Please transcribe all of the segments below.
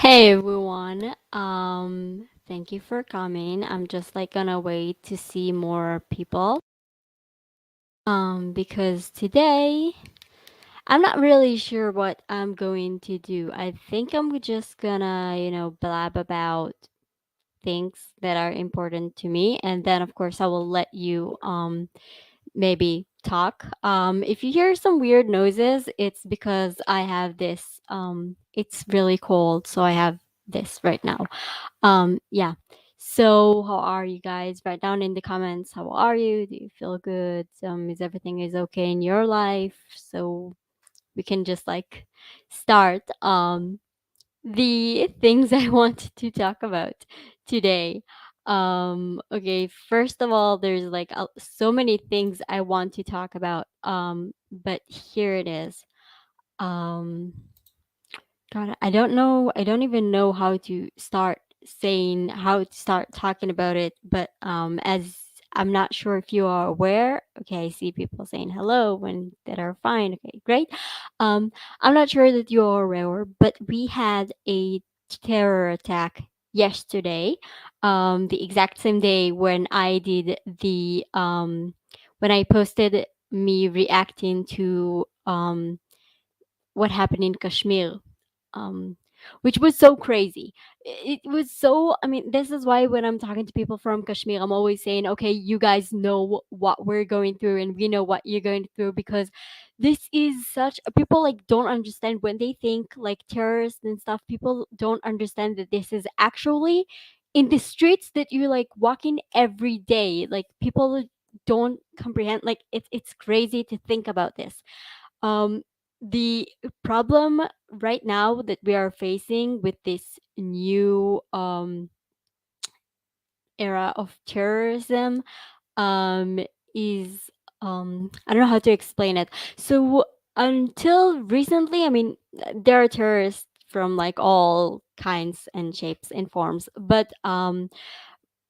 Hey everyone. Thank you for coming. I'm just like gonna wait to see more people. Because today I'm not really sure what I'm going to do. I think I'm just gonna, blab about things that are important to me, and then of course I will let you maybe talk. If you hear some weird noises, it's because I have this it's really cold, so I have this right now. Yeah. So how are you guys? Write down in the comments, how are you? Do you feel good? Is everything is okay in your life? So we can just like start the things I want to talk about today. Okay, first of all, there's like so many things I want to talk about. But here it is. Um God, I don't know. I don't even know how to start talking about it. But as I'm not sure if you are aware. Okay, I see people saying hello when that are fine. Okay, great. Um, I'm not sure that you are aware, but we had a terror attack yesterday. The exact same day when I did the when I posted me reacting to what happened in Kashmir, um, which was so crazy. It was so. I mean, this is why when I'm talking to people from Kashmir, I'm always saying, "Okay, you guys know what we're going through, and we know what you're going through," because this is such. People like don't understand when they think like terrorists and stuff. People don't understand that this is actually in the streets that you're like walking every day. Like people don't comprehend. Like it's crazy to think about this. um, the problem right now that we are facing with this new era of terrorism um, is I don't know how to explain it. So until recently, I mean, there are terrorists from like all kinds and shapes and forms, but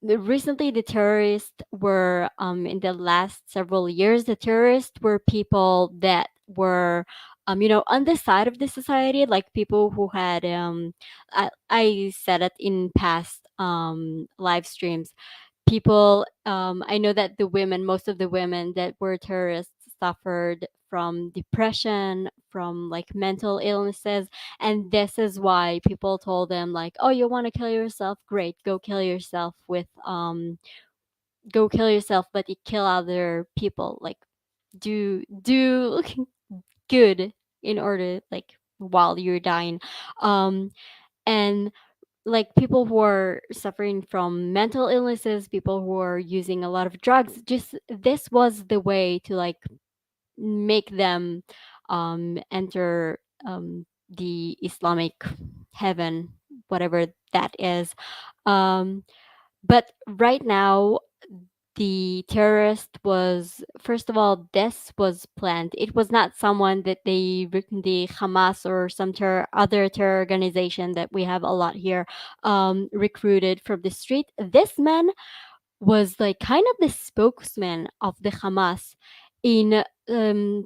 recently the terrorists were in the last several years the terrorists were people that were on the side of the society, like people who had I said it in past live streams. People, I know that the women, most of the women that were terrorists suffered from depression, from like mental illnesses, and this is why people told them like, oh, you want to kill yourself, great, go kill yourself with go kill yourself, but you kill other people, like do good in order, like while you're dying. And like people who are suffering from mental illnesses, people who are using a lot of drugs, just this was the way to like make them enter the Islamic heaven, whatever that is. Um, but right now, the terrorist was, first of all, this was planned. It was not someone that the Hamas or some other terror organization that we have a lot here recruited from the street. This man was like kind of the spokesman of the Hamas in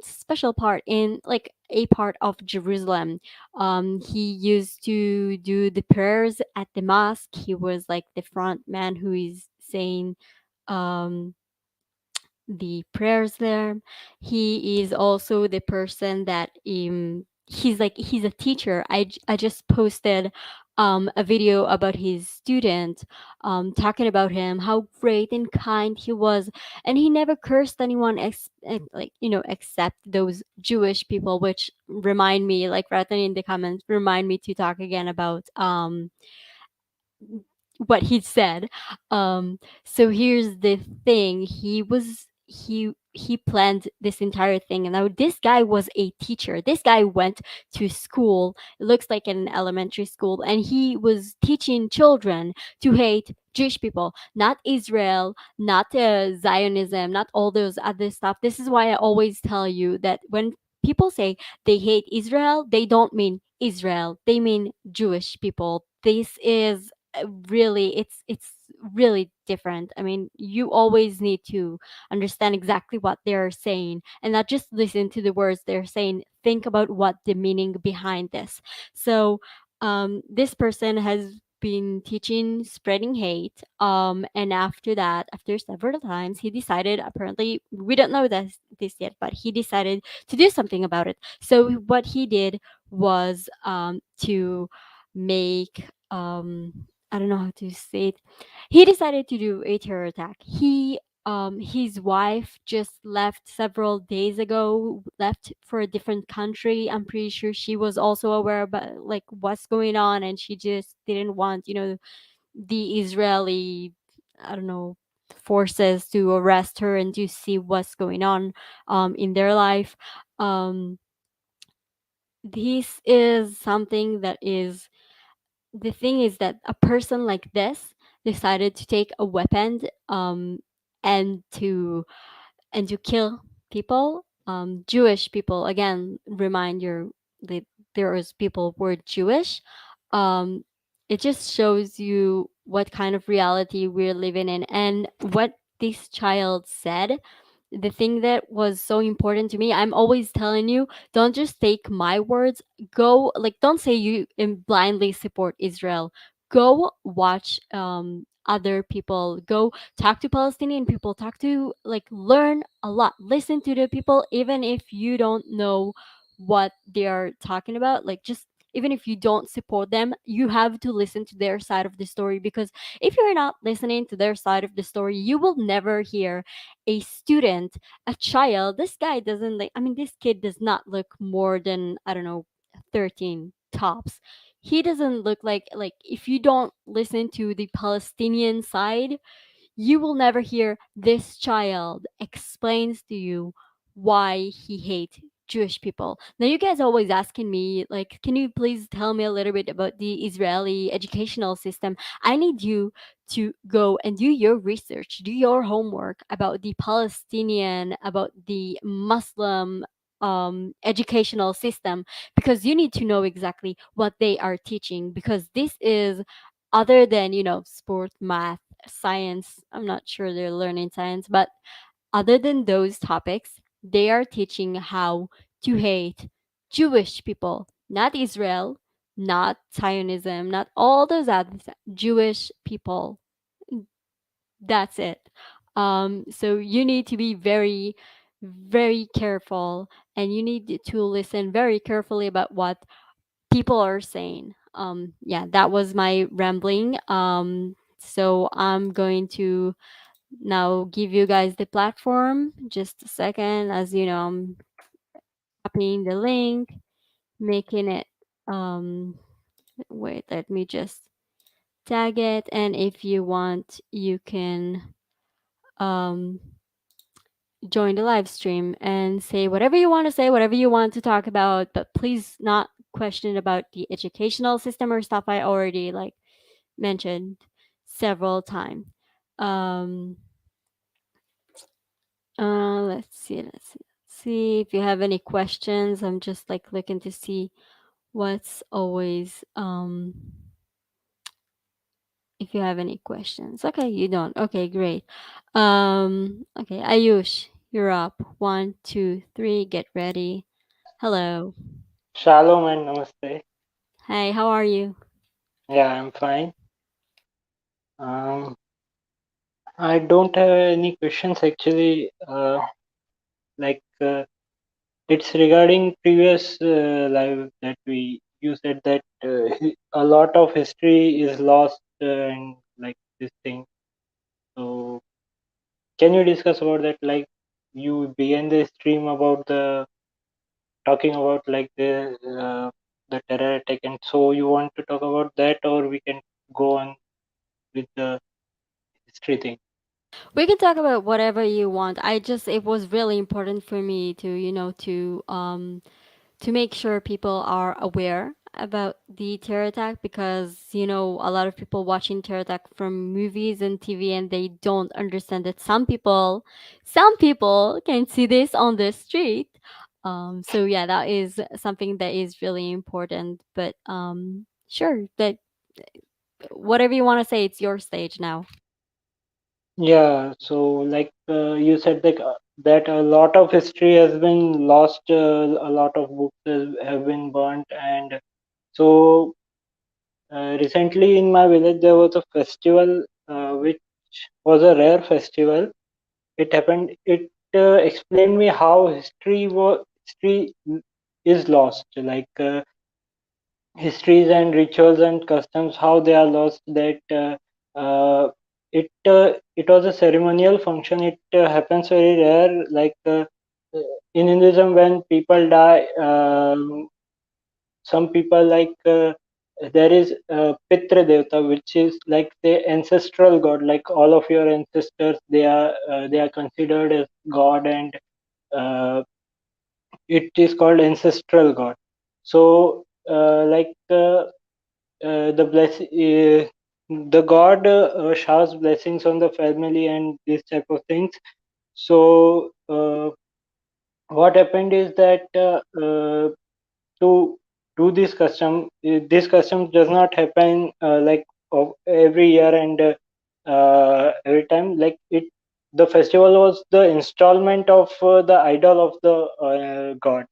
special part in like a part of Jerusalem. He used to do the prayers at the mosque. He was like the front man who is saying um the prayers there. He is also the person that he's a teacher. I just posted a video about his student, talking about him, how great and kind he was, and he never cursed anyone like except those Jewish people, which remind me, like rather in the comments, remind me to talk again about what he said. So here's the thing. He planned this entire thing. And now this guy was a teacher. This guy went to school. It looks like an elementary school, and he was teaching children to hate Jewish people, not Israel, not Zionism, not all those other stuff. This is why I always tell you that when people say they hate Israel, they don't mean Israel. They mean Jewish people. This is really, it's really different. I mean, you always need to understand exactly what they're saying and not just listen to the words they're saying. Think about what the meaning behind this. So this person has been teaching spreading hate, and after that, after several times, he decided, apparently we don't know this yet, but he decided to do something about it. So what he did was, to make, I don't know how to say it, he decided to do a terror attack. His wife just left several days ago, left for a different country. I'm pretty sure she was also aware about like what's going on, and she just didn't want, the Israeli, I don't know, forces to arrest her and to see what's going on in their life. Um this is something that is, the thing is that a person like this decided to take a weapon, and to kill people, Jewish people. Again, remind you that there is people who are Jewish. um it just shows you what kind of reality we're living in, and what this child said. The thing that was so important to me, I'm always telling you, don't just take my words. Go, like, don't say you blindly support Israel. Go watch other people, go talk to Palestinian people, talk to, like, learn a lot, listen to the people, even if you don't know what they are talking about. Like, just even if you don't support them, you have to listen to their side of the story, because if you're not listening to their side of the story, you will never hear a student, a child. This guy doesn't, like, I mean, this kid does not look more than, I don't know, 13 tops. He doesn't look like if you don't listen to the Palestinian side, you will never hear this child explains to you why he hates Jewish people. Now, you guys always asking me, like, can you please tell me a little bit about the Israeli educational system? I need you to go and do your research, do your homework about the Palestinian, about the Muslim educational system, because you need to know exactly what they are teaching, because this is, other than, sport, math, science. I'm not sure they're learning science, but other than those topics, they are teaching how to hate Jewish people, not Israel, not Zionism, not all those other Jewish people. That's it. So you need to be very, very careful, and you need to listen very carefully about what people are saying. Yeah, that was my rambling. So I'm going to now give you guys the platform. Just a second, as you know, I'm copying the link, making it. Wait, let me just tag it, and if you want, you can um join the live stream and say whatever you want to say, whatever you want to talk about, but please not question about the educational system or stuff I already like mentioned several times. Um, let's see if you have any questions. I'm just like looking to see what's always if you have any questions. Okay, you don't. Okay, great. Okay, Ayush, you're up. One, two, three, get ready. Hello. Shalom and namaste. Hey, how are you? Yeah, I'm fine. Um, I don't have any questions actually. Like it's regarding previous live that we you said that a lot of history is lost and like this thing. So can you discuss about that? Like you began the stream about the talking about like the terror attack, and so you want to talk about that, or we can go on with the history thing. We can talk about whatever you want. It was really important for me to, to make sure people are aware about the terror attack, because a lot of people watching terror attack from movies and TV, and they don't understand that some people can see this on the street. So yeah, that is something that is really important. But sure, that whatever you want to say, it's your stage now. Yeah, so like you said that a lot of history has been lost, a lot of books have been burnt, and so recently in my village there was a festival which was a rare festival. It happened. It explained me how history is lost. Like histories and rituals and customs, how they are lost. That it was a ceremonial function. It happens very rare. Like in Hinduism, when people die, some people like there is Pitra Devata, which is like the ancestral god. Like all of your ancestors, they are considered as god, and uh, it is called ancestral god. So the god showers blessings on the family and this type of things. So what happened is that to do this custom does not happen like of every year and every time. Like it, the festival was the installment of the idol of the god.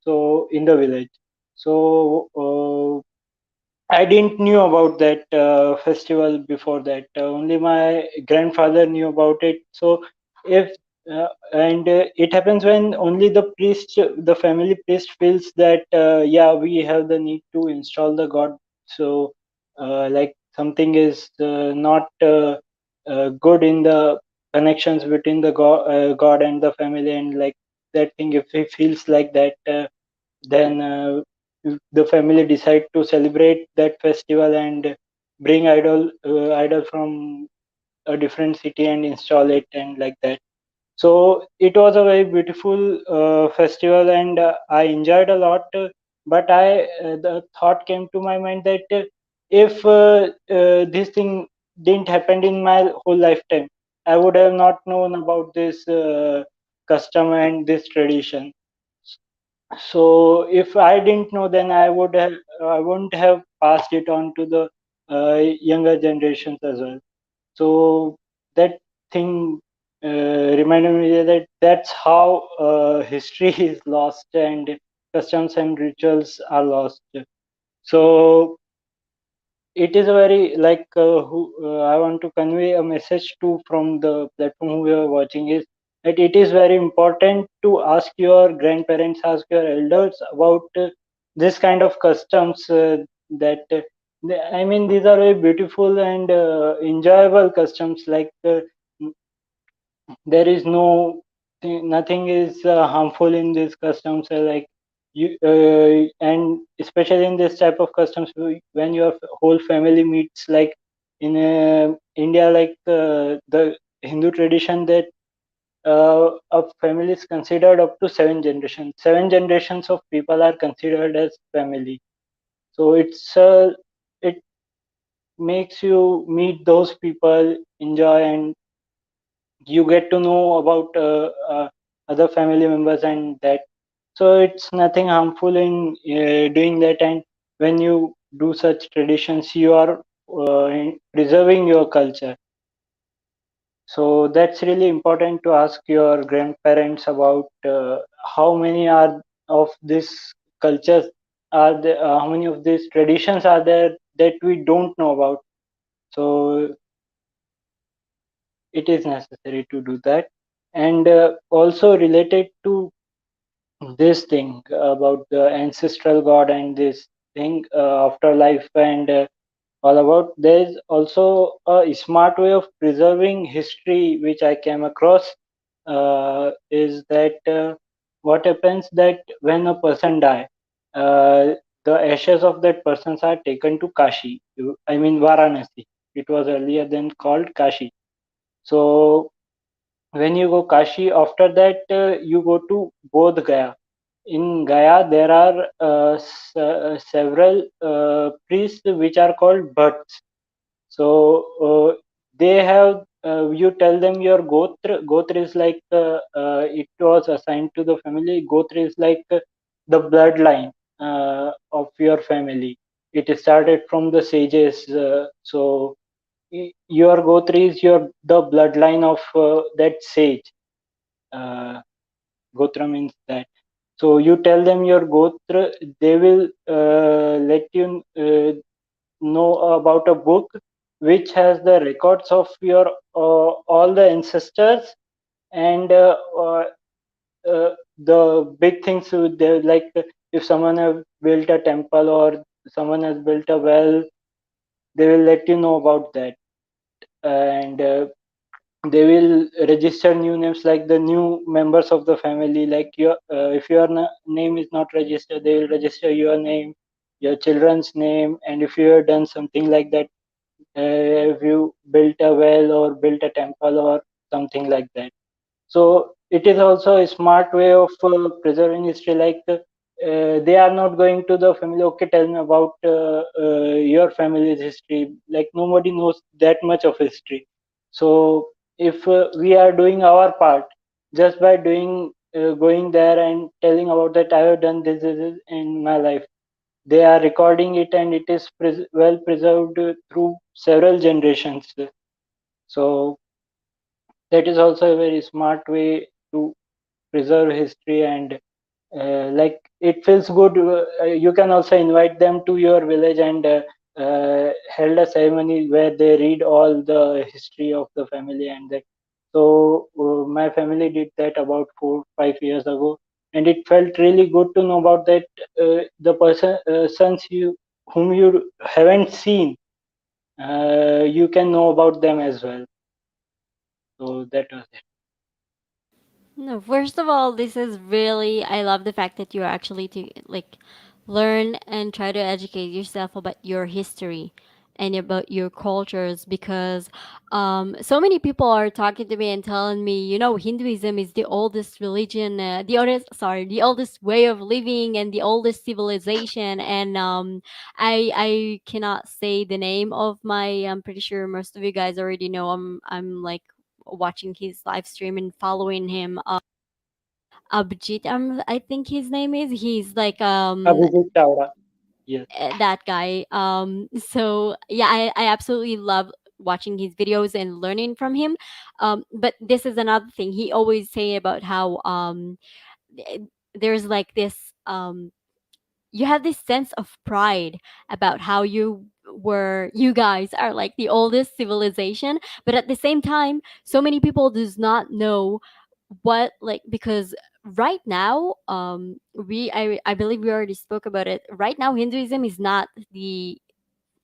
So in the village, so I didn't knew about that festival before that. Only my grandfather knew about it. So if and it happens when only the family priest feels that yeah, we have the need to install the god. So like something is not good in the connections between the god and the family, and like that thing. If he feels like that. Then the family decide to celebrate that festival and bring idol from a different city and install it and like that. So it was a very beautiful festival, and I enjoyed a lot. But the thought came to my mind that if this thing didn't happen in my whole lifetime, I would have not known about this custom and this tradition. So if I didn't know, then I wouldn't have passed it on to the younger generations as well. So that thing reminded me that that's how history is lost and customs and rituals are lost. So it is a very like I want to convey a message to from the platform who we are watching is that it is very important to ask your grandparents, ask your elders about this kind of customs that I mean these are very beautiful and enjoyable customs. Like there is nothing is harmful in these customs. Like you and especially in this type of customs, when your whole family meets, like in India, like the Hindu tradition, that a family is considered up to seven generations of people are considered as family. So it makes you meet those people, enjoy, and you get to know about other family members and that. So it's nothing harmful in doing that. And when you do such traditions, you are preserving your culture. So that's really important to ask your grandparents about how many are of this cultures are there, how many of these traditions are there that we don't know about. So it is necessary to do that. And also related to this thing about the ancestral god and this thing, afterlife and all about, there's also a smart way of preserving history which I came across. Is that what happens that when a person die, uh, the ashes of that persons are taken to Kashi, I mean Varanasi. It was earlier then called Kashi. So when you go Kashi, after that you go to Bodh Gaya. In Gaya, there are several priests which are called bhatts. So they have you tell them your gotra. Gotra is like it was assigned to the family. Gotra is like the bloodline of your family. It started from the sages. So your gotra is the bloodline of that sage. Uh, Gotra means that. So you tell them your Gotra, they will let you. know about a book which has the records of your all the ancestors, and the big things they like, if someone have built a temple or someone has built a well, they will let you know about that. And they will register new names, like the new members of the family, like your if your name is not registered, they will register your name, your children's name. And if you have done something like that, if you built a well or built a temple or something like that. So it is also a smart way of preserving history. Like they are not going to the family, okay, tell me about your family's history. Like nobody knows that much of history. So if we are doing our part, just by doing going there and telling about that I have done this in my life, they are recording it, and it is well preserved through several generations. So that is also a very smart way to preserve history. And like it feels good. You can also invite them to your village and held a ceremony where they read all the history of the family. And that, so my family did that about 4 5 years ago, and it felt really good to know about that. The person sons you whom you haven't seen, you can know about them as well. So that was it. No, first of all, this is really, I love the fact that you're actually to like learn and try to educate yourself about your history and about your cultures, because so many people are talking to me and telling me, Hinduism is the oldest religion, the oldest way of living and the oldest civilization. And I cannot say the name of my, I'm pretty sure most of you guys already know. I'm like watching his live stream and following him. Abhijit, I think his name is. He's like Abhijit Chawda. Yes. that guy. So yeah, I absolutely love watching his videos and learning from him. But this is another thing he always say about how th- there's like this you have this sense of pride about how you guys are like the oldest civilization, but at the same time so many people does not know what, like, because right now I believe we already spoke about it. Right now Hinduism is not the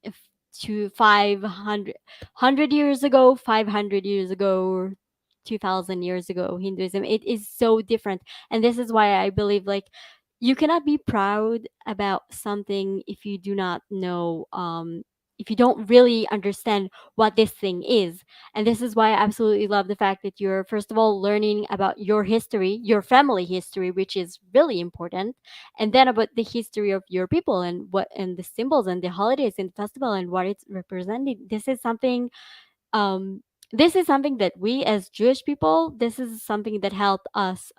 if to 500 years ago, 500 years ago, or 2000 years ago. Hinduism, it is so different. And this is why I believe, like, you cannot be proud about something if you do not know, if you don't really understand what this thing is. And this is why I absolutely love the fact that you're, first of all, learning about your history, your family history, which is really important, and then about the history of your people and what and the symbols and the holidays and festival and what it's representing. Um this is something that we as Jewish people, this is something that helped us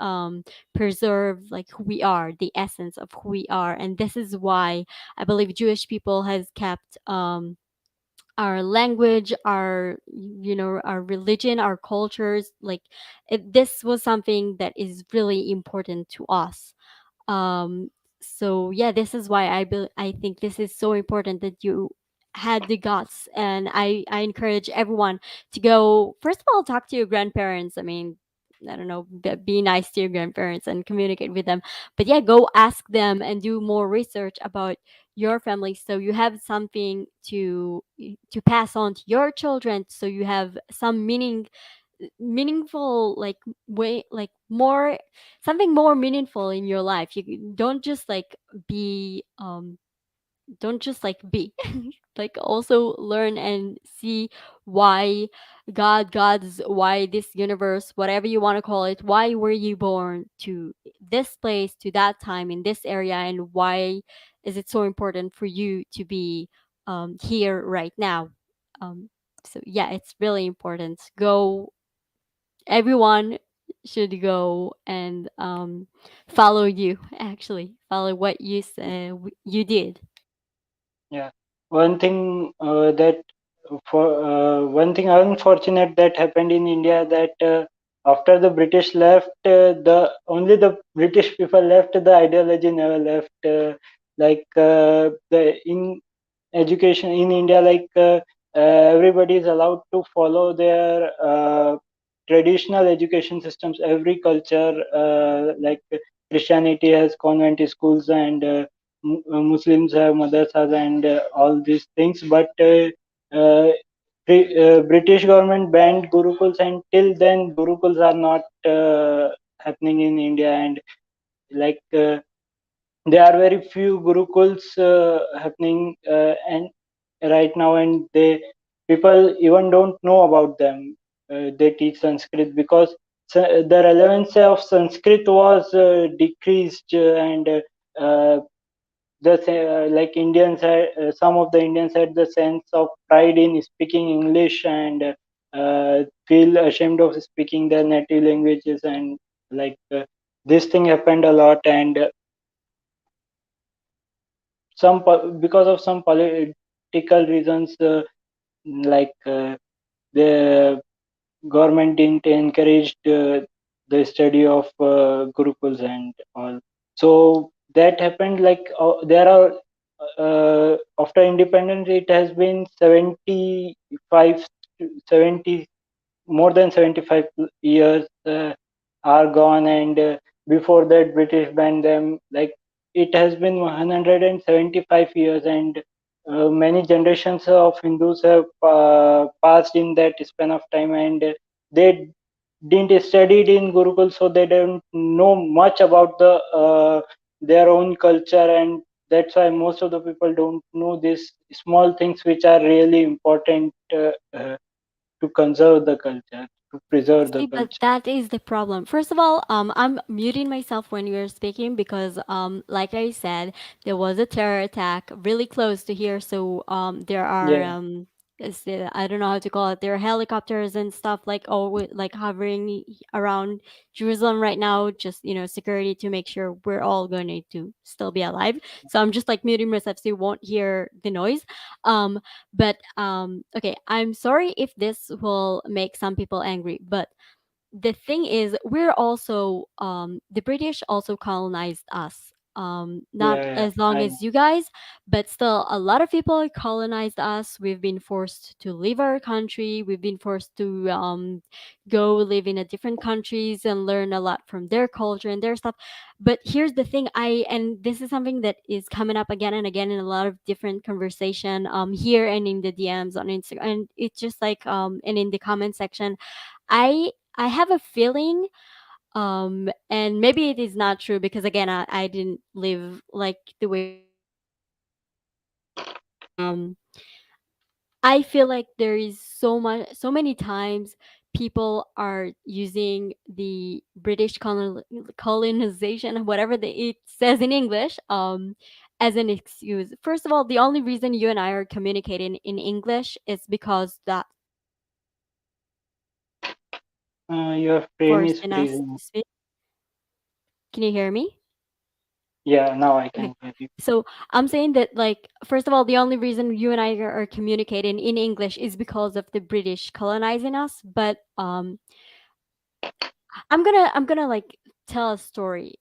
preserve like who we are, the essence of who we are. And this is why I believe Jewish people has kept our language, our, our religion, our cultures, like this was something that is really important to us. um so yeah, this is why I think this is so important that you had the guts. And I encourage everyone to go, first of all, talk to your grandparents. I mean, I don't know, be nice to your grandparents and communicate with them. But yeah, go ask them and do more research about your family, so you have something to pass on to your children, so you have some meaningful, like, way, like more, something more meaningful in your life. You don't just like be don't just like be like also learn and see why God's, why this universe, whatever you want to call it, why were you born to this place, to that time, in this area, and why is it so important for you to be here right now. um so yeah, it's really important. Go, everyone should go and follow you, actually follow what you did. Yeah. One thing that for one thing unfortunate that happened in India, that after the British left, the only the British people left. The ideology never left. Like the in education in India, like everybody is allowed to follow their traditional education systems. Every culture, like Christianity has convent schools, and Muslims have madrasas and all these things. But uh, British government banned gurukuls, and till then gurukuls are not happening in India. And like there are very few gurukuls happening, and right now, and they people even don't know about them. They teach Sanskrit because the relevance of Sanskrit was decreased, and like Indians had, some of the Indians had the sense of pride in speaking English, and feel ashamed of speaking their native languages. And like this thing happened a lot. And because of some political reasons, like the government didn't encourage the study of gurukuls and all. So that happened. Like there are after independence, it has been 75 70, more than 75 years are gone. And before that British banned them. Like it has been 175 years, and many generations of Hindus have passed in that span of time, and they didn't studied in Gurukul, so they don't know much about their own culture. And that's why most of the people don't know these small things which are really important to conserve the culture, to preserve the See, but culture. that is the problem. First of all, I'm muting myself when you're speaking because, like I said, there was a terror attack really close to here. So, there are, Yeah, I don't know how to call it. There are helicopters and stuff like like hovering around Jerusalem right now. Just security to make sure we're all going to still be alive. So I'm just like muting myself so you won't hear the noise. But okay, I'm sorry if this will make some people angry, but the thing is we're also the British also colonized us, not yeah, yeah. as long I as know. you guys, but still a lot of people colonized us. We've been forced to leave our country, we've been forced to go live in a different countries and learn a lot from their culture and their stuff. But here's the thing, and this is something that is coming up again and again in a lot of different conversation here and in the DMs on Instagram, and it's just like and in the comment section. I have a feeling, and maybe it is not true because again, I didn't live like the way you guys did, but I feel like there is so many times people are using the British colonization, whatever it says in English, as an excuse. First of all, the only reason you and I are communicating in English is because that Your frame is forcing us freezing. to speak. Can you hear me? Yeah, now I Okay. can hear you. So I'm saying that, like, first of all, the only reason you and I are communicating in English is because of the British colonizing us. But I'm gonna like tell a story.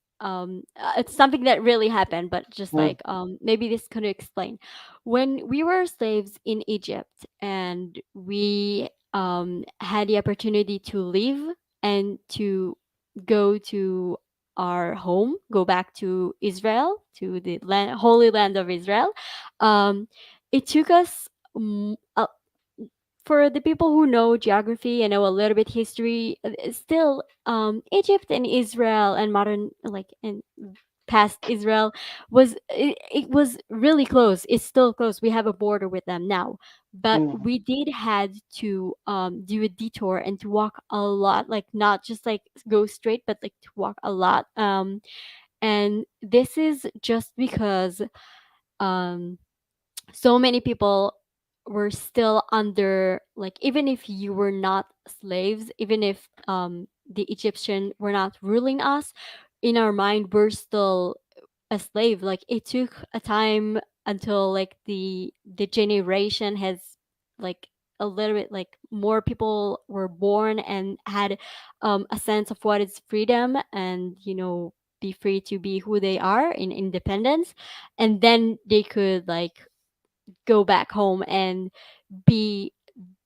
It's something that really happened, but just Mm, like maybe this could explain. When we were slaves in Egypt and we had the opportunity to leave and to go to our home, go back to Israel, to the holy land of Israel. It took us for the people who know geography and know a little bit history, still Egypt and Israel and modern, like, and past Israel it was really close. It's still close. We have a border with them now, but mm, we did had to do a detour and to walk a lot, like not just like go straight, but like to walk a lot. And this is just because um so many people were still under, like, even if you were not slaves, even if the Egyptian were not ruling us, in our mind we're still a slave. Like it took a time until like the generation has, like, a little bit like more people were born and had a sense of what is freedom and be free to be who they are in independence, and then they could like go back home and be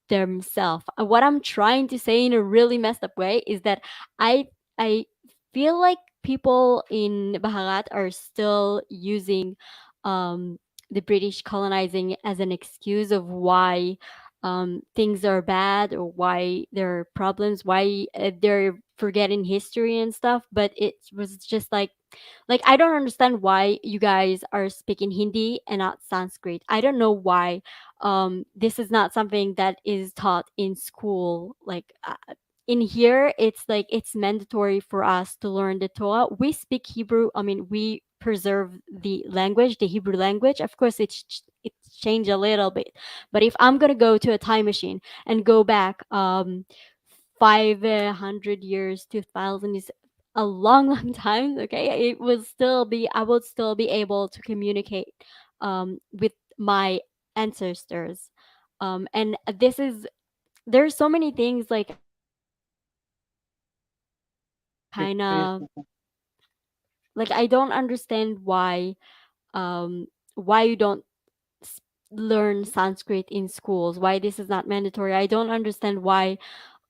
themselves. What I'm trying to say in a really messed up way is that I I feel like people in Baharat are still using um, the British colonizing as an excuse of why things are bad or why there are problems, why they're forgetting history and stuff. But it was just like I don't understand why you guys are speaking Hindi and not Sanskrit. I don't know why this is not something that is taught in school. Like in here, it's like it's mandatory for us to learn the Torah. We speak Hebrew. I mean, we preserve the language, the Hebrew language. Of course, it's changed a little bit. But if I'm gonna go to a time machine and go back 500 years, 2000 is a long, long time. Okay, it will still be. I will still be able to communicate with my ancestors. And this is there's so many things like I kind Please. of like I don't understand why you don't s- learn Sanskrit in schools, why this is not mandatory. I don't understand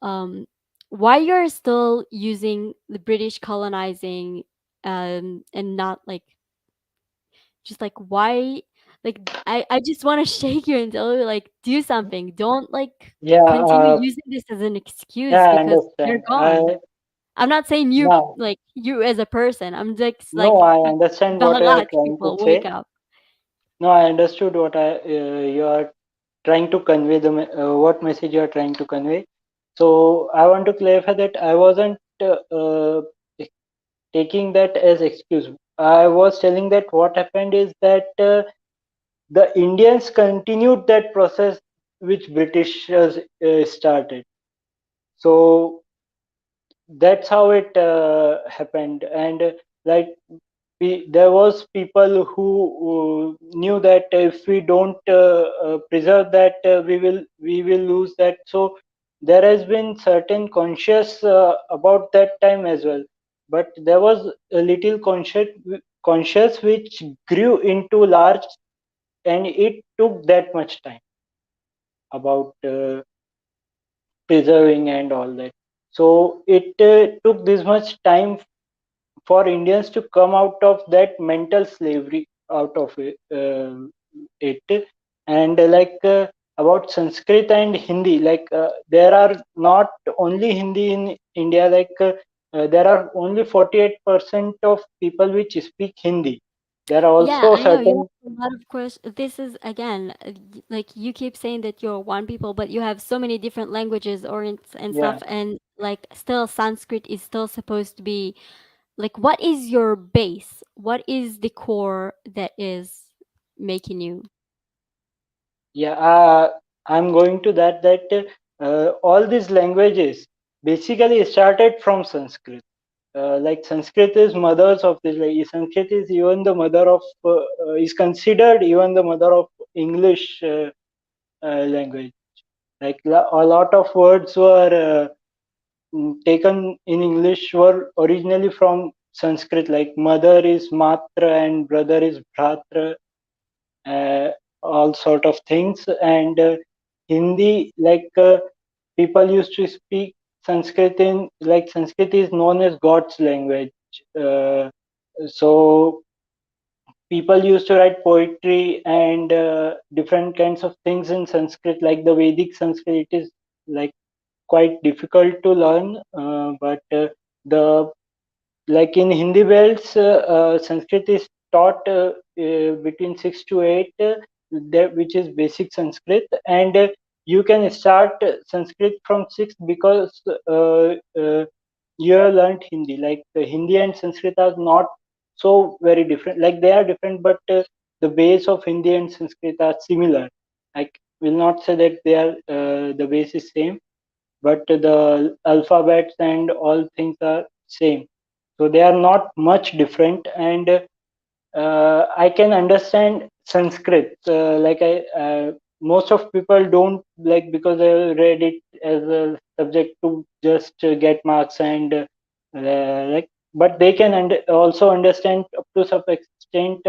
um why you're still using the British colonizing and not like just like why like I just want to shake you and tell you like do something. Don't like Yeah, continue using this as an excuse yeah, I because they're understand. gone. I'm not saying you Now, like you as a person. I'm just no, like I understand what you are Baharat trying to people wake say. up. No, I understood what you are trying to convey, what message you are trying to convey. So I want to clarify that I wasn't taking that as excuse. I was telling that what happened is that the Indians continued that process which Britishers started. So that's how it happened. And like there was people who knew that if we don't preserve that, we will lose that. So there has been certain conscious about that time as well, but there was a little conscious which grew into large, and it took that much time about preserving and all that. So it took this much time for Indians to come out of that mental slavery, out of it. And about Sanskrit and Hindi, there are not only Hindi in India, there are only 48% of people which speak Hindi. There are Yeah, also I know you certain, have a lot of questions. This is again, like you keep saying that you're one people, but you have so many different languages or and yeah. stuff, and like still Sanskrit is still supposed to be like what is your base? What is the core that is making you? Yeah, I'm going to that all these languages basically started from Sanskrit. Sanskrit is mothers of this. Like Sanskrit is even the mother of is considered even the mother of English language. A lot of words were taken in English were originally from Sanskrit. Like mother is matra and brother is bhratra, uh, all sort of things. And Hindi, people used to speak Sanskrit in, like Sanskrit is known as God's language. Uh, so people used to write poetry and different kinds of things in Sanskrit, like the Vedic Sanskrit. It is like quite difficult to learn, but the like in Hindi belts, Sanskrit is taught between 6 to 8, which is basic Sanskrit, and you can start Sanskrit from 6 because you have learned Hindi. Like Hindi and Sanskrit are not so very different. Like they are different, but the base of Hindi and Sanskrit are similar. I will not say that they are the base is same, but the alphabets and all things are same, so they are not much different. And I can understand Sanskrit. Most of people don't like, because they read it as a subject to just get marks and but they can also understand up to some extent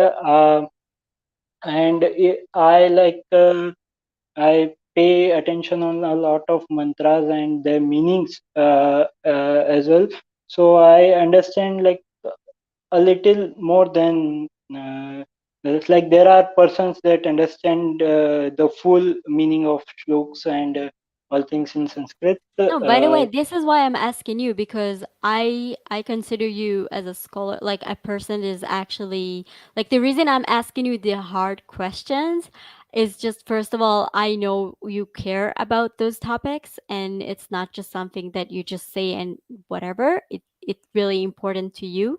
and I like I pay attention on a lot of mantras and their meanings as well. So I understand like a little more than it's like there are persons that understand the full meaning of shloks and all things in Sanskrit. No, by the way, this is why I'm asking you, because I consider you as a scholar, like a person is actually like the reason I'm asking you the hard questions is just first of all, I know you care about those topics and it's not just something that you just say and whatever. It's really important to you.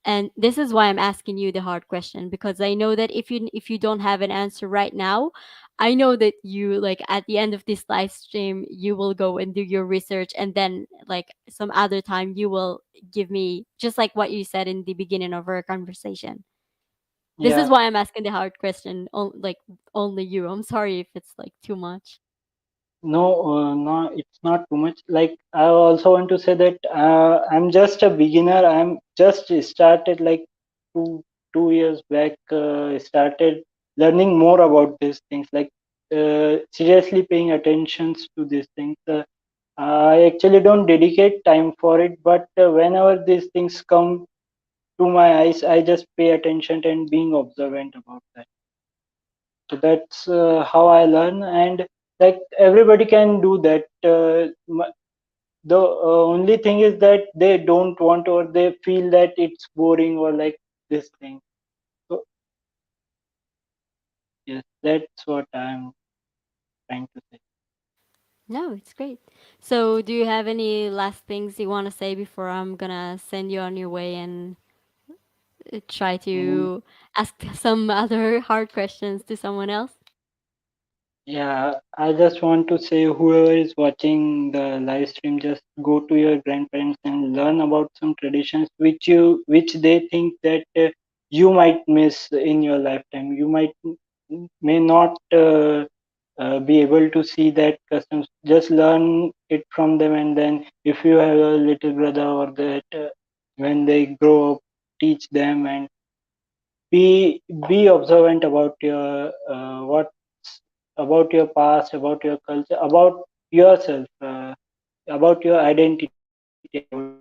And this is why I'm asking you the hard question, because I know that if you don't have an answer right now, I know that you like at the end of this live stream you will go and do your research, and then like some other time you will give me just like what you said in the beginning of our conversation. This is Yeah, why I'm asking the hard question, like only you. I'm sorry if it's like too much. no, no, it's not too much. Like I also want to say that I'm just a beginner. I'm just started like two 2 years back. Started learning more about these things. Like seriously paying attention to these things. I actually don't dedicate time for it, but whenever these things come to my eyes, I just pay attention and being observant about that. So that's how I learn, and like everybody can do that. The only thing is that they don't want or they feel that it's boring or like this thing. So yes, that's what I'm trying to say. No, it's great. So, do you have any last things you want to say before I'm gonna send you on your way and try Mm, to ask some other hard questions to someone else? Yeah, I just want to say whoever is watching the live stream, just go to your grandparents and learn about some traditions which they think that you might miss in your lifetime. You may not be able to see that customs. Just learn it from them, and then if you have a little brother or that, when they grow up, teach them and be observant about your what about your past, about your culture, about yourself, about your identity. I would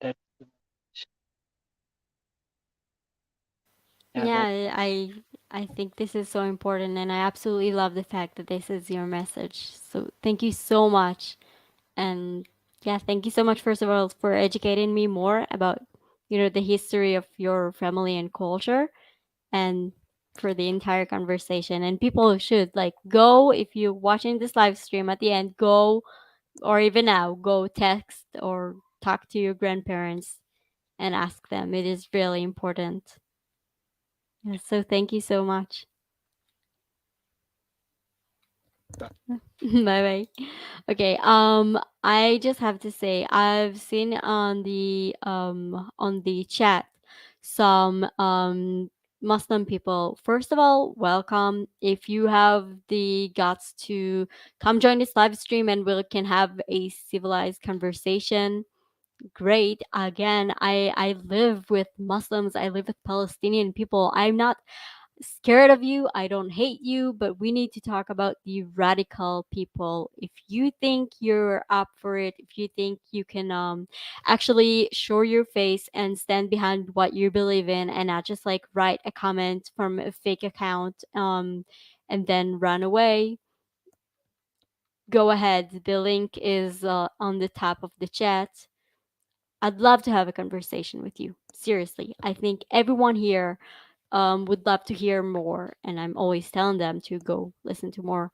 say, yeah, Yeah, that. I think this is so important, and I absolutely love the fact that this is your message. So thank you so much, and yeah, thank you so much first of all for educating me more about the history of your family and culture, and for the entire conversation. And people should like go if you're watching this live stream at the end, go or even now go text or talk to your grandparents and ask them. It is really important. Yeah, so thank you so much. Bye bye. Okay, I just have to say I've seen on the chat some Muslim people. First of all, welcome. If you have the guts to come join this live stream and we can have a civilized conversation, great. Again, I live with Muslims, I live with Palestinian people. I'm not scared of you. I don't hate you, but we need to talk about the radical people. If you think you're up for it, if you think you can actually show your face and stand behind what you believe in and not just like write a comment from a fake account and then run away, go ahead. The link is on the top of the chat. I'd love to have a conversation with you. Seriously, I think everyone here would love to hear more, and I'm always telling them to go listen to more.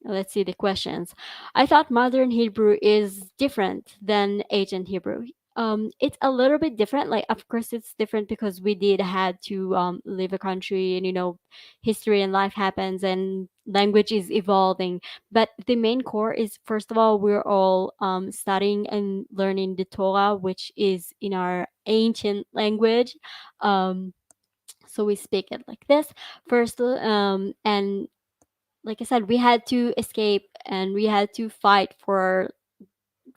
Let's see the questions. I thought modern Hebrew is different than ancient Hebrew. It's a little bit different. Like, of course, it's different because we did had to leave a country, and history and life happens, and language is evolving. But the main core is, first of all, we're all studying and learning the Torah, which is in our ancient language. Um, so we speak it like this first, and like I said, we had to escape and we had to fight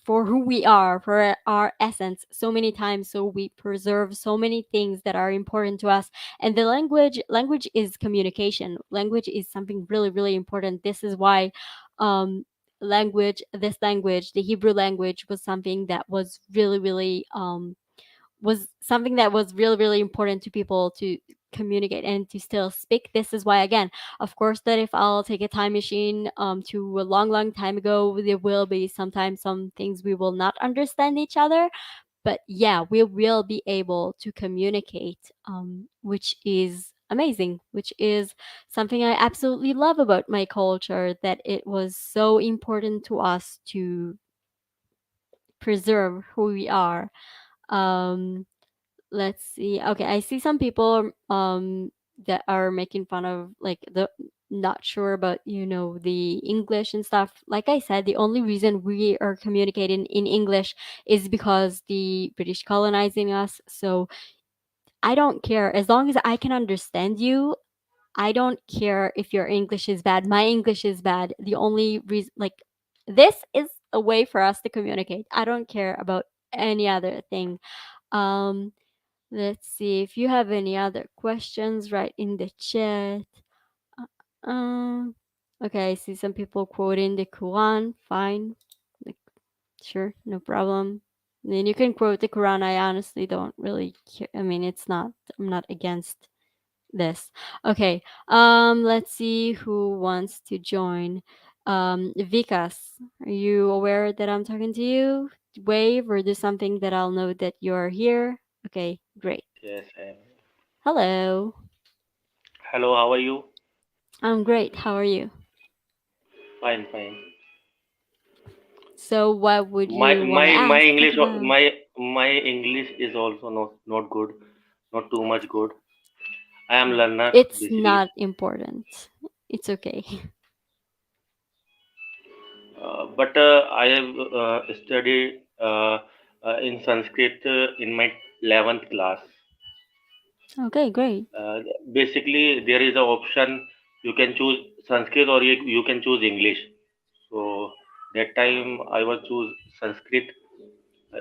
for who we are, for our essence so many times, so we preserve so many things that are important to us. And the language is communication. Language is something really, really important. This is why um this language, the Hebrew language, was something that was really, really really, really important to people to communicate and to still speak. This is why, again, of course, that if I'll take a time machine to a long, long time ago, there will be sometimes some things we will not understand each other. But yeah, we will be able to communicate, which is amazing, which is something I absolutely love about my culture, that it was so important to us to preserve who we are. Um, let's see. Okay, I see some people that are making fun of, like, the not sure about, the English and stuff. Like I said, the only reason we are communicating in English is because the British colonizing us. So I don't care, as long as I can understand you. I don't care if your English is bad. My English is bad. The only reason, like, this is a way for us to communicate. I don't care about any other thing. um Let's see if you have any other questions, right in the chat. Um, okay, I see some people quoting the Quran. Fine, like, sure, no problem. Then you can quote the Quran. I honestly don't really care. I mean, it's not. I'm not against this. Okay. Let's see who wants to join. Vikas, are you aware that I'm talking to you? Wave or do something that I'll know that you're here. Okay, great. Yes, I am. Hello. Hello, how are you? I'm great. How are you? Fine, fine. So, what would My you want my to my ask? Talk English about? my English is also not good, not too much good. I am learner It's basically, not important. It's okay. but I have studied in Sanskrit in my 11th class. Okay, great. Uh, Basically, there is a option you can choose Sanskrit or you can choose English. So that time I was choose Sanskrit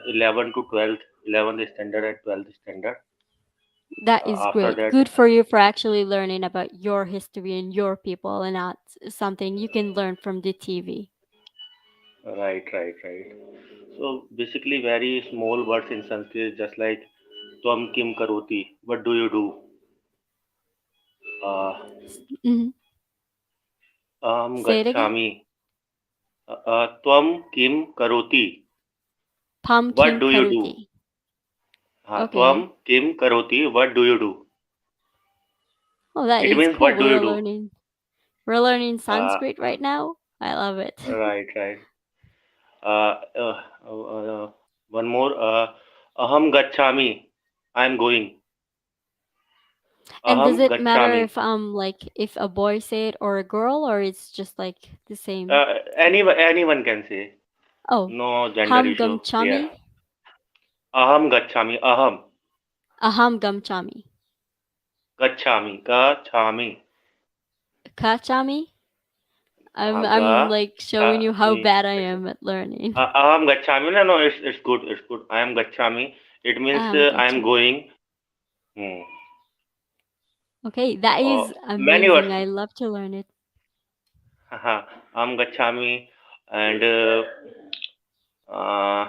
11 to 12th, 11th standard and 12th standard. That is After great. that, Good for you for actually learning about your history and your people, and not something you can learn from the TV. right. So basically, very small words in Sanskrit, just like Tvam Kim Karoti. What do you do? Uh, Hmm. Aham Say it again. Gachami. Tvam Kim Karoti. What Pumpkin do you do? karuti. Tvam Okay. Kim Karoti. What do you do? Oh, that It is means cool. what do you do? We're learning Uh, Sanskrit right now. I love it. right. Uh, uh, One more. Aham Gachami. I'm going. And Aham does it matter Gachami. if like if a boy say it or a girl, or it's just like the same? Anyone can say. Oh, No gender ham issue gum there. chami. Aham gachami. Aham Aham gum chami. gachami. Gachami. Kachami. Ga I'm like showing you how chami. bad I am at learning. Aham gachami. No. It's good. It's good. I am gachami. It means Aham I am gachami. going. Hmm. Okay, that is Many words. amazing. I love to learn it. Aham gachami and uh,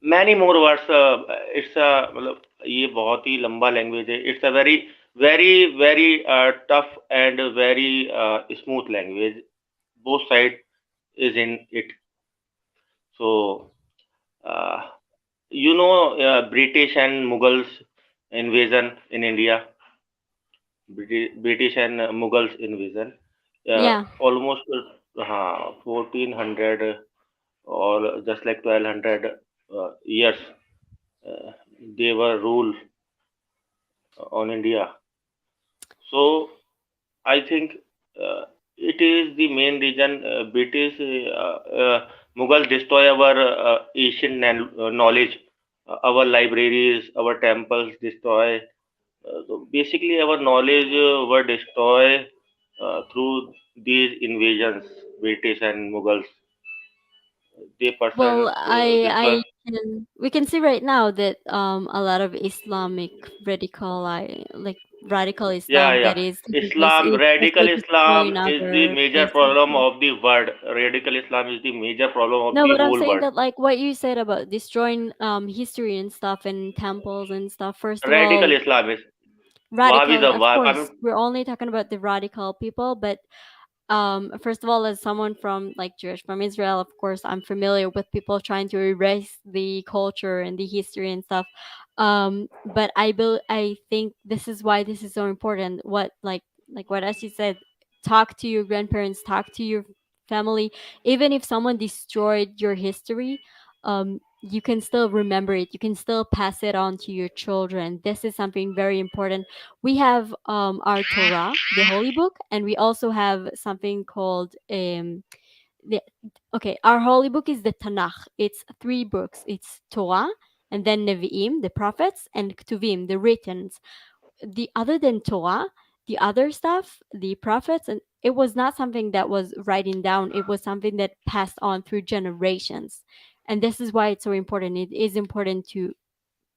many more words. It's a मतलब ये बहुत ही लंबा language है. It's a very tough and very smooth language. Both side is in it. So uh, British and Mughals invasion in India. British and Mughals invasion. Yeah. Almost 1400 or just like 1200 years uh, they were rule on India. So I think it is the main reason British Mughal destroy our Asian knowledge, our libraries, our temples destroy. So basically, our knowledge were destroyed through these invasions, British and Mughals. They person, Well, this was, we can see right now that a lot of Islamic radical yeah, Islam yeah. that is taking place Islam, is radical also Islam destroying is the other major places. problem Like, of the world. Radical Islam is the major problem of no, the but I'm whole saying world. that like what you said about destroying history and stuff and temples and stuff. First of Radical all, Islam is radical, Wahhabism. of I mean, course, we're only talking about the radical people, but first of all, as someone from like Jewish from Israel, of course I'm familiar with people trying to erase the culture and the history and stuff. But I think this is why this is so important. What like what Ashley said, talk to your grandparents, talk to your family. Even if someone destroyed your history, you can still remember it, you can still pass it on to your children. This is something very important. We have our Torah, the holy book, and we also have something called the okay. Our holy book is the Tanakh. It's three books. It's Torah, and then Nevi'im, the prophets, and Ketuvim, the written. The other than Torah, the other stuff, the prophets, and it was not something that was writing down. It was something that passed on through generations, and this is why it's so important. It is important to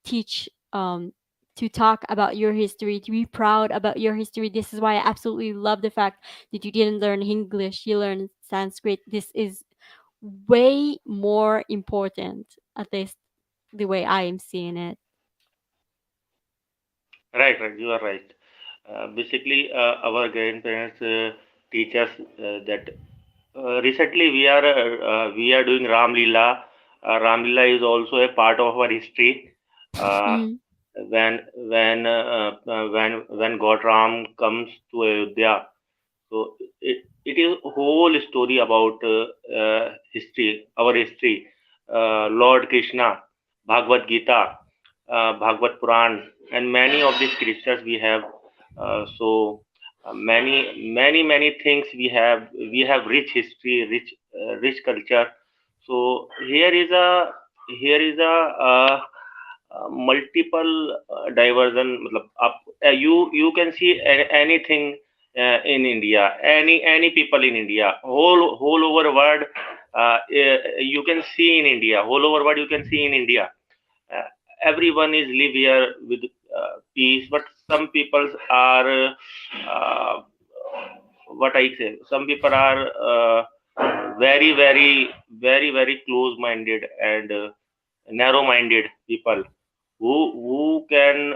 teach to talk about your history, to be proud about your history. This is why I absolutely love the fact that you didn't learn English, you learned Sanskrit. This is way more important, at least the way I am seeing it. right, right. You are right. Basically, our grandparents teach us that recently we are doing Ram Leela. Ram Leela is also a part of our history. Uh, Mm, when God Ram comes to Ayodhya, so it is a whole story about history, our history. Lord Krishna, Bhagavad Gita, Bhagavad Puran, and many of the scriptures we have. Many things we have. We have rich history, rich culture. So here is a multiple diversion. मतलब you can see anything in India, any people in India, whole over world. You can see in India, whole over world you can see in India. Uh, Everyone is live here with peace, but some people are what I say. Some people are very close-minded and narrow-minded people who can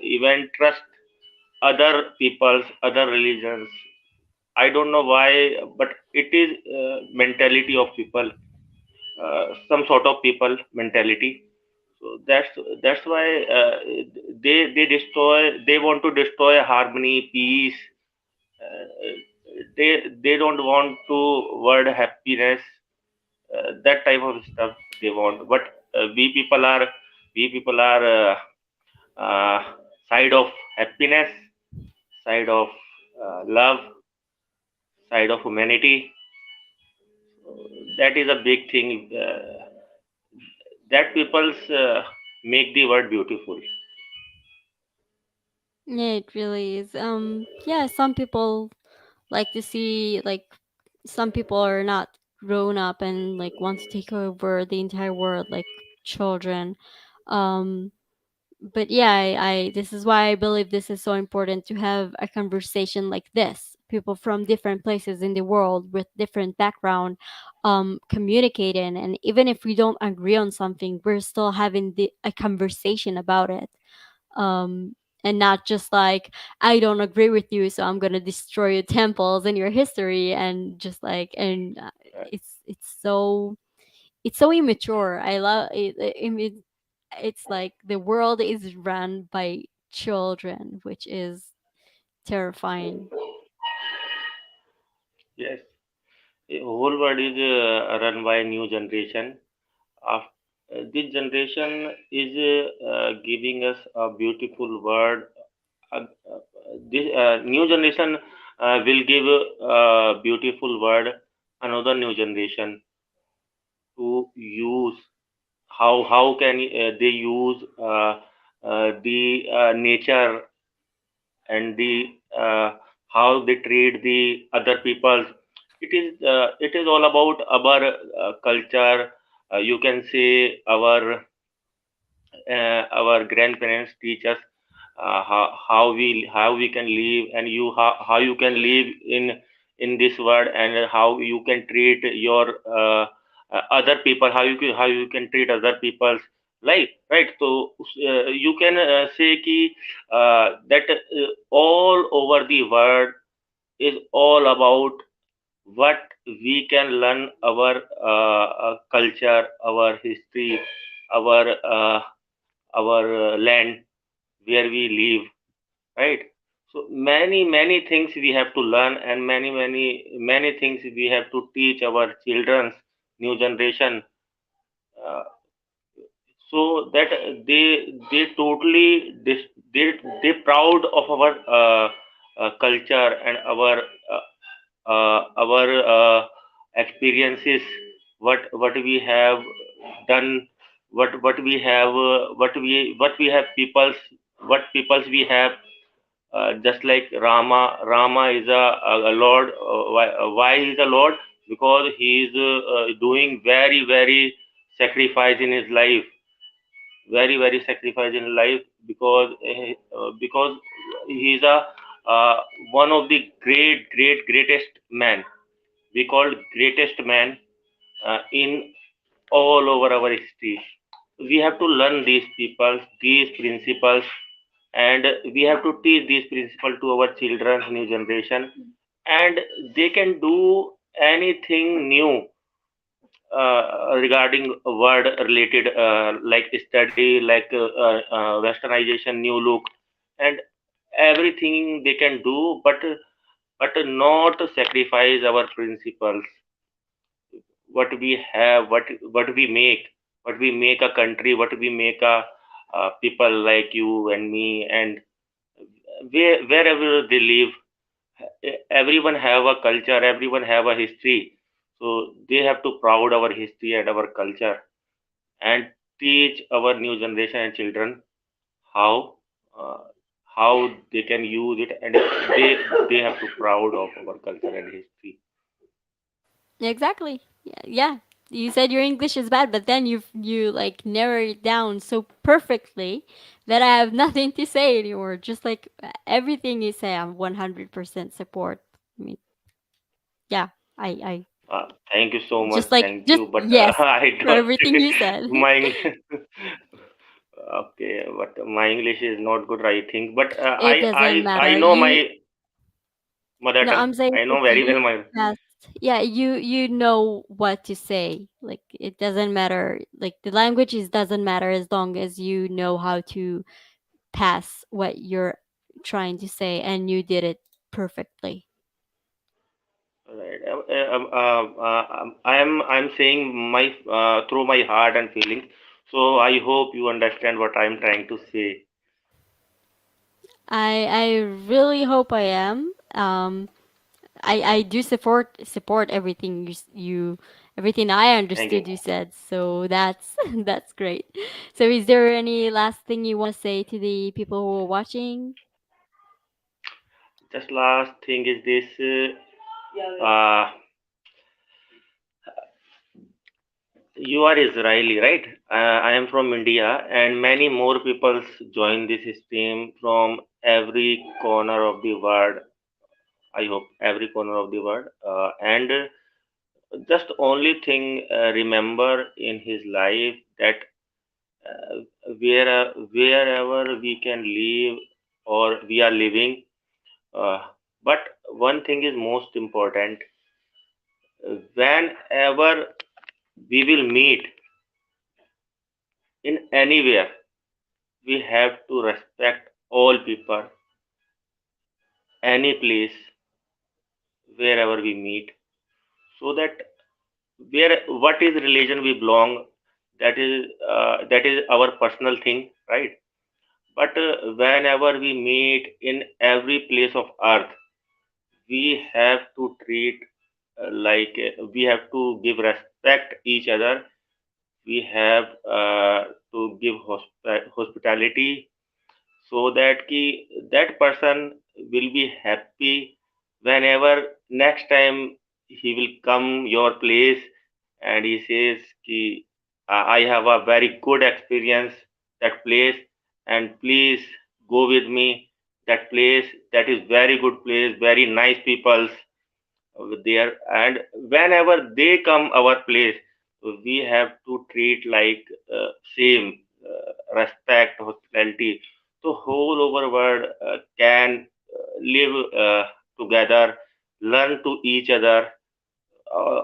even trust other people's other religions. I don't know why, but it is mentality of people, some sort of people mentality. So that's why they destroy. They want to destroy harmony, peace. They don't want to word happiness. That type of stuff they want. But we people are uh, side of happiness, side of love, side of humanity. That is a big thing that people's make the world beautiful. yeah, it really is. Yeah, some people like to see like some people are not grown up and like want to take over the entire world like children. Um but yeah, I this is why I believe this is so important to have a conversation like this. People from different places in the world with different background communicating, and even if we don't agree on something, we're still having a conversation about it. And not just like I don't agree with you, so I'm gonna destroy your temples and your history, and just like and it's so immature. I love it. It's like the world is run by children, which is terrifying. Yes, the whole world is run by a new generation. Of, this generation is giving us a beautiful world. Uh, uh, this new generation will give a beautiful word another new generation to use. How can they use the nature and the how they treat the other peoples. It is all about our culture. You can say our grandparents teach us how we can live, and how you can live in this world, and how you can treat your other people, how you can treat other people's life, right? So you can say ki that all over the world is all about what we can learn, our culture, our history, our land where we live, right? So many things we have to learn, and many things we have to teach our children's new generation, uh, so that they totally they proud of our culture and our experiences, what we have done, what we have peoples, what peoples we have, just like Rama is a lord. Why he is a lord? Because he is doing very sacrifice in his life, very sacrifice in life, because he is a uh, one of the greatest man. We call greatest man in all over our history. We have to learn these people, these principles, and we have to teach these principles to our children, new generation, and they can do anything new regarding word related, like study, like westernization, new look, and everything they can do, but not sacrifice our principles, what we have, what we make a country, what we make a people like you and me, and wherever they live, everyone have a culture, everyone have a history. So they have to proud our history and our culture, and teach our new generation and children how uh, how they can use it, and they they have to proud of our culture and history. Exactly. Yeah, yeah. You said your English is bad, but then you like narrowed it down so perfectly that I have nothing to say anymore. Just like everything you say, I'm 100% support. I mean, yeah, I Thank you so much. just like Thank just you. But yes I for don't. everything you said. My okay, but my English is not good, I think. But It doesn't I matter. know my mother No, tongue. I'm saying I know like very you well my. passed. Yeah, you know what to say. Like it doesn't matter. Like the languages doesn't matter as long as you know how to pass what you're trying to say, and you did it perfectly. Right. I'm saying my through my heart and feelings. So I hope you understand what I'm trying to say. I really hope I am. I do support everything you everything I Thank you. understood you said. So that's that's great. So is there any last thing you want to say to the people who are watching? Just last thing is this. Uh, You are Israeli, right? I am from India, and many more people join this stream from every corner of the world. I hope every corner of the world. And just only thing remember in his life that wherever we can live or we are living, uh, but one thing is most important. Whenever we will meet in anywhere, we have to respect all people, any place, wherever we meet, so that where what is religion we belong, that is our personal thing, right? But whenever we meet in every place of earth, we have to treat we have to give respect each other. We have to give hospitality, so that that person will be happy, whenever next time he will come your place and he says ki I have a very good experience that place and please go with me that place, that is very good place, very nice people there, and whenever they come our place we have to treat like same respect hospitality, so whole over world can live together, learn to each other. uh,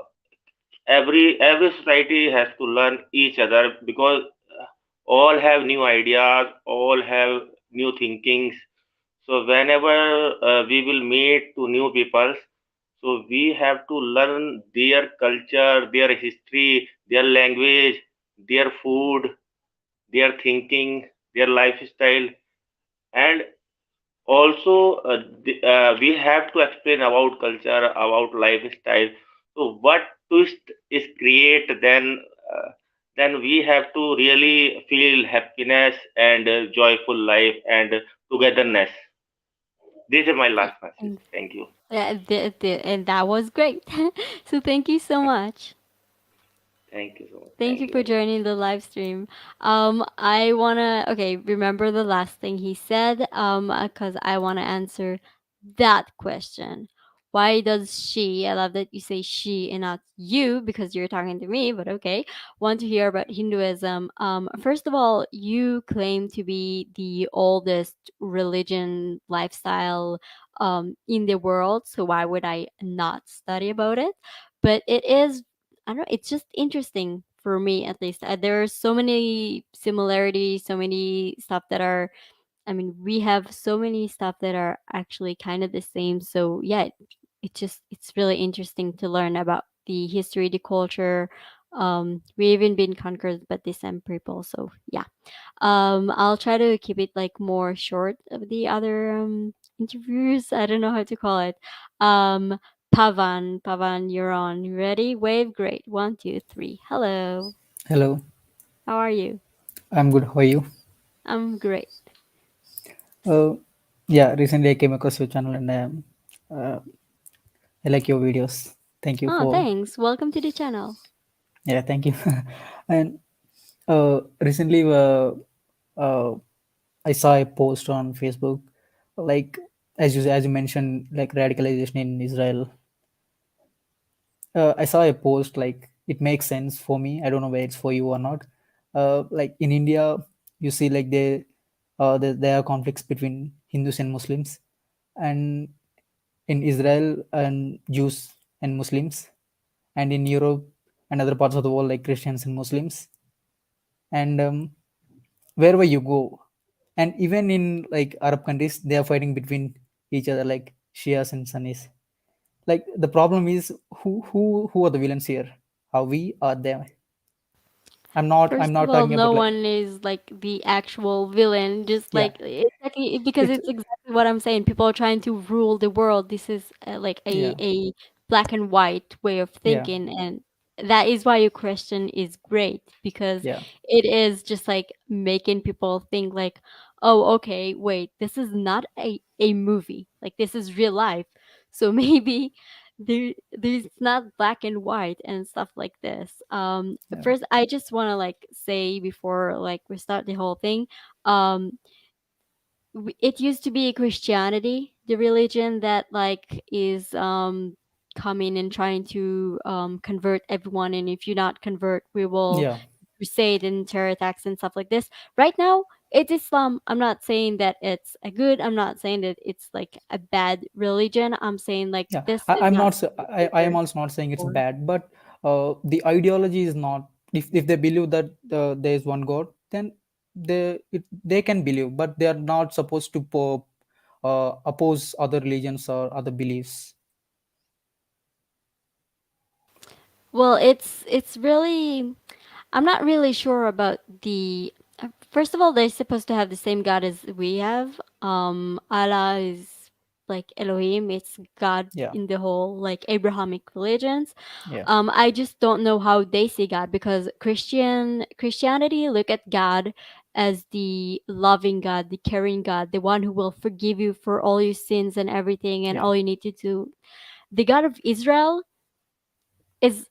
every society has to learn each other because all have new ideas, all have new thinkings. So whenever we will meet to new people, so we have to learn their culture, their history, their language, their food, their thinking, their lifestyle, and also we have to explain about culture, about lifestyle. So what twist is create, then we have to really feel happiness and joyful life and togetherness. This is my last message. And Thank you. and that was great. So thank you so much. Thank you so much. Thank Thank you you for very much. joining the live stream. I wanna okay, remember the last thing he said, because I wanna answer that question. Why does she, I love that you say she and not you because you're talking to me, but okay, want to hear about Hinduism. First of all, you claim to be the oldest religion lifestyle in the world, so why would I not study about it? But it is, I don't know, it's just interesting for me at least. There are so many similarities, so many stuff that are, I mean, we have so many stuff that are actually kind of the same. So yeah, it just it's really interesting to learn about the history, the culture. We even been conquered by the same people. So yeah. I'll try to keep it like more short of the other interviews. I don't know how to call it. Um, Pavan, you're on. You ready? Wave, great. One, two, three. Hello. Hello, How are you? I'm good. How are you? I'm great. Uh, yeah, recently I came across your channel and uh, I like your videos. Thank you Oh, for thanks. Welcome to the channel. yeah, thank you. And recently, uh, I saw a post on Facebook, like as you mentioned, like radicalization in Israel. I saw a post like it makes sense for me. I don't know whether it's for you or not. Like in India, you see like there are conflicts between Hindus and Muslims, and in Israel and Jews and Muslims, and in Europe and other parts of the world like Christians and Muslims, and wherever you go, and even in like Arab countries, they are fighting between each other like Shias and Sunnis. Like the problem is who are the villains here? Are we or them? I'm First of not all, talking no about like one is like the actual villain. Just yeah, like exactly because it's it's exactly what I'm saying. People are trying to rule the world. This is like yeah, a black and white way of yeah, thinking, and that is why your question is great because yeah, it is just like making people think like, oh, okay, wait, this is not a movie. Like this is real life. So maybe there's not black and white and stuff like this. yeah, First I just want to like say before like we start the whole thing, um it used to be Christianity, the religion that like is coming and trying to convert everyone, and if you not convert we will yeah, crusade and terror attacks and stuff like this. Right now it's Islam. I'm not saying that it's a good, I'm not saying that it's like a bad religion. I'm saying like yeah. this is I'm not not I am religion also not saying it's for. bad, but the ideology is not. If they believe that there is one God, then they can believe, but they are not supposed to oppose other religions or other beliefs. Well, it's really, I'm not really sure about the. First of all, they're supposed to have the same God as we have. Allah is like Elohim. It's God Yeah, in the whole like Abrahamic religions. yeah, I just don't know how they see God because Christianity look at God as the loving God, the caring God, the one who will forgive you for all your sins and everything, and Yeah. all you need to do. The God of Israel is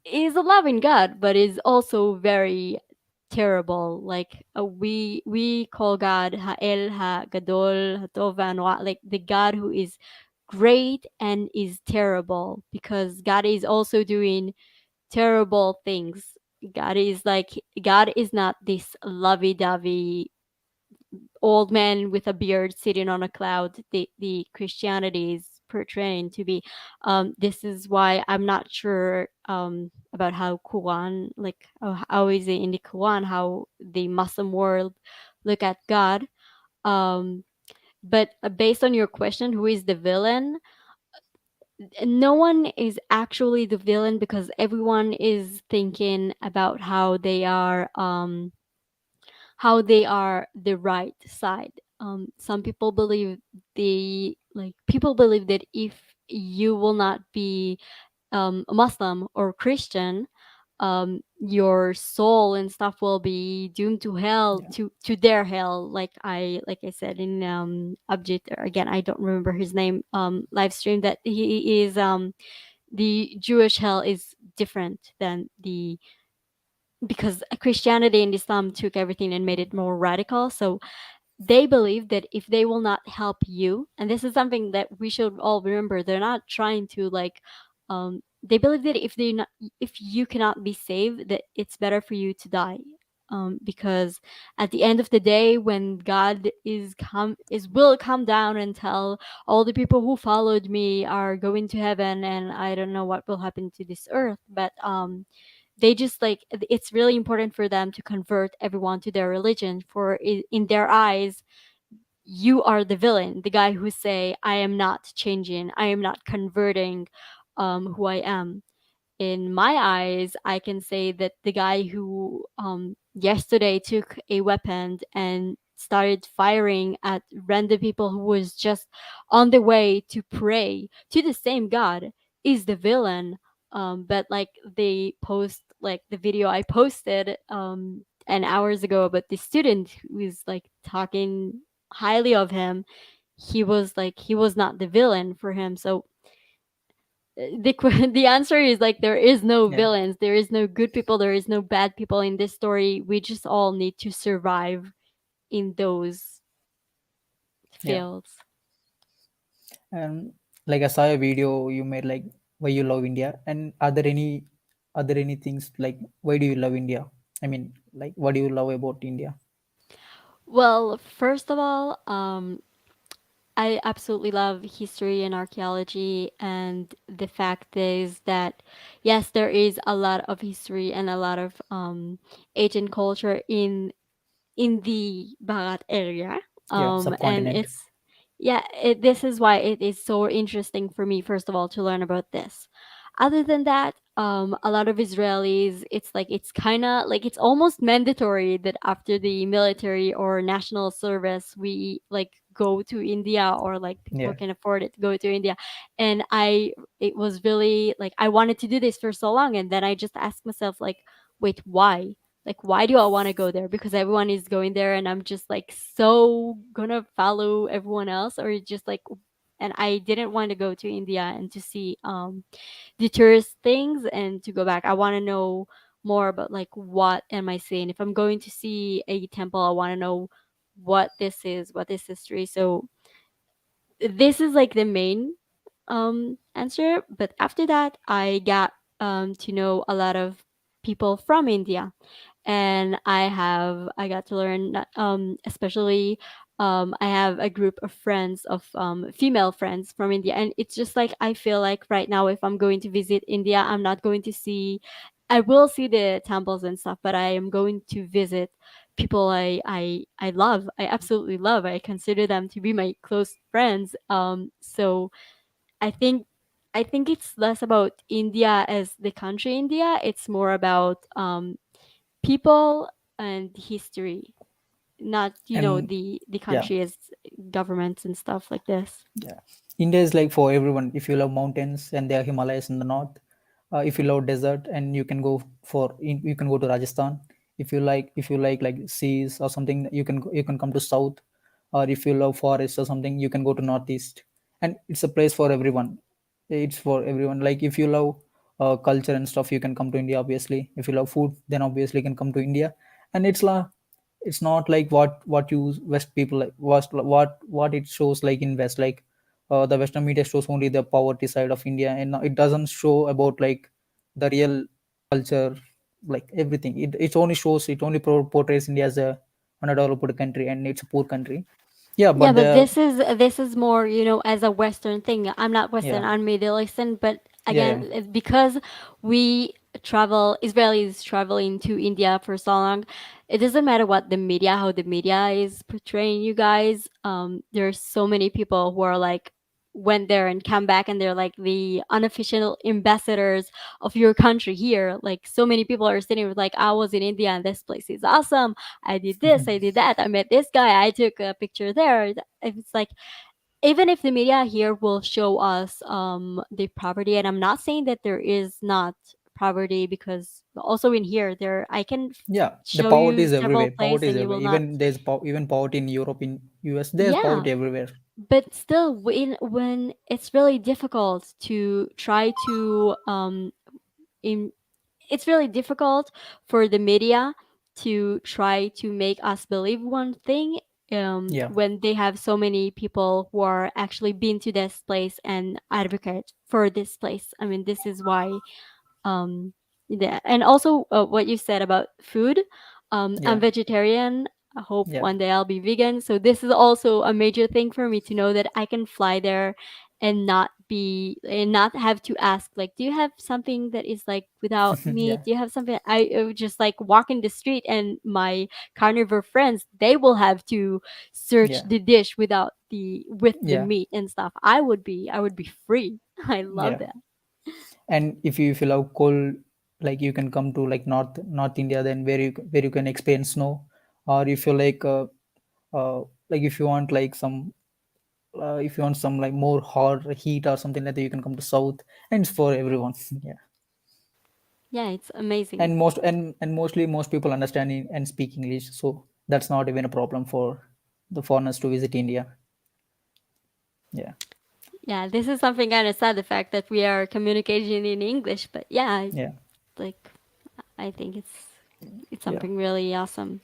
is a loving God, but is also very terrible. Like we call God Ha'el, Ha-Gadol, Ha-Tov, Ha'Noa, like the God who is great and is terrible, because God is also doing terrible things. God is not this lovey-dovey old man with a beard sitting on a cloud. The Christianity is portraying to be. This is why I'm not sure about how Quran, like how is it in the Quran, how the Muslim world look at God. Um, but based on your question, who is the villain? No one is actually the villain, because everyone is thinking about how they are the right side. Some people believe people believe that if you will not be a Muslim or Christian, your soul and stuff will be doomed to hell, Yeah. to their hell. Like I said in Abjit, or again, I don't remember his name, live stream, that he is the Jewish hell is different than the, because Christianity and Islam took everything and made it more radical. So they believe that if they will not help you, and this is something that we should all remember, they're not trying to they believe that if you cannot be saved, that it's better for you to die. Because at the end of the day, when God will come down and tell all the people who followed me are going to heaven, and I don't know what will happen to this earth, but they just like, it's really important for them to convert everyone to their religion, for in their eyes you are the villain, the guy who say, I am not changing, I am not converting who I am. In my eyes, I can say that the guy who yesterday took a weapon and started firing at random people who was just on the way to pray to the same God is the villain. But like they post like the video I posted an hours ago about the student who is like talking highly of him. He was not the villain for him. So the answer is like, there is no Yeah. villains, there is no good people, there is no bad people in this story. We just all need to survive in those Yeah. fields. And like I saw a video you made, like why you love India, and are there any things like why do you love India? I mean, like what do you love about India? Well, first of all, I absolutely love history and archaeology, and the fact is that yes, there is a lot of history and a lot of ancient culture in the Barat area. Yeah, And subcontinent. it's yeah, this is why it is so interesting for me, first of all, to learn about this. Other than that, a lot of Israelis, it's like it's kind of like it's almost mandatory that after the military or national service, we like go to India, or like people Yeah. can afford it to go to India. And it was really like I wanted to do this for so long, and then I just asked myself like, wait, why? Like, why do I want to go there? Because everyone is going there, and I'm just like so gonna follow everyone else, or just like, and I didn't want to go to India and to see the tourist things and to go back. I want to know more about like, what am I seeing? If I'm going to see a temple, I want to know what this is, what is history. So this is like the main answer. But after that, I got to know a lot of people from India, and I got to learn especially I have a group of friends of female friends from India, and it's just like I feel like right now if I'm going to visit India, I'm not going to see, I will see the temples and stuff, but I am going to visit people I love, I absolutely love, I consider them to be my close friends. So I think I think it's less about India as the country India. It's more about people and history, not And the yeah, country as governments and stuff like this. yeah. India is like for everyone. If you love mountains and there are Himalayas in the north, if you love desert and you can go to Rajasthan. if you like seas or something, you can come to south. Or if you love forest or something, you can go to northeast. And it's a place for everyone. It's for everyone. Like if you love culture and stuff, you can come to India. Obviously, if you love food, then obviously you can come to India. And it's not like what you west people like what it shows like in west, like the western media shows only the poverty side of India, and it doesn't show about like the real culture, like everything. It only shows, it only portrays India as a undeveloped country, and it's a poor country. Yeah, Yeah, but but the this is more, as a Western thing. I'm not Western, yeah, I'm Middle Eastern, but yeah, again, yeah. it's because we Israelis traveling to India for so long. It doesn't matter what the media, how the media is portraying you guys. There's so many people who are like went there and come back, and they're like the unofficial ambassadors of your country here. Like so many people are sitting with like, I was in India and this place is awesome. I did this, I did that, I met this guy, I took a picture there. It's like, even if the media here will show us the poverty, and I'm not saying that there is not poverty, because also in here there I can Yeah, the show poverty you is several everywhere. places Poverty is and you everywhere. will not. Even even poverty in Europe, in US, there's Yeah, poverty everywhere. but still, when it's really difficult to try to in it's really difficult for the media to try to make us believe one thing, Yeah. when they have so many people who are actually been to this place and advocate for this place. I mean, this is why, yeah. And also, what you said about food, I'm Yeah. vegetarian. I hope Yeah. one day I'll be vegan, so this is also a major thing for me to know that I can fly there and not have to ask, like, do you have something that is like without Yeah. meat? Do you have something? I would just like walk in the street, and my carnivore friends, they will have to search Yeah. the dish with the Yeah. meat and stuff. I would be free. I love Yeah. that. And if you love cold, like you can come to like North India, then where you can experience snow. Or if you like if you want like some if you want some like more hot heat or something like that, you can come to south. And it's for everyone. Yeah. Yeah, it's amazing. And mostly most people understand and speak English, so that's not even a problem for the foreigners to visit India. Yeah. Yeah, this is something kind of sad, the fact that we are communicating in English, but yeah, Yeah. like I think it's Yeah. something really awesome.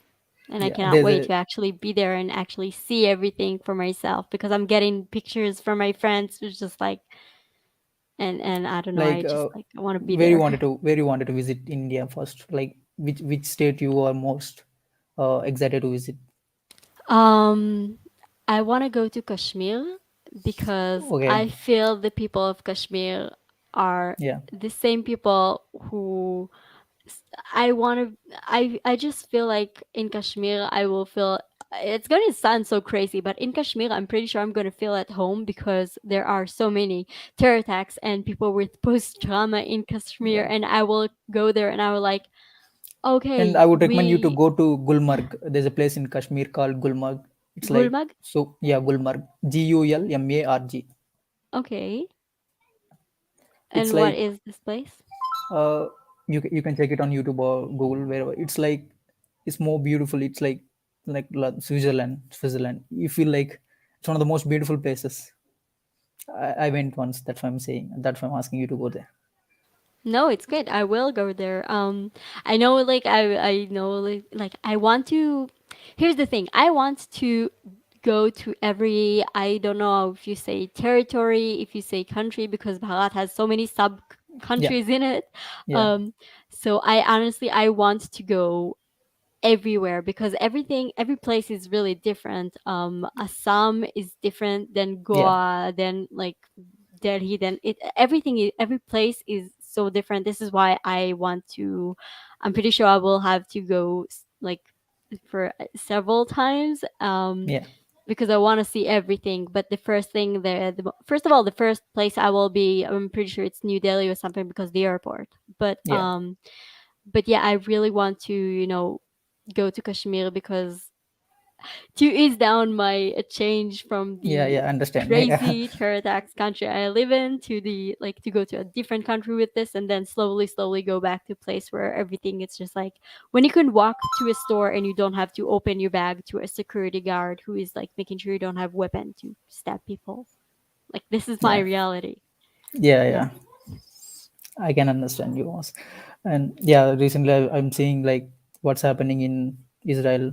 And I Yeah, cannot there's wait a to actually be there and actually see everything for myself, because I'm getting pictures from my friends who's just like, and I don't know, I like just like I want to be where you there. wanted to where you wanted to visit India first, like which state you are most excited to visit. Um, I want to go to Kashmir because Okay. I feel the people of Kashmir are Yeah. the same people who I want to. I just feel like in Kashmir I will feel. It's going to sound so crazy, but in Kashmir I'm pretty sure I'm going to feel at home, because there are so many terror attacks and people with post trauma in Kashmir, Yeah. and I will go there and I will like, And okay, I would recommend you to we go to Gulmarg. There's a place in Kashmir called Gulmarg. It's like, Gulmarg. so yeah, Gulmarg, Gulmarg. Okay, It's and what like is this place? uh you can check it on YouTube or Google, wherever. It's like it's more beautiful. It's like Switzerland. You feel like it's one of the most beautiful places. I went once. That's why I'm saying. That's why I'm asking you to go there. No, it's good. I will go there. I know, like I know, like I want to. Here's the thing. I want to go to every. I don't know if you say territory, if you say country, because Bharat has so many sub Yeah. countries in it. Yeah. Um, so I want to go everywhere, because every place is really different. Assam is different than Yeah. Goa, then like Delhi, then every place is so different. This is why I'm pretty sure I will have to go like for several times, Yeah. because I want to see everything. But the first thing there, first of all, the first place I will be, I'm pretty sure it's New Delhi or something, because the airport. but Yeah. um but yeah, I really want to go to Kashmir, because to ease down my change from Yeah, the yeah, understand. crazy terror attacks country I live in to the like to go to a different country with this, and then slowly go back to a place where everything is just like when you can walk to a store and you don't have to open your bag to a security guard who is like making sure you don't have weapon to stab people. Like this is my Yeah, reality. yeah, Yeah. yeah. I can understand you, Moss. And yeah, recently I'm seeing like what's happening in Israel.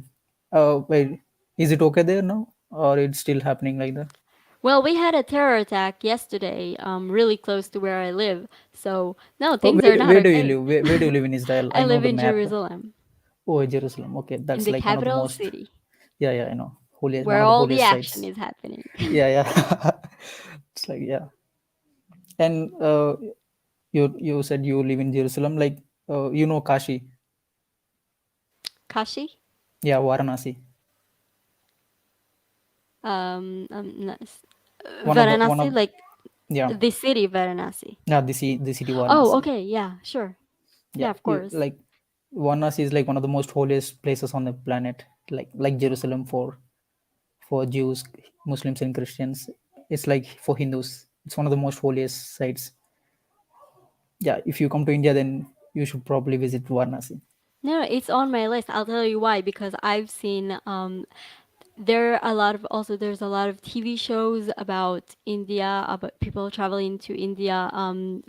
Wait, is it okay there now, or it's still happening like that? Well, we had a terror attack yesterday, really close to where I live. So no, Oh, things are not where do you okay. live? Where do you live in Israel? I I know live the in map. Jerusalem, Oh, Jerusalem. Okay, in that's the like one of the capital most. city, Yeah, yeah, I know. Holiest, one where of the all the holiest action sites. is happening. Yeah, yeah. It's like yeah. And you said you live in Jerusalem, like you know Kashi. Kashi, Yeah, Varanasi. One Varanasi, of like yeah, the city Varanasi. yeah, the city Oh, Varanasi. okay, yeah, sure, yeah, Yeah, of course. like Varanasi is like one of the most holiest places on the planet, like Jerusalem for Jews, Muslims, and Christians. It's like for Hindus. It's one of the most holiest sites. Yeah, if you come to India, then you should probably visit Varanasi. No, it's on my list. I'll tell you why, because I've seen there are a lot of also there's a lot of TV shows about India, about people traveling to India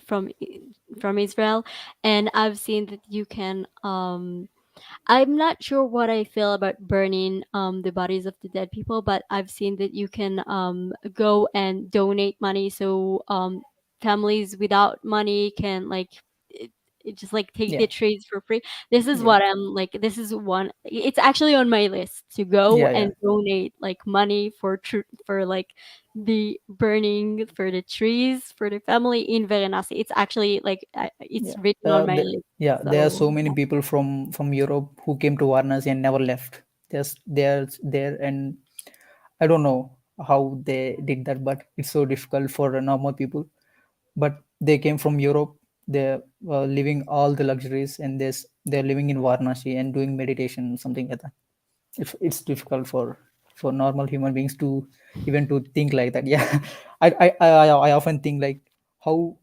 from Israel, and I've seen that you can I'm not sure what I feel about burning the bodies of the dead people, but I've seen that you can go and donate money so families without money can like it just like take Yeah, the trees for free. This is yeah, what I'm like. This is one. It's actually on my list to go yeah, yeah, and donate like money for for like the burning for the trees for the family in Varanasi. It's actually like it's yeah. written on my list. Yeah, there are So so many people from Europe who came to Varanasi and never left. They're there, and I don't know how they did that, but it's so difficult for normal people. But they came from Europe. They're living all the luxuries, and they're living in Varanasi and doing meditation, something like that. It's difficult for normal human beings to even to think like that. Yeah, I often think like how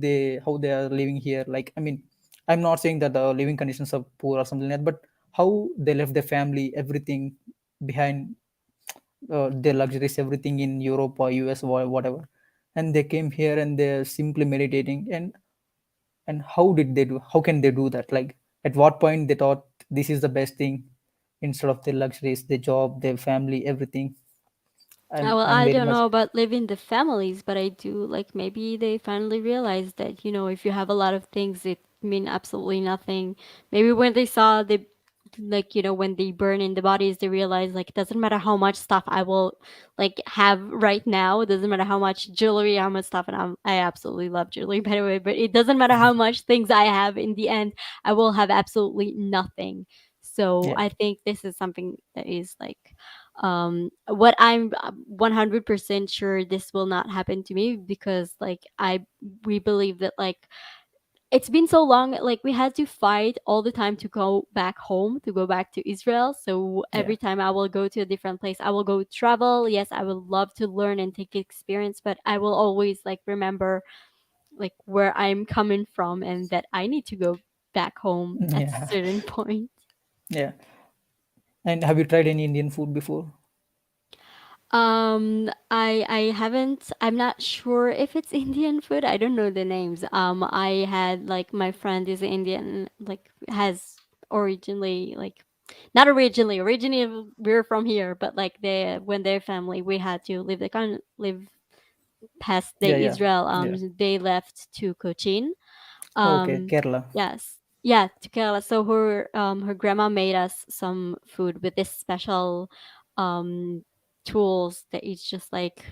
they are living here. Like I mean, I'm not saying that the living conditions are poor or something like that, but how they left their family, everything behind, their luxuries, everything in Europe or US or whatever, and they came here and they're simply meditating. And how did they do? How can they do that? Like at what point they thought this is the best thing instead of their luxuries, their job, their family, everything? well, I'm I very don't much know about living the families, but I do like maybe they finally realized that, if you have a lot of things, it mean absolutely nothing. Maybe when they saw the like, when they burn in the bodies, they realize like it doesn't matter how much stuff I will like have right now. It doesn't matter how much jewelry, how much stuff, and I absolutely love jewelry by the way, but it doesn't matter how much things I have in the end, I will have absolutely nothing. So yeah. I think this is something that is like what I'm 100% sure this will not happen to me because like we believe that like it's been so long, like we had to fight all the time to go back home, to go back to Israel. So Yeah, every time I will go to a different place, I will go travel. Yes, I would love to learn and take experience, but I will always like remember like where I'm coming from and that I need to go back home at a yeah, certain point. yeah. And have you tried any Indian food before? I haven't. I'm not sure if it's Indian food. I don't know the names. I had like my friend is Indian, like has originally like not originally. Originally we're from here, but like they when their family we had to leave live past Yeah, the yeah, Israel. yeah. They left to Cochin. Okay, Um, Kerala. yes. Yeah, to Kerala. So her grandma made us some food with this special um tools that it's just like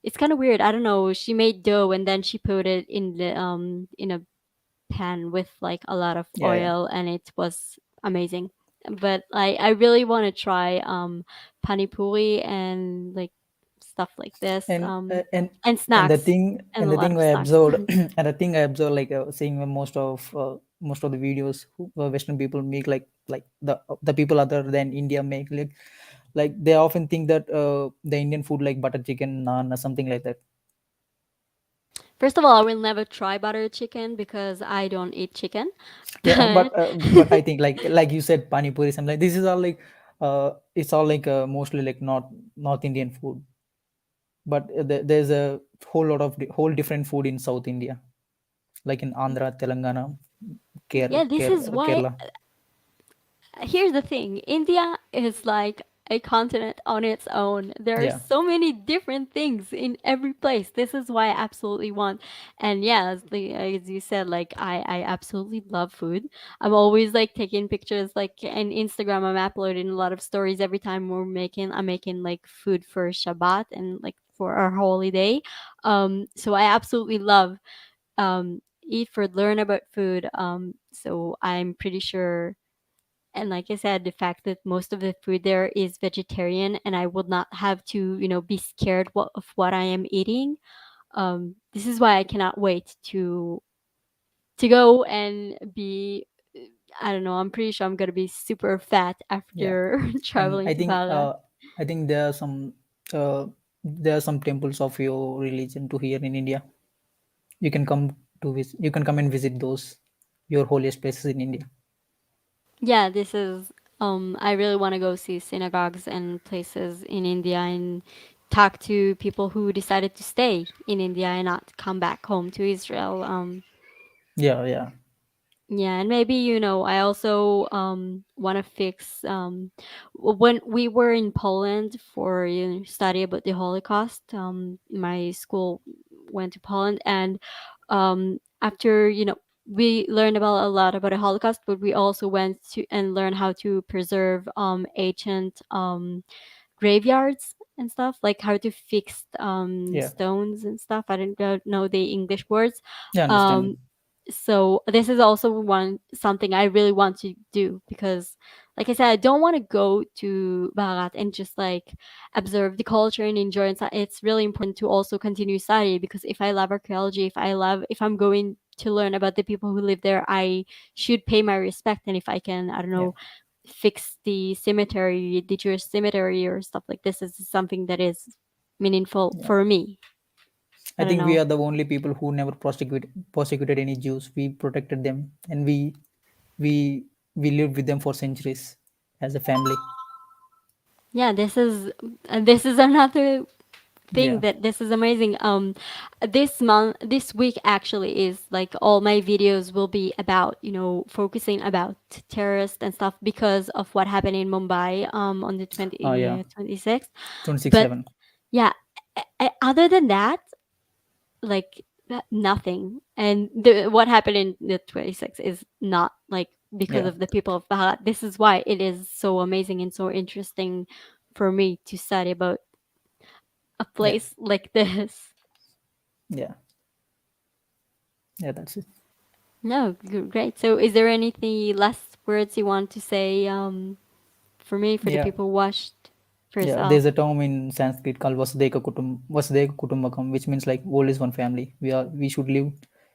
it's kind of weird. I don't know. She made dough and then she put it in a pan with like a lot of Yeah, yeah. oil and it was amazing. But I really want to try pani puri and like stuff like this and uh, and and and the snacks thing and and a the lot thing of I snacks. observed and the thing I observed, like seeing most of the videos who Western people make, like the people other than India make, like Like they often think that the Indian food like butter chicken, naan, or something like that. First of all, I will never try butter chicken because I don't eat chicken. Yeah, But but I think like you said, pani puri, something like this is all like it's all like mostly like North Indian food. But there's a whole different food in South India, like in Andhra, Telangana, yeah, this is why. Kerala. Here's the thing, India is like a continent on its own. There are Yeah, so many different things in every place. This is why I absolutely want. And yeah, as you said, like I absolutely love food. I'm always like taking pictures, like on Instagram. I'm uploading a lot of stories every time I'm making like food for Shabbat and like for our holiday. So I absolutely love eat food, learn about food. So I'm pretty sure, and like I said, the fact that most of the food there is vegetarian and I would not have to, be scared of what I am eating. This is why I cannot wait to go and be, I don't know, I'm pretty sure I'm gonna be super fat yeah. after And traveling to Bhagat. I think uh, there are some temples of your religion to here in India. You can come you can come and visit those your holiest places in India. Yeah, this is I really want to go see synagogues and places in India and talk to people who decided to stay in India and not come back home to Israel. Yeah, yeah, Yeah, and maybe, I also want to fix when we were in Poland for study about the Holocaust. My school went to Poland, and after we learned about a lot about the Holocaust, but we also went to and learned how to preserve ancient graveyards and stuff, like how to fix yeah, stones and stuff. I don't know the English words. yeah. Understand. Um, so this is also one something I really want to do because, like I said, I don't want to go to Barat and just like observe the culture and enjoy it. It's really important to also continue study, because if I love archaeology, if I'm going to learn about the people who live there, I should pay my respect. And if I can, I don't Yeah, know, fix the cemetery, the Jewish cemetery or stuff like this, is something that is meaningful yeah. for me. I I don't think we know. are the only people who never persecuted any Jews. We protected them, and we we lived with them for centuries as a family. Yeah, this is another thing Yeah. that this is amazing. This week actually is like all my videos will be about, focusing about terrorists and stuff because of what happened in Mumbai on the Yeah. 26th. But 26/11. yeah, other than that, like nothing. And what happened in the 26th is not like because Yeah. of the people of Bahat. This is why it is so amazing and so interesting for me to study about a Yeah. place like this. Yeah. Yeah. That's it. No, great. So, is there anything last words you want to say for me, for the Yeah. people who watched, for Yeah. yourself? There's a term in Sanskrit called Vasudhaiva Kutumbakam, which means like world is one family. We should live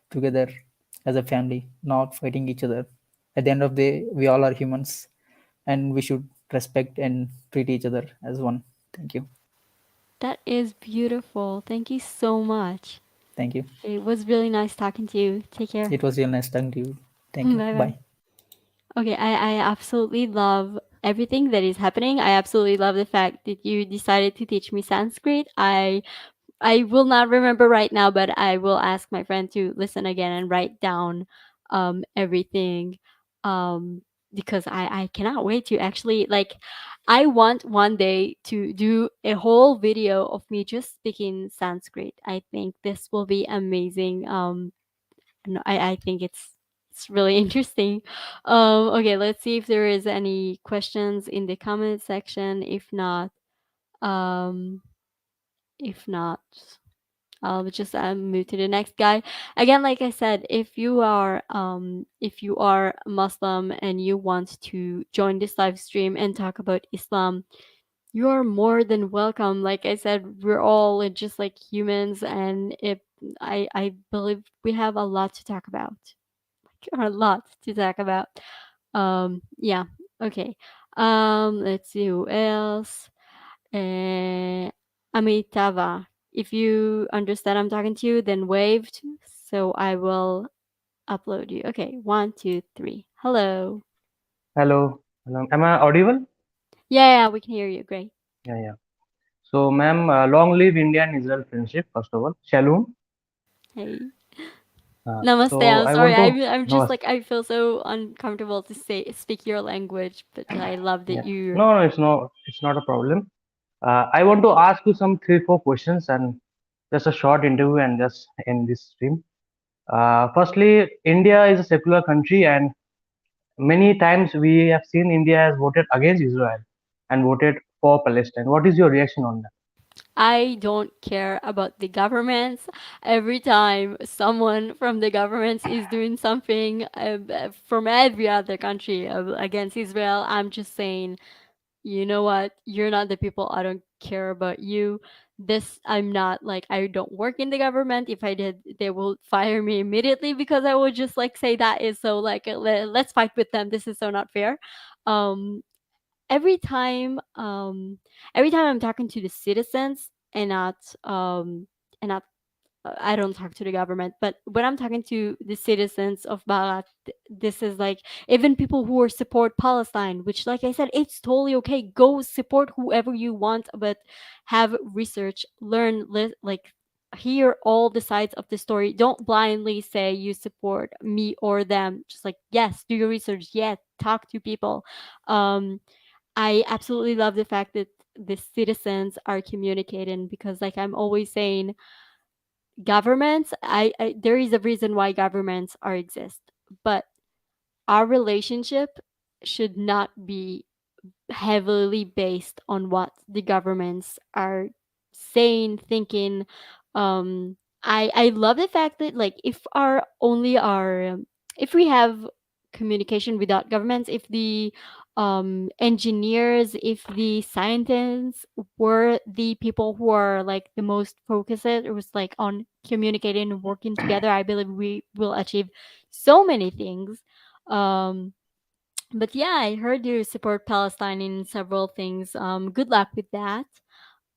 together as a family, not fighting each other. At the end of the day, we all are humans, and we should respect and treat each other as one. Thank you. That is beautiful. Thank you so much. Thank you. It was really nice talking to you. Take care. It was real nice talking to you. Thank you. Bye bye. Bye. Okay, I absolutely love everything that is happening. I absolutely love the fact that you decided to teach me Sanskrit. I will not remember right now, but I will ask my friend to listen again and write down everything, um because I cannot wait to actually, like, I want one day to do a whole video of me just speaking Sanskrit. I think this will be amazing. No, I think it's really interesting. Okay, let's see if there is any questions in the comment section. Um, if not, I'll just move to the next guy. Again, like I said, if you are Muslim and you want to join this live stream and talk about Islam, you're more than welcome. Like I said, we're all just like humans, and if I believe we have a lot to talk about, a lot to talk about. Yeah. Okay. Let's see who else. Amitava. If you understand I'm talking to you, then wave. So I will upload you. Okay, 1, 2, 3. Hello. Hello. Hello. Am I audible? Yeah, we can hear you. Great. Yeah, yeah. So, ma'am, long live India and Israel friendship, first of all. Shalom. Hey. Namaste. So, I'm I sorry. want to I'm just know. like I feel so uncomfortable to speak your language, but I love that Yeah. you. No, it's not a problem. I want to ask you some three, four questions and just a short interview and just end this stream. Firstly, India is a secular country, and many times we have seen India has voted against Israel and voted for Palestine. What is your reaction on that? I don't care about the governments. Every time someone from the governments is doing something from every other country against Israel, I'm just saying, you know what? You're not the people. I don't care about you. This, I'm not like, I don't work in the government. If I did, they will fire me immediately because I would just like say that is so like, let's fight with them. This is so not fair. Um, every time um every time I'm talking to the citizens and not I don't talk to the government, but when I'm talking to the citizens of Barat, this is like even people who are support Palestine, which, like I said, it's totally okay. Go support whoever you want, but have research, learn, like hear all the sides of the story. Don't blindly say you support me or them. Just like yes, do your research. Yes, talk to people. Um, I absolutely love the fact that the citizens are communicating because, like I'm always saying, governments. I there is a reason why governments are exist, but our relationship should not be heavily based on what the governments are saying, thinking. I love the fact that like if we have communication without governments, if the engineers, if the scientists were the people who are like the most focused, it was like on communicating and working together, I believe we will achieve so many things. Um, but yeah, I heard you support Palestine in several things. Good luck with that.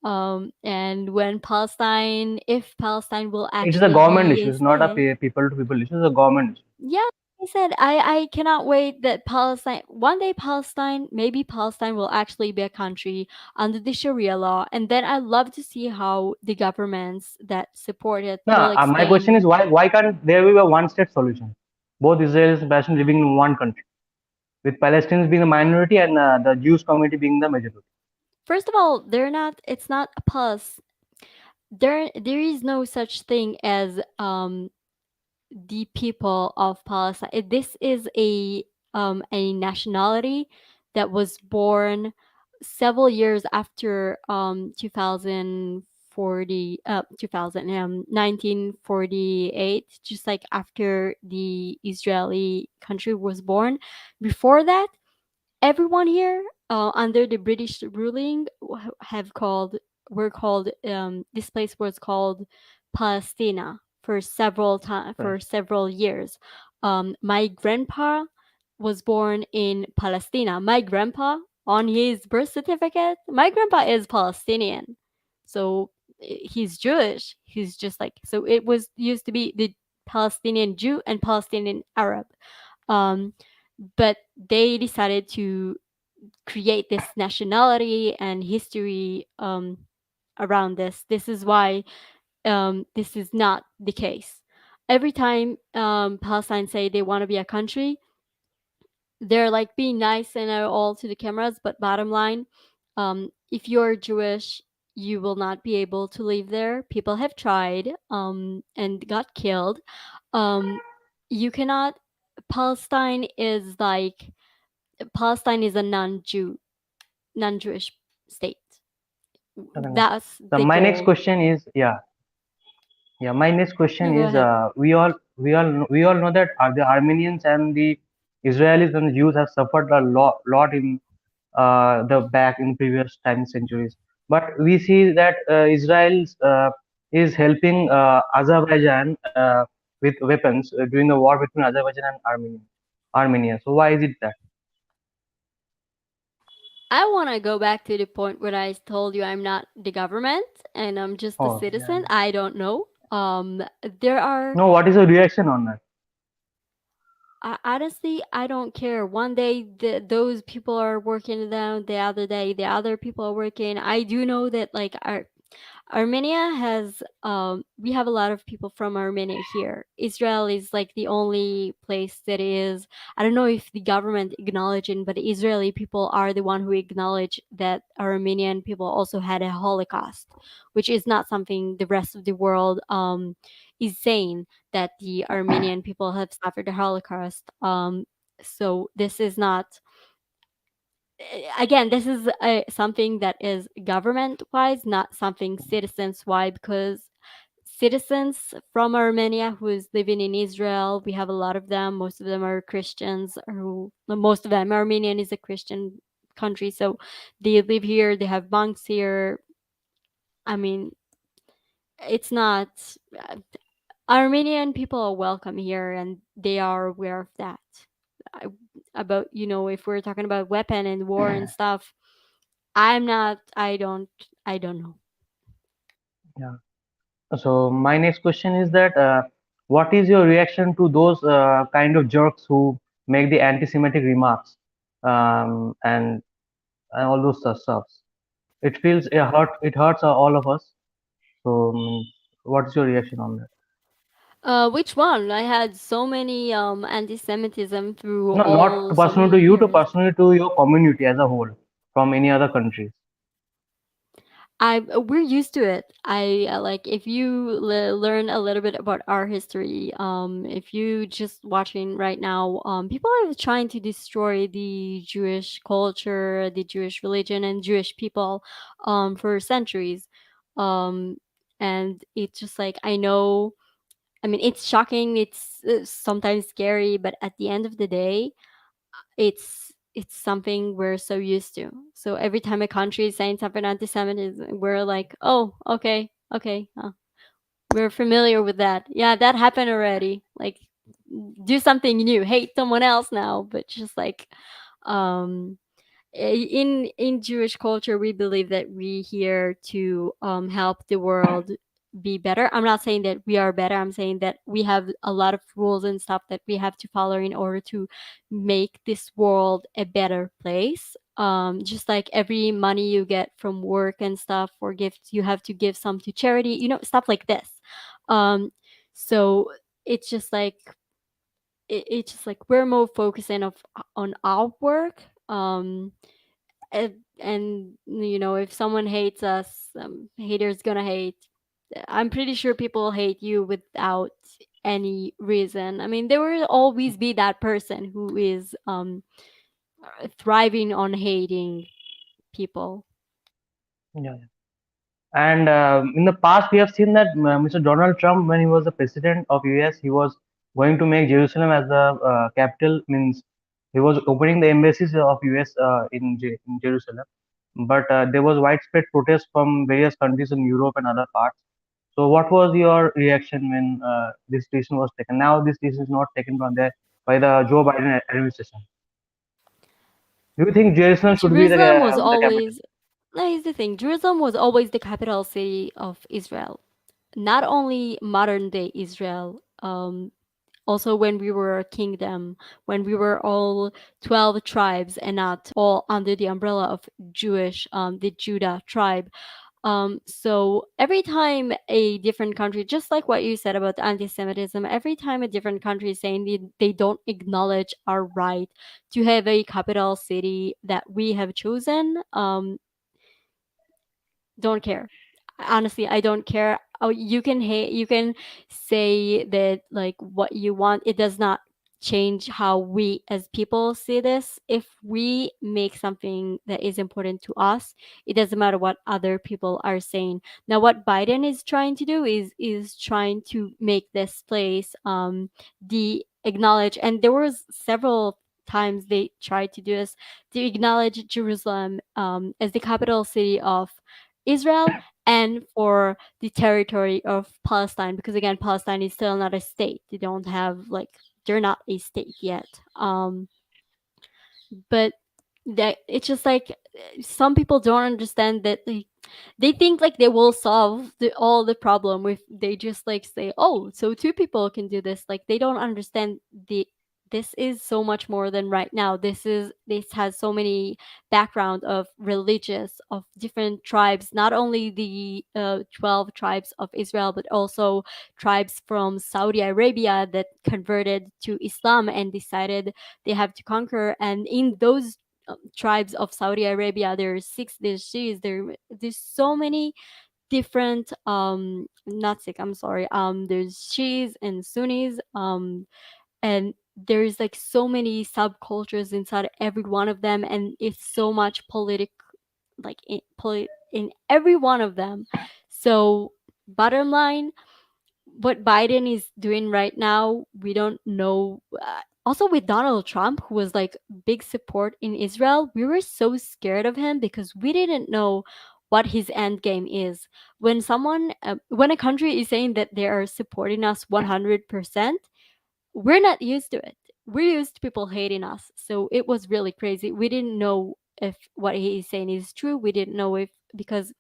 And when Palestine, if Palestine will It is a actually government be issue. a It's not a state, people to people issue. It's a government issue. yeah, like I said, I cannot wait that Palestine, one day Palestine, maybe Palestine will actually be a country under the Sharia law. And then I love to see how the governments that support it No, will my question explain. is why can't there be a one state solution? Both Israelis and Palestinians living in one country, with Palestinians being the minority and the Jewish community being the majority. First of all, they're not, it's not a plus. There is no such thing as the people of Palestine. This is a nationality that was born several years after 2040 2000 1948, just like after the Israeli country was born. Before that, everyone here under the British ruling have called were called this place was called Palestina for Right. several years. My grandpa was born in Palestina. My grandpa on his birth certificate, my grandpa is Palestinian, so he's Jewish. He's just like so. It was used to be the Palestinian Jew and Palestinian Arab. Um, but they decided to create this nationality and history around this. This is why this is not the case. Every time Palestine say they want to be a country, they're like being nice and all to the cameras. But bottom line, if you're Jewish, you will not be able to live there. People have tried and got killed. Um, you cannot. Palestine is like Palestine is a non-Jewish state. Okay, no. That's So the my next goal. question is my next No, question go is ahead. we all know that the Armenians and the Israelis and the Jews have suffered a lot in the back in previous time centuries. But we see that Israel is helping Azerbaijan with weapons during the war between Azerbaijan and Armenia. So why is it that? I want to go back to the point where I told you I'm not the government and I'm just a Oh, yeah, citizen. yeah. I don't know. There are No, what is your reaction on that? honestly, I don't care. One day those people are working down, the other day the other people are working. I do know that like Armenia has we have a lot of people from Armenia here. Israel is like the only place that is, I don't know if the government acknowledge it, but Israeli people are the one who acknowledge that Armenian people also had a Holocaust, which is not something the rest of the world is saying, that the Armenian people have suffered the Holocaust. So this is not, again, this is something that is government wise, not something citizens wide, because citizens from Armenia who is living in Israel, we have a lot of them. Most of them are Christians, who most of them, Armenian is a Christian country, so they live here, they have monks here. I mean, it's not uh, Armenian people are welcome here and they are aware of that. I, about, if we're talking about weapon and war and stuff, I'm not. I don't know. Yeah. So my next question is that what is your reaction to those kind of jerks who make the anti-Semitic remarks and all those stuffs? It feels it hurt. It hurts all of us. So, what is your reaction on that? Which one? I had so many anti-Semitism through No, not all so personally many to you, to years. personally to your community as a whole, from any other countries. I We're used to it. I like, if you learn a little bit about our history. If you just watching right now, people are trying to destroy the Jewish culture, the Jewish religion, and Jewish people, for centuries. Um, and it's just like, I know. I mean, it's shocking. It's sometimes scary, but at the end of the day, it's something we're so used to. So every time a country is saying something anti-Semitism, we're like, oh, okay, okay, we're familiar with that. Yeah, that happened already. Like, do something new. Hate someone else now, but just like, um, in Jewish culture, we believe that we here to help the world be better. I'm not saying that we are better. I'm saying that we have a lot of rules and stuff that we have to follow in order to make this world a better place. Just like every money you get from work and stuff or gifts, you have to give some to charity. Stuff like this. Um, so it's just like it's just like we're more focusing on our work. And if someone hates us, haters gonna hate. I'm pretty sure people hate you without any reason. I mean, there will always be that person who is thriving on hating people. Yeah. And in the past, we have seen that Mr. Donald Trump, when he was the president of US, he was going to make Jerusalem as the capital. Means he was opening the embassies of US in Jerusalem. But there was widespread protest from various countries in Europe and other parts. So, what was your reaction when this decision was taken? Now, this decision is not taken by the Joe Biden administration. Do you think Jerusalem should be Jerusalem was the capital? always, here's the thing, Jerusalem was always the capital city of Israel. Not only modern day Israel, also when we were a kingdom, when we were all 12 tribes and not all under the umbrella of the Judah tribe. So every time a different country, just like what you said about anti-Semitism, every time a different country is saying they don't acknowledge our right to have a capital city that we have chosen, don't care. Honestly, I don't care. Oh, you can hate, you can say that like what you want. It does not change how we as people see this. If we make something that is important to us, it doesn't matter what other people are saying. Now what Biden is trying to do is trying to make this place de acknowledge, and there was several times they tried to do this, to acknowledge Jerusalem as the capital city of Israel and for the territory of Palestine, because again, Palestine is still not a state. They don't have like, they're not a state yet. But that it's just like some people don't understand that they think like they will solve all the problem if they just like say, oh, so two people can do this. Like they don't understand the this is so much more than right now. This has so many background of religious of different tribes, not only the 12 tribes of Israel, but also tribes from Saudi Arabia that converted to Islam and decided they have to conquer. And in those tribes of Saudi Arabia, there's Shias, there's so many different not Sikh, I'm sorry, there's Shias and Sunnis, and there's like so many subcultures inside every one of them, and it's so much like in every one of them. So bottom line, what Biden is doing right now, we don't know. Also, with Donald Trump, who was like big support in Israel, we were so scared of him because we didn't know what his end game is. When a country is saying that they are supporting us 100%, we're not used to it. We're used to people hating us. So it was really crazy. We didn't know if what he is saying is true. We didn't know if, because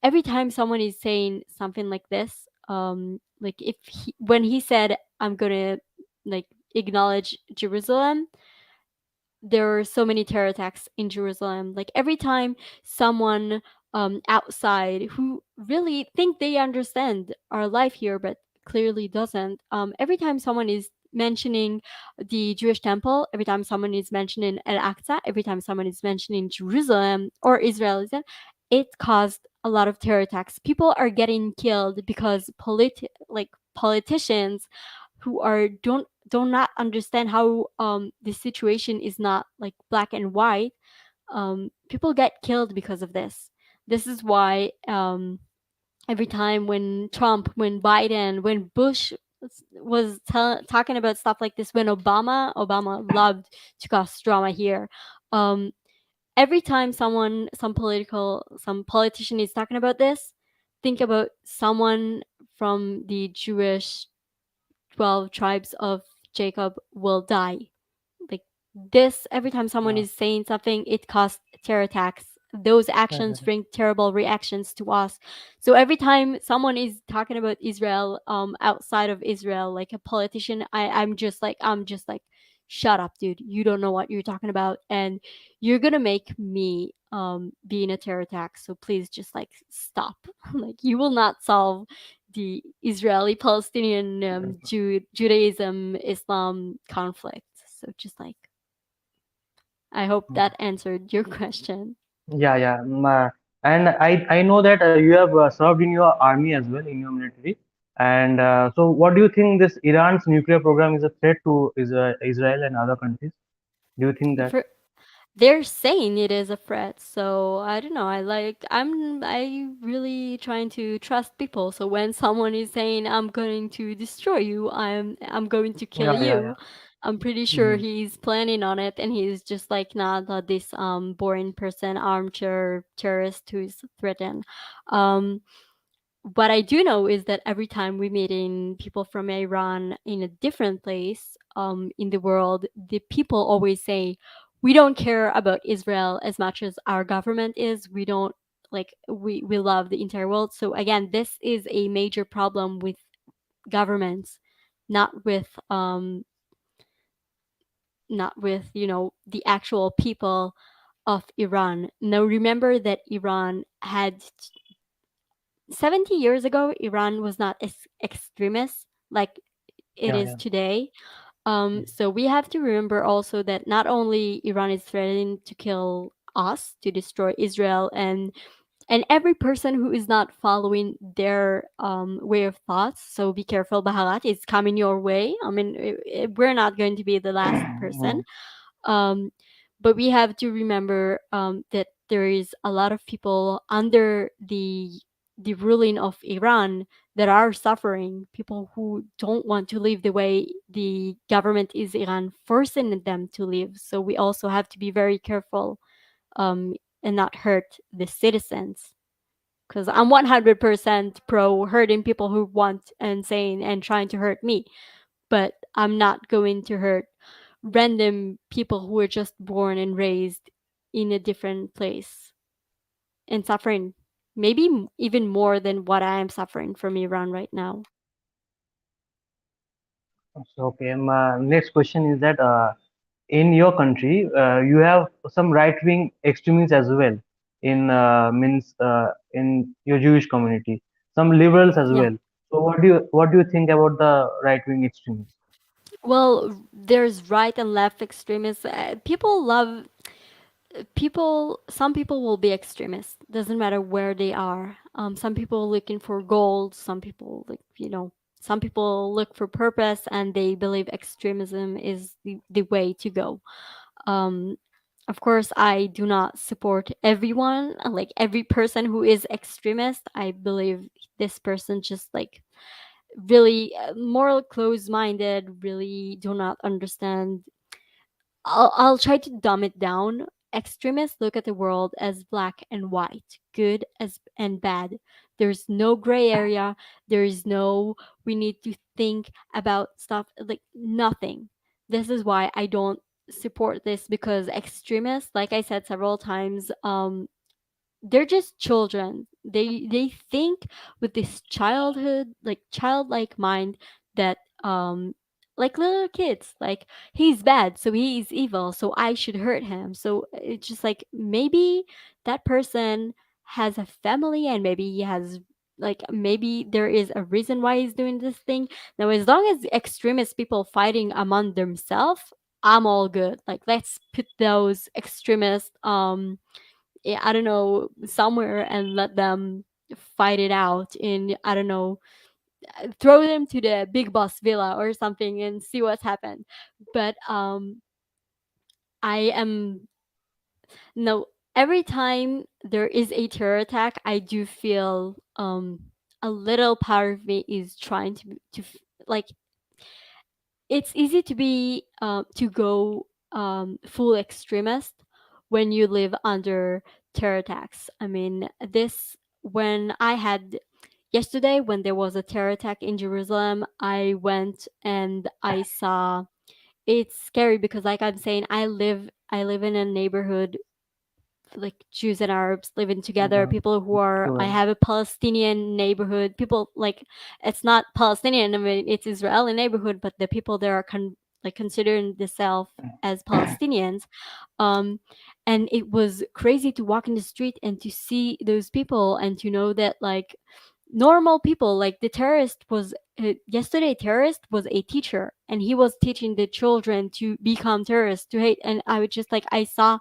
every time someone is saying something like this, like when he said, I'm gonna like acknowledge Jerusalem, there were so many terror attacks in Jerusalem. Like every time someone outside who really think they understand our life here, but clearly doesn't. Every time someone is mentioning the Jewish temple, every time someone is mentioning Al Aqsa, every time someone is mentioning Jerusalem or Israelism, it caused a lot of terror attacks. People are getting killed because politicians who are don't not understand how the situation is not like black and white. People get killed because of this. This is why every time when Trump, when Biden, when Bush was talking about stuff like this, when Obama loved to cause drama here. Um, every time some politician is talking about this, think about someone from the Jewish 12 tribes of Jacob will die. Like this, every time someone Yeah, is saying something, it causes terror attacks. Those right, actions right. bring terrible reactions to us. So every time someone is talking about Israel, outside of Israel, like a politician, I'm just like, shut up, dude. You don't know what you're talking about, and you're gonna make me be in a terror attack. So please just like stop. Like you will not solve the Israeli Palestinian Judaism Islam conflict. So just like, I hope that answered your question. Yeah, yeah. And I know that you have served in your army as well, in your military. And so, what do you think this Iran's nuclear program is a threat to Israel and other countries? Do you think that? For they're saying it is a threat, so I don't know. I really trying to trust people. So when someone is saying I'm going to destroy you, I'm going to kill Yeah, yeah, yeah. you, I'm pretty sure Hmm. he's planning on it, and he's just like not this boring person, armchair terrorist who's threatened. Um, what I do know is that every time we meet in people from Iran in a different place in the world, the people always say, "We don't care about Israel as much as our government is. We don't like we love the entire world." So again, this is a major problem with governments, not with the actual people of Iran. Now remember that Iran had 70 years ago, Iran was not as extremist like it Yeah, is yeah. today. Hmm. So we have to remember also that not only Iran is threatening to kill us, to destroy Israel, and every person who is not following their way of thoughts. So be careful, Bahalat is coming your way. I mean, we're not going to be the last person. Um, but we have to remember that there is a lot of people under the ruling of Iran that are suffering. People who don't want to live the way the government is Iran forcing them to live. So we also have to be very careful um, and not hurt the citizens. Because I'm 100% pro hurting people who want and saying and trying to hurt me, but I'm not going to hurt random people who were just born and raised in a different place and suffering maybe even more than what I am suffering from Iran right now. So, okay, my next question is that in your country, you have some right-wing extremists as well in in your Jewish community, some liberals as Yeah. well. So, what do you think about the right-wing extremists? Well, there's right and left extremists. People love people. Some people will be extremists. Doesn't matter where they are. Some people looking for gold. Some people like Some people look for purpose, and they believe extremism is the way to go. Um, of course, I do not support everyone, like every person who is extremist. I believe this person just like really moral close minded, really do not understand. I'll try to dumb it down. Extremists look at the world as black and white, good as and bad. There's no gray area. There is no we need to think about stuff like nothing. This is why I don't support this, because extremists, like I said several times, they're just children. They think with this childhood, like childlike mind that like little kids, like he's bad, so he's evil, so I should hurt him. So it's just like maybe that person has a family, and maybe he has like maybe there is a reason why he's doing this thing. Now, as long as extremist people fighting among themselves, I'm all good. Like let's put those extremists I don't know, somewhere and let them fight it out in, I don't know, throw them to the big boss villa or something and see what's happened. But I am no every time there is a terror attack, I do feel a little part of me is trying like it's easy to be to go full extremist when you live under terror attacks. I mean, this when I had yesterday when there was a terror attack in Jerusalem, I went and I saw. It's scary because, like I'm saying, I live in a neighborhood like Jews and Arabs living together, Mhm. people who are I So, have a Palestinian neighborhood, people like it's not Palestinian, I mean it's Israeli neighborhood, but the people there are like considering themselves as Palestinians. Um and it was crazy to walk in the street and to see those people and to know that like normal people like the terrorist was yesterday terrorist was a teacher and he was teaching the children to become terrorists to hate. And I would just like I saw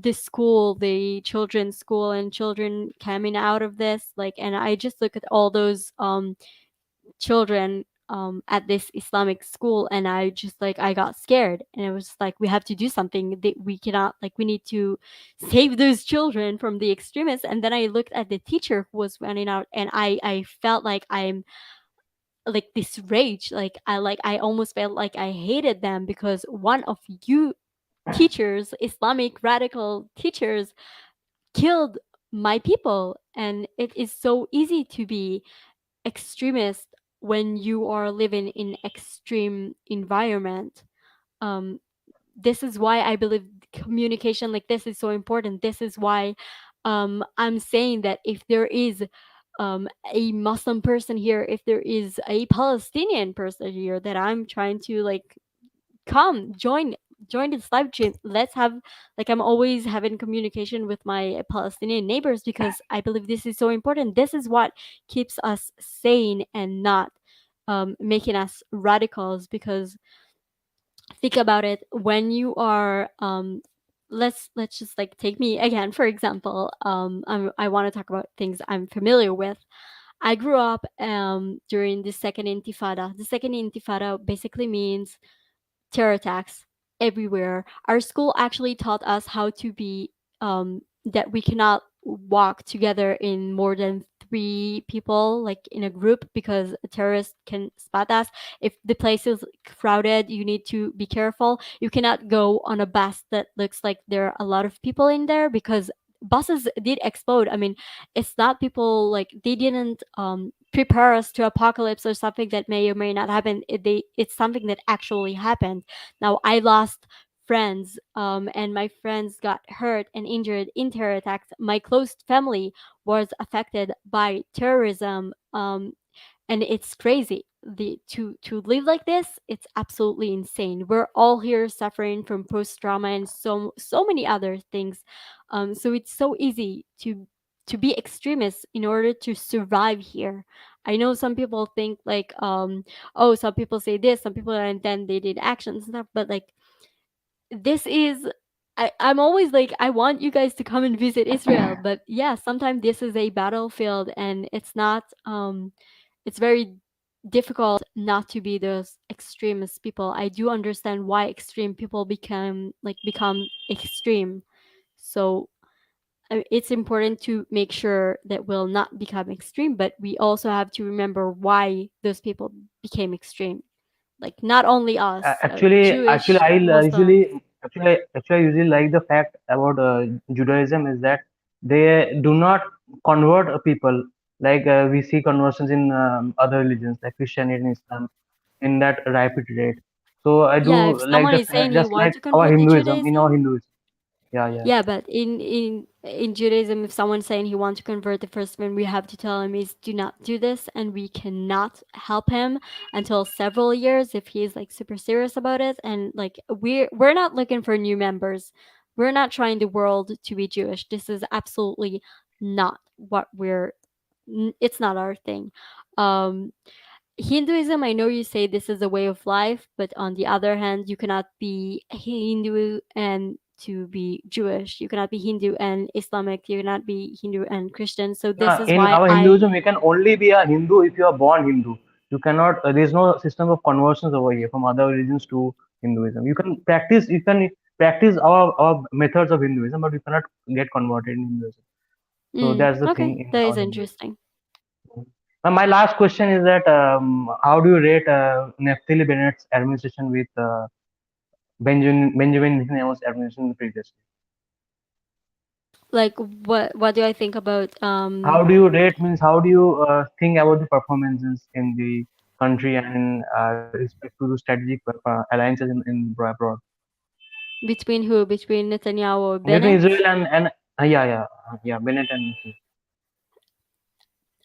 this school, the children's school, and children coming out of this like, and I just look at all those children at this Islamic school, and I just like I got scared, and it was just like we have to do something that we cannot, like we need to save those children from the extremists. And then I looked at the teacher who was running out, and I felt like I'm like this rage, like I almost felt like I hated them because one of you teachers, Islamic radical teachers, killed my people. And it is so easy to be extremist when you are living in extreme environment. Um, this is why I believe communication like this is so important. This is why I'm saying that if there is a Muslim person here, if there is a Palestinian person here, that I'm trying to like come join this live stream. Let's have like I'm always having communication with my Palestinian neighbors because I believe this is so important. This is what keeps us sane and not making us radicals. Because think about it, when you are let's just like take me again for example. I want to talk about things I'm familiar with. I grew up during the second intifada. The second intifada basically means terror attacks everywhere. Our school actually taught us how to be that we cannot walk together in more than three people, like in a group, because a terrorist can spot us. If the place is crowded, you need to be careful. You cannot go on a bus that looks like there are a lot of people in there because buses did explode. I mean, it's not people like they didn't prepare us to apocalypse or something that may or may not happen. It's something that actually happened. Now I lost friends, and my friends got hurt and injured in terror attacks. My close family was affected by terrorism, and it's crazy. To live like this, it's absolutely insane. We're all here suffering from post trauma and so many other things. So it's so easy to be extremists in order to survive here. I know some people think like, oh, some people say this, some people, and then they did actions and stuff, but like, this is, I'm always like, I want you guys to come and visit Israel, but yeah, sometimes this is a battlefield, and it's not, it's very difficult not to be those extremist people. I do understand why extreme people become extreme. So it's important to make sure that we'll not become extreme, but we also have to remember why those people became extreme. Like, not only us, Actually, Jewish, usually Muslims. actually I usually like the fact about Judaism is that they do not convert people like we see conversions in other religions like Christianity and Islam in that rapid rate. So I Yeah, do if like someone the is saying fact, he just wants like to our convert to Hinduism, in our Judaism, Hinduism. Yeah, yeah. yeah, but in Judaism, if someone's saying he wants to convert, the first thing we have to tell him is do not do this, and we cannot help him until several years if he's like super serious about it. And like, we're not looking for new members. We're not trying the world to be Jewish. This is absolutely not what it's not our thing. Um, Hinduism, I know you say this is a way of life, but on the other hand, you cannot be Hindu and to be Jewish. You cannot be Hindu and Islamic. You cannot be Hindu and Christian. So this is In why our I, Hinduism, you can only be a Hindu if you are born Hindu. You cannot. There's no system of conversions over here from other religions to Hinduism. You can practice our methods of Hinduism, but you cannot get converted in Hinduism. So that's the okay, thing in that our is Hinduism. interesting. My last question is that how do you rate Naftali Bennett's administration with Benjamin Netanyahu's administration previously? Like, what do I think about How do you rate means how do you think about the performances in the country and in respect to the strategic alliances in abroad between who, between Netanyahu or between Bennett? Israel and yeah Bennett and Israel.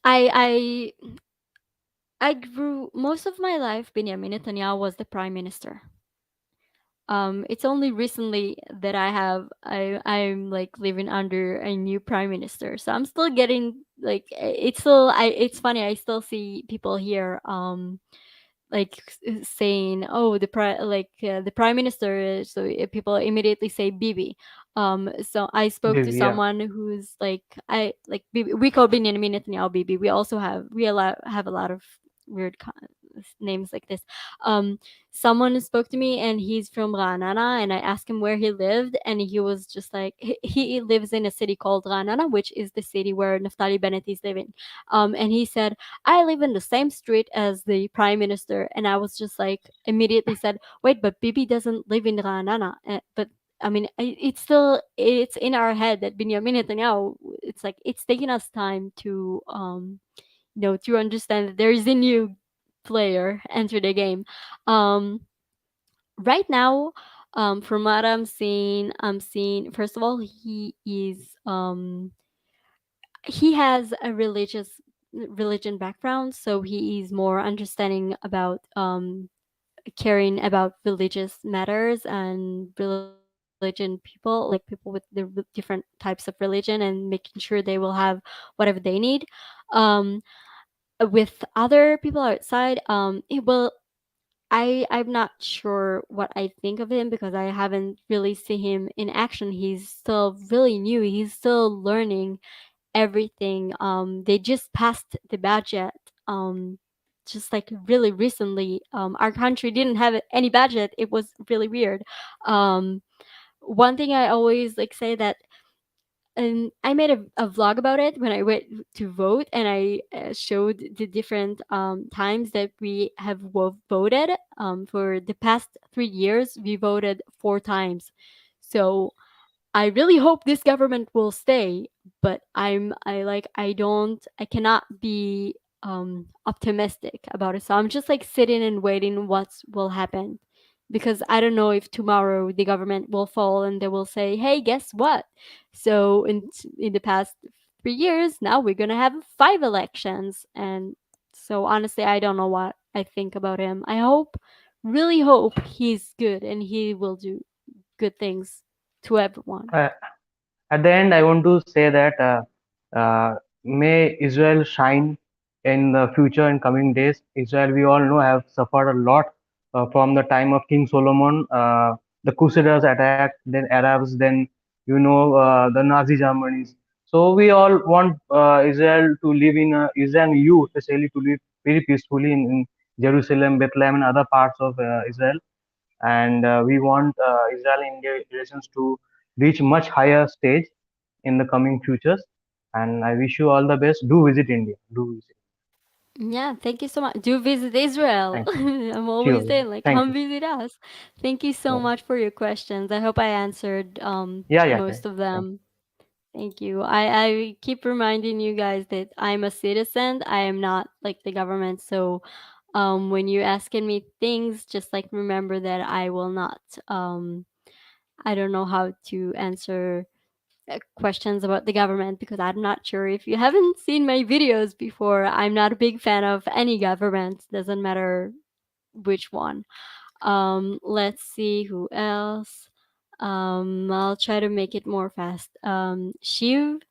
I I grew most of my life. Benjamin Netanyahu was the prime minister. It's only recently that I'm like living under a new prime minister, so I'm still getting like, it's still, I it's funny, I still see people here like saying, oh, the prime minister, so people immediately say Bibi. So I spoke to Yeah, someone who's like, I like Bibi, we call Benjamin Netanyahu Bibi. We also have a lot of weird names like this. um Someone spoke to me, and he's from Ranana, and I asked him where he lived, and he was just like, he lives in a city called Ranana, which is the city where Naftali Bennett is living. And he said, I live in the same street as the prime minister. And I was just like, immediately said, wait, but Bibi doesn't live in Ranana. But I mean, it's still, it's in our head that Benjamin Netanyahu, it's like, it's taking us time to, to understand that there is a new player enter the game. Um, right now, from what I'm seeing, first of all, he has a religion background, so he is more understanding about caring about religious matters and religion people, like people with different types of religion, and making sure they will have whatever they need. um with other people outside, I'm not sure what I think of him because I haven't really seen him in action. He's still really new, he's still learning everything. They just passed the budget, just like really recently. Our country didn't have any budget. It was really weird. Um, One thing I always like say that, and I made a vlog about it when I went to vote, and I showed the different times that we have voted. For the past 3 years, we voted 4 times. So I really hope this government will stay, but I cannot be optimistic about it. So I'm just like sitting and waiting what will happen. because I don't know if tomorrow the government will fall and they will say, "Hey, guess what? So in the past 3 years, now we're gonna have 5 elections." And so honestly, I don't know what I think about him. I hope, really hope he's good and he will do good things to everyone. Uh, at the end, I want to say that may Israel shine in the future and coming days. Israel, we all know, have suffered a lot from the time of King Solomon, the Crusaders attack, then Arabs, then the Nazi Germany's. So we all want Israel to live in Israel and you especially to live very peacefully in Jerusalem, Bethlehem, and other parts of Israel. And we want Israel and India relations to reach much higher stage in the coming futures. And I wish you all the best. Do visit India. Do visit. Yeah, thank you so much. Do visit Israel. Thank you. I'm always Sure. saying like Thank come you. visit us. Thank you so Yeah. much for your questions. I hope I answered Yeah. Yeah. most of Thank them. Thank you. I keep reminding you guys that I'm a citizen. I am not like the government. So when you're asking me things, just like remember that I will not I don't know how to answer questions about the government because I'm not sure. If you haven't seen my videos before, I'm not a big fan of any government. Doesn't matter which one. Let's see who else. I'll try to make it more fast. Shiv,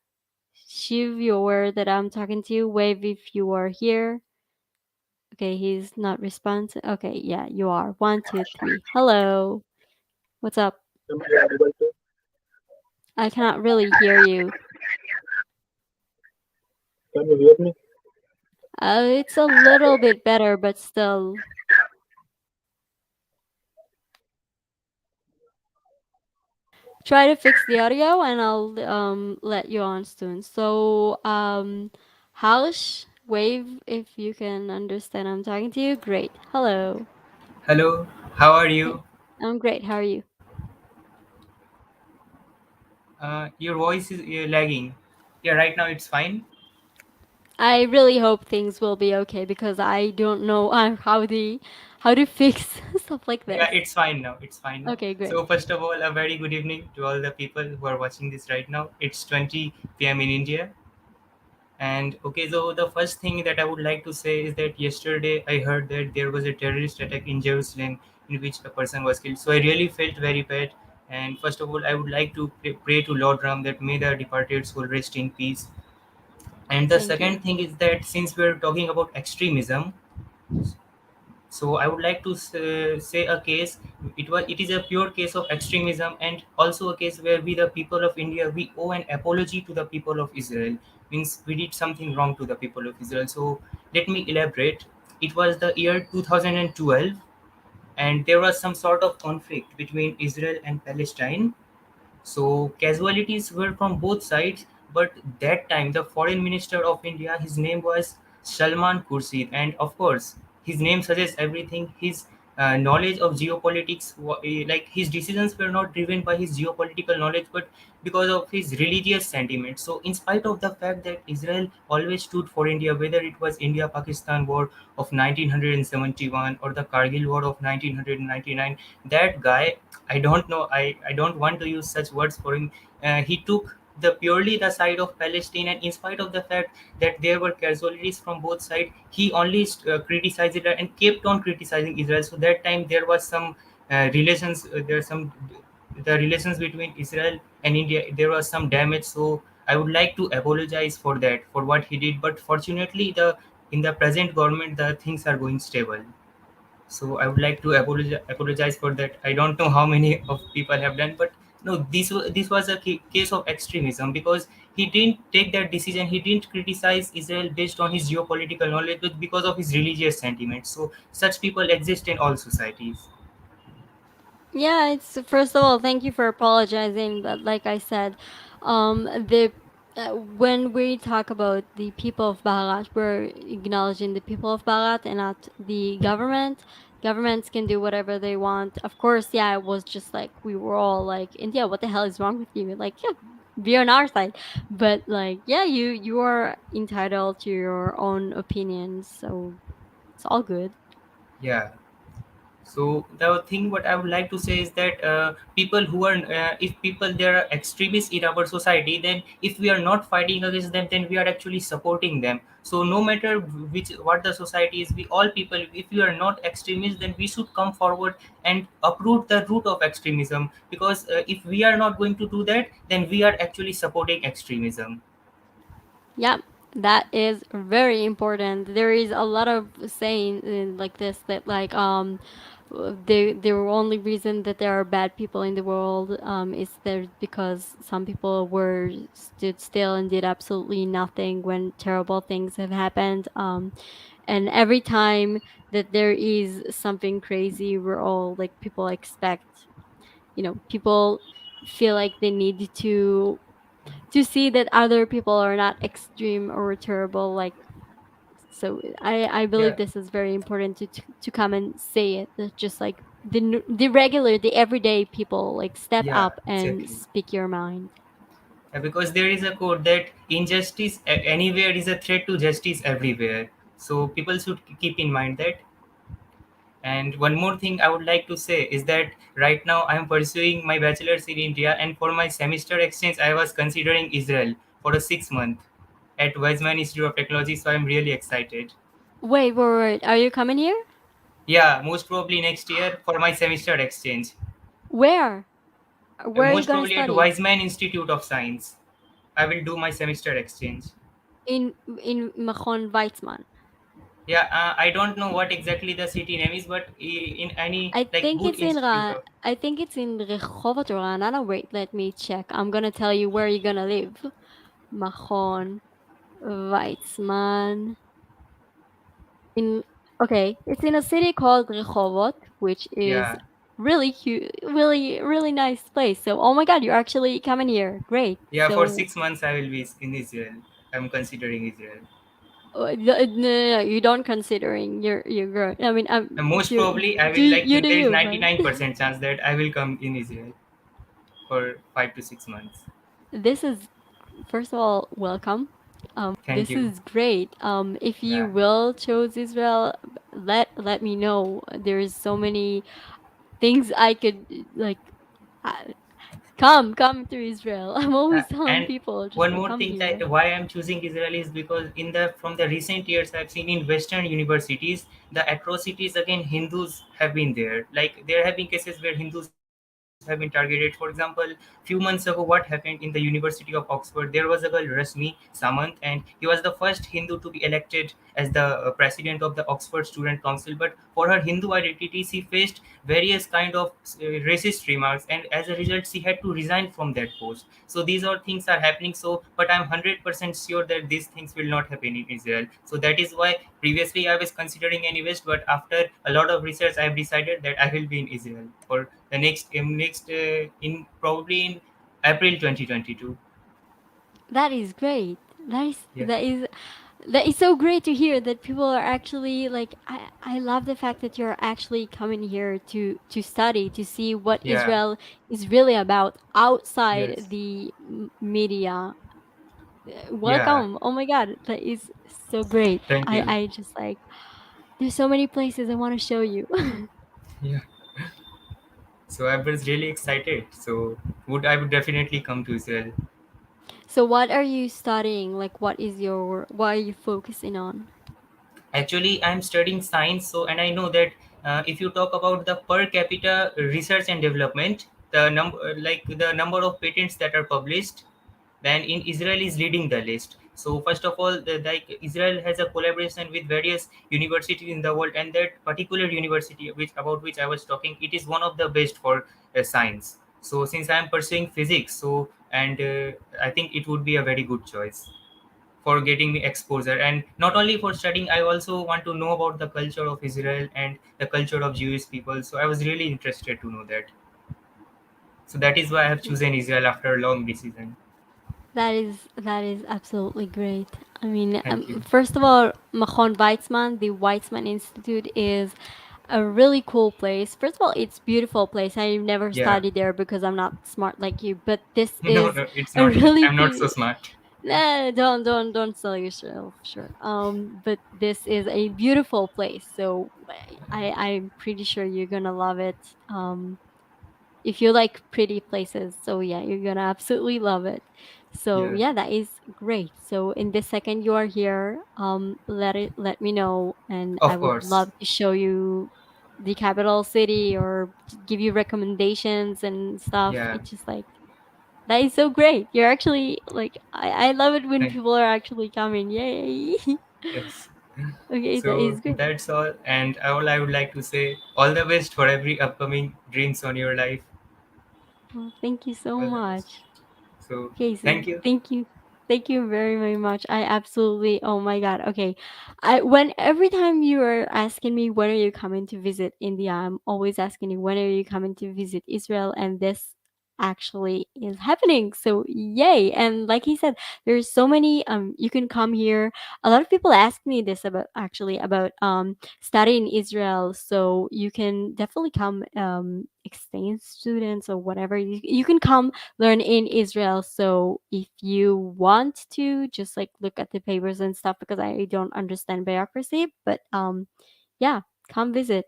you're aware that I'm talking to you. Wave if you are here. Okay, he's not responding. Okay, yeah, you are. One, two, three. Hello. What's up? Am I audible to? I cannot really hear you. Can you hear me? It's a little bit better, but still. Try to fix the audio and I'll let you on soon. So, Halish, wave if you can understand I'm talking to you. Great. Hello. Hello, how are Hey, you? I'm great. How are you? Your voice is lagging. Yeah, right now it's fine. I really hope things will be okay because I don't know how to fix stuff like Yeah, this. it's fine now. It's fine now. Okay, great. So first of all, a very good evening to all the people who are watching this right now. It's 20 p.m. in India. And okay, so the first thing that I would like to say is that yesterday I heard that there was a terrorist attack in Jerusalem in which a person was killed. So I really felt very bad. And first of all, I would like to pray to Lord Ram that may the departed soul rest in peace. And the Thank you. second thing is that since we're talking about extremism, so I would like to say a case. It is a pure case of extremism, and also a case where we, the people of India, we owe an apology to the people of Israel. Means we did something wrong to the people of Israel. So let me elaborate. It was the year 2012, and there was some sort of conflict between Israel and Palestine. So casualties were from both sides, but that time the foreign minister of India, his name was Salman Khurshid, and of course his name suggests everything. His knowledge of geopolitics, like his decisions were not driven by his geopolitical knowledge, but because of his religious sentiment. So, in spite of the fact that Israel always stood for India, whether it was India-Pakistan War of 1971 or the Kargil War of 1999, that guy, I don't know, I don't want to use such words for him. He took the purely the side of Palestine, and in spite of the fact that there were casualties from both sides, he only criticized it and kept on criticizing Israel. So that time there was some relations. There are some the relations between Israel and India. There was some damage. So I would like to apologize for that for what he did. But fortunately, the in the present government, the things are going stable. So I would like to apologize for that. I don't know how many of people have done, but no, this was a case of extremism because he didn't take that decision. He didn't criticize Israel based on his geopolitical knowledge, but because of his religious sentiments. So such people exist in all societies. Yeah, it's first of all, thank you for apologizing. But like I said, the when we talk about the people of Barat, we're acknowledging the people of Barat and not the government. Governments can do whatever they want. Of course, yeah, it was just like we were all like, India, what the hell is wrong with you? Like, yeah, be on our side. But like, yeah, you are entitled to your own opinions, so it's all good. Yeah. So the thing what I would like to say is that people who are if people there are extremists in our society, then if we are not fighting against them, then we are actually supporting them. So no matter which what the society is, we all people, if you are not extremists, then we should come forward and uproot the root of extremism, because if we are not going to do that, then we are actually supporting extremism. Yeah, that is very important. There is a lot of saying like this that like the only reason that there are bad people in the world is there because some people were stood still and did absolutely nothing when terrible things have happened. And every time that there is something crazy, we're all like people expect, people feel like they need to see that other people are not extreme or terrible, like, so I believe Yeah, this is very important to come and say it, that just like the regular, the everyday people, like, step yeah, up and exactly. speak your mind. Because there is a quote that injustice anywhere is a threat to justice everywhere. So people should keep in mind that. And one more thing I would like to say is that right now I am pursuing my bachelor's in India, and for my semester exchange, I was considering Israel for a 6 month at Weizmann Institute of Technology. So I'm really excited. Wait, are you coming here? Yeah, most probably next year for my semester exchange. Where are you Most gonna probably at study? Weizmann Institute of Science. I will do my semester exchange. In Machon Weizmann. Yeah, I don't know what exactly the city name is, but in any like good institute of. I think it's in Rehovot or Ra'anana. Wait, let me check. I'm gonna tell you where you're gonna live. Machon Weizmann. In Okay, it's in a city called Rehovot, which is Yeah, really cute, really nice place. So, oh my God, you're actually coming here. Great. yeah. For So, 6 months, I will be in Israel. I'm considering Israel. no, you don't considering you're good. I mean, And most you probably, I do will like you do there is you, ninety right? nine percent chance that I will come in Israel for 5 to 6 months. This is, first of all, welcome. Thank This you. is great. If you Yeah, will choose Israel, let me know. There's so many things I could like. Uh, come to Israel. I'm always telling and people just one like more come thing here. that why I'm choosing Israel is because in the from the recent years I've seen in Western universities the atrocities against Hindus have been there. Like there have been cases where Hindus have been targeted. For example, few months ago, what happened in the University of Oxford? There was a girl Rasmi Samant, and he was the first Hindu to be elected as the president of the Oxford Student Council. But for her Hindu identity, she faced various kind of racist remarks, and as a result, she had to resign from that post. So these are things are happening. So but I'm 100% sure that these things will not happen in Israel. So that is why previously I was considering any west, but after a lot of research I have decided that I will be in Israel for the next in probably in April 2022. That is great. That is Yeah, that is that is so great to hear that people are actually like, I love the fact that you're actually coming here to study, to see what yeah, Israel is really about outside yes, the media. yeah, Welcome. Oh my God, that is so great. thank you. I just like, there's so many places I want to show you. Yeah, so I was really excited. So I would definitely come to Israel. So what are you studying? Like, what are you focusing on? Actually, I'm studying science, so and I know that if you talk about the per capita research and development, the number like the number of patents that are published, then in Israel is leading the list. So first of all, like Israel has a collaboration with various universities in the world, and that particular university which I was talking, it is one of the best for science. So since I am pursuing physics, so and I think it would be a very good choice for getting me exposure, and not only for studying, I also want to know about the culture of Israel and the culture of Jewish people. So I was really interested to know that. So that is why I have chosen Israel after a long decision. That is absolutely great. I mean, Thank you. first of all, Machon Weizmann, the Weizmann Institute, is a really cool place. First of all, it's beautiful place. I've never Yeah. studied there because I'm not smart like you, but this No, is no, it's a not. really I'm not so smart. Nah, don't sell yourself short. But this is a beautiful place, so I'm pretty sure you're gonna love it. If you like pretty places, so yeah, you're gonna absolutely love it. So Yeah, yeah, that is great. So in the second you are here, let me know, and I of would course. love to show you the capital city or give you recommendations and stuff. Yeah, It's just like that is so great. You're actually like I love it when thank people are actually coming. Yay. yes. Okay, that So is great. that's all, and all I would like to say, all the best for every upcoming dreams on your life. Well, thank you so All the best. much. So Okay, so thank you. thank you. Thank you very, very much. I absolutely, oh my God. Okay. Every time you are asking me when are you coming to visit India, I'm always asking you when are you coming to visit Israel, and this actually is happening. So yay. And like he said, there's so many you can come here. A lot of people ask me this about study in Israel. So you can definitely come exchange students or whatever. You can come learn in Israel. So if you want to just like look at the papers and stuff, because I don't understand bureaucracy, but yeah, come visit.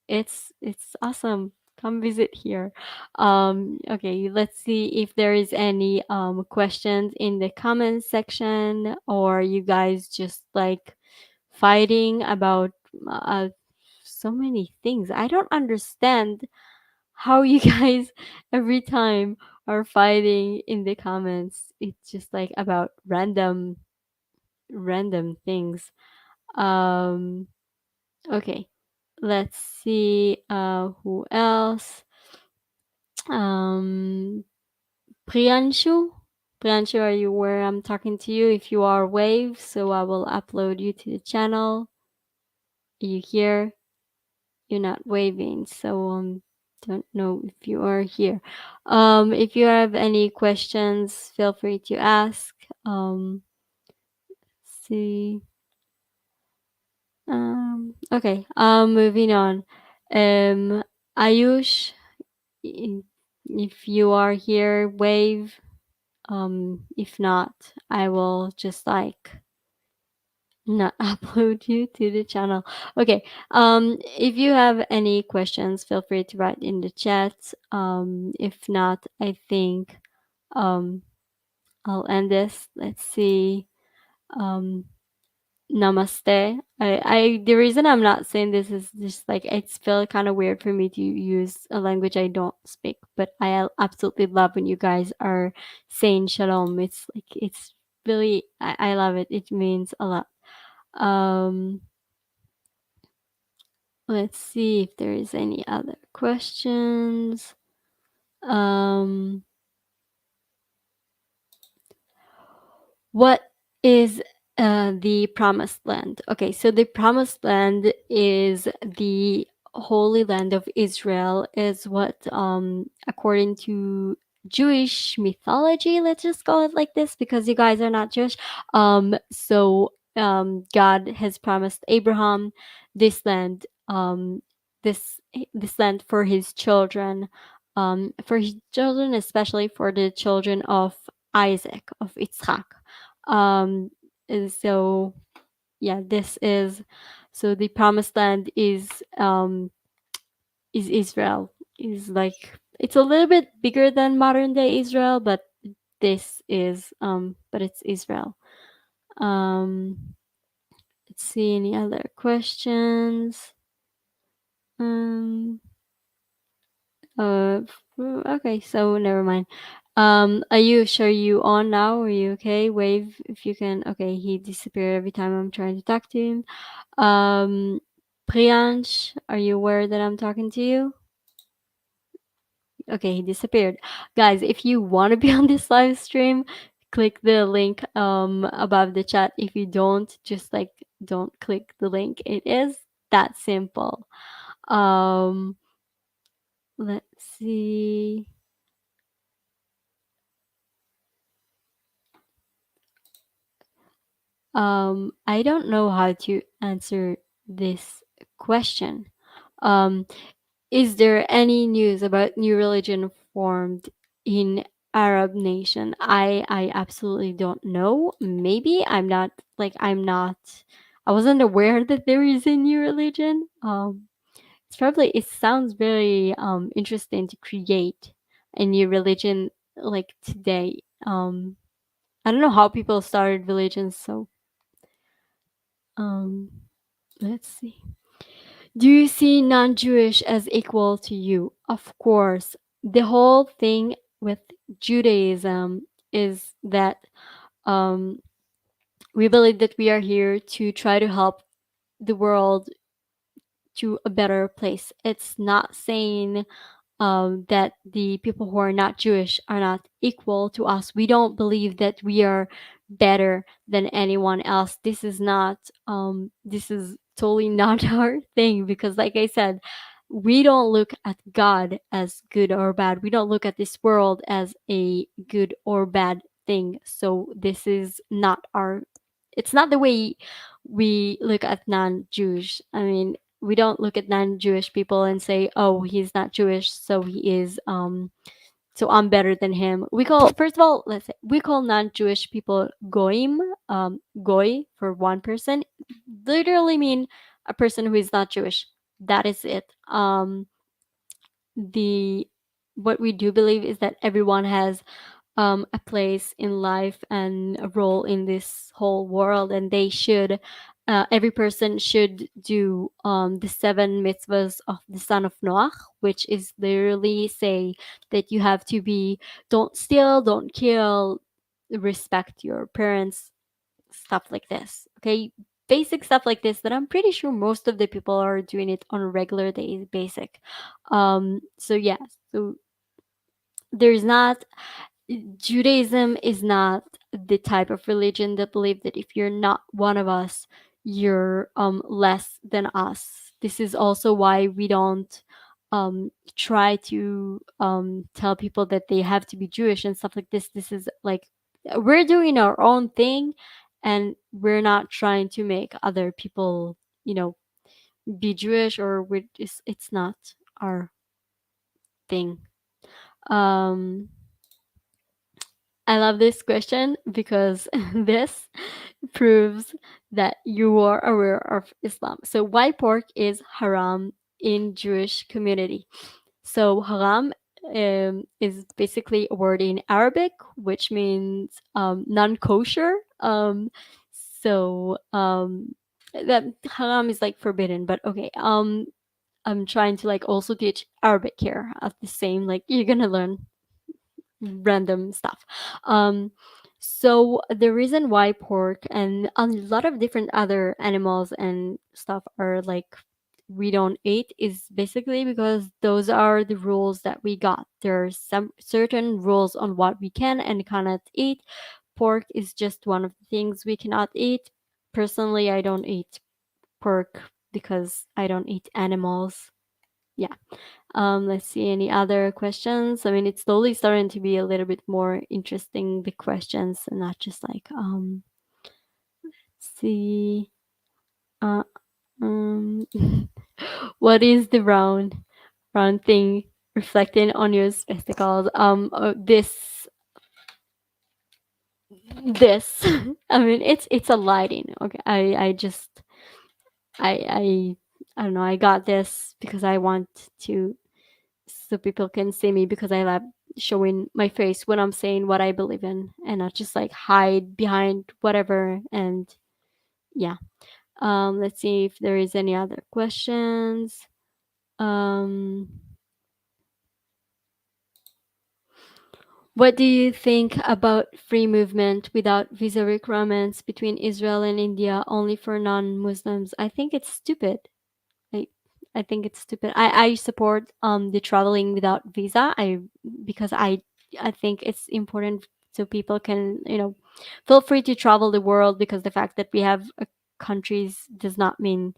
It's awesome. Come visit here. Okay, let's see if there is any questions in the comments section, or you guys just like fighting about so many things. I don't understand how you guys every time are fighting in the comments. It's just like about random things. Um okay. Let's see who else. Um Priyanshu. Priyanshu, are you where I'm talking to you? If you are Wave, so I will upload you to the channel. Are you here? You're not waving, so don't know if you are here. If you have any questions, feel free to ask. See. Okay. Moving on. Ayush, i- if you are here, wave. If not, I will just like not upload you to the channel. Okay. If you have any questions, feel free to write in the chat. If not, I think um I'll end this. Let's see. Um Namaste. The reason I'm not saying this is just like it's feel kind of weird for me to use a language I don't speak, but absolutely love when you guys are saying shalom. It's like it's really I love it. It means a lot. Um let's see if there is any other questions. Um What is the promised land? Okay, so the promised land is the holy land of Israel, is what, according to Jewish mythology, let's just call it like this because you guys are not Jewish. God has promised Abraham this land, this land for his children, especially for the children of Isaac, of Yitzhak. And so yeah, this is so the promised land is Israel. Is like it's a little bit bigger than modern day Israel, but it's Israel. Um let's see any other questions. Um uh okay, so never mind. Are you sure you on now? Are you okay? Wave if you can. Okay, he disappeared every time I'm trying to talk to him. Priyansh, are you aware that I'm talking to you? Okay, he disappeared. Guys, if you want to be on this live stream, click the link above the chat. If you don't, just like don't click the link. It is that simple. Um, let's see. I don't know how to answer this question. Um, is there any news about new religion formed in Arab nation. I absolutely don't know. Maybe I wasn't aware that there is a new religion. It sounds very interesting to create a new religion like today. I don't know how people started religions, so um let's see. Do you see non-Jewish as equal to you? Of course. The whole thing with Judaism is that um, we believe that we are here to try to help the world to a better place. It's not saying that the people who are not Jewish are not equal to us. We don't believe that we are better than anyone else. This is totally not our thing because, like I said, we don't look at God as good or bad. We don't look at this world as a good or bad thing. So this is not our. It's not the way we look at non-Jewish. I mean, we don't look at non-Jewish people and say, "Oh, he's not Jewish, so he is so I'm better than him." We call first of all, let's say we call non-Jewish people goyim, goy for one person, literally mean a person who is not Jewish. That is it. The What we do believe is that everyone has a place in life and a role in this whole world, and every person should do the seven mitzvahs of the son of Noach, which is literally say that you have to be don't steal, don't kill, respect your parents, stuff like this. Okay, basic stuff like this that I'm pretty sure most of the people are doing it on a regular day basic. So yeah, so there's not Judaism is not the type of religion that believe that if you're not one of us, you're less than us. This is also why we don't try to tell people that they have to be Jewish and stuff like this. This is like we're doing our own thing, and we're not trying to make other people, be Jewish, or it's not our thing. Um, I love this question because this proves that you are aware of Islam. So, why pork is haram in Jewish community? So, haram is basically a word in Arabic, which means non-kosher. That haram is like forbidden, but okay. I'm trying to like also teach Arabic here at the same like you're gonna learn random stuff. Um, so the reason why pork and a lot of different other animals and stuff are like we don't eat is basically because those are the rules that we got. There are some certain rules on what we can and cannot eat. Pork is just one of the things we cannot eat. Personally, I don't eat pork because I don't eat animals. Yeah. Let's see any other questions. I mean, it's slowly starting to be a little bit more interesting, the questions, and not just like see uh um what is the round thing reflecting on your spectacles? This I mean it's a lighting. Okay. I just I don't know, I got this because I want to so people can see me because I love showing my face when I'm saying what I believe in and not just like hide behind whatever. And yeah, let's see if there is any other questions. Um, what do you think about free movement without visa requirements between Israel and India only for non-Muslims? I think it's stupid. I I think it's stupid. I support the traveling without visa. Because I think it's important so people can, feel free to travel the world because the fact that we have countries does not mean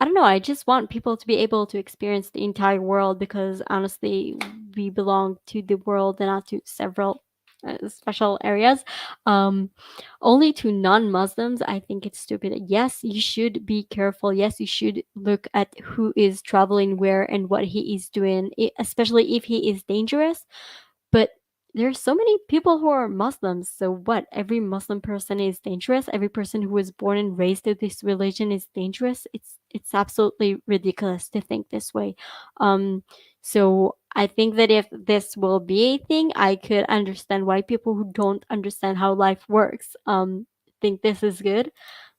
I don't know. I just want people to be able to experience the entire world because honestly, we belong to the world and not to several special areas. Um, Only to non Muslims, I think it's stupid. Yes, you should be careful. Yes, you should look at who is traveling where and what he is doing, especially if he is dangerous. But there's so many people who are Muslims. So what? Every Muslim person is dangerous. Every person who was born and raised to this religion is dangerous. It's absolutely ridiculous to think this way. Um, so I think that if this will be a thing, I could understand why people who don't understand how life works think this is good.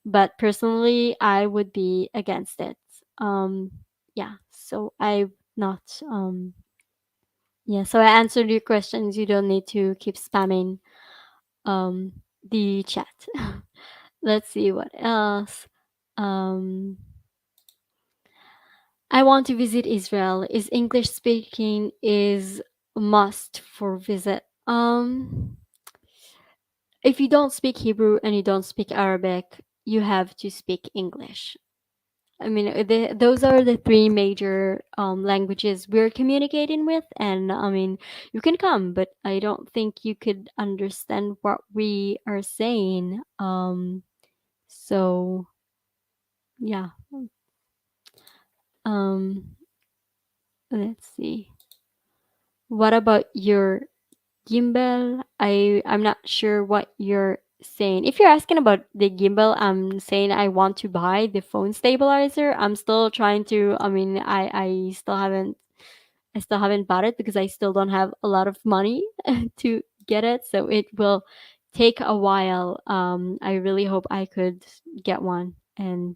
But personally, I would be against it. Yeah. So I not yeah, so I answered your questions. You don't need to keep spamming um the chat. Let's see what else. Um I want to visit Israel. Is English speaking is a must for visit? If you don't speak Hebrew and you don't speak Arabic, you have to speak English. I mean, those are the three major languages we're communicating with, and I mean, you can come, but I don't think you could understand what we are saying. So yeah. Um, let's see. What about your gimbal? I'm not sure what you're saying. If you're asking about the gimbal, I'm saying I want to buy the phone stabilizer. I'm still trying to. I mean, I still haven't bought it because I still don't have a lot of money to get it. So it will take a while. I really hope I could get one and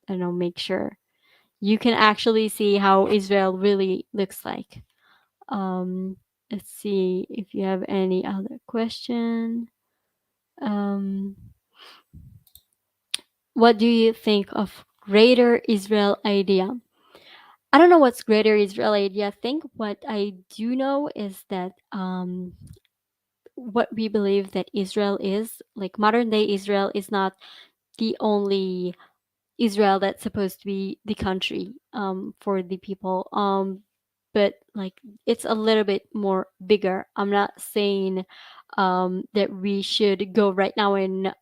I don't know, make sure you can actually see how Israel really looks like. Um, let's see if you have any other question. Um, what do you think of Greater Israel idea? I don't know what's Greater Israel idea. I think what I do know is that what we believe that Israel is, like modern day Israel, is not the only Israel that's supposed to be the country for the people. But like it's a little bit more bigger. I'm not saying that we should go right now and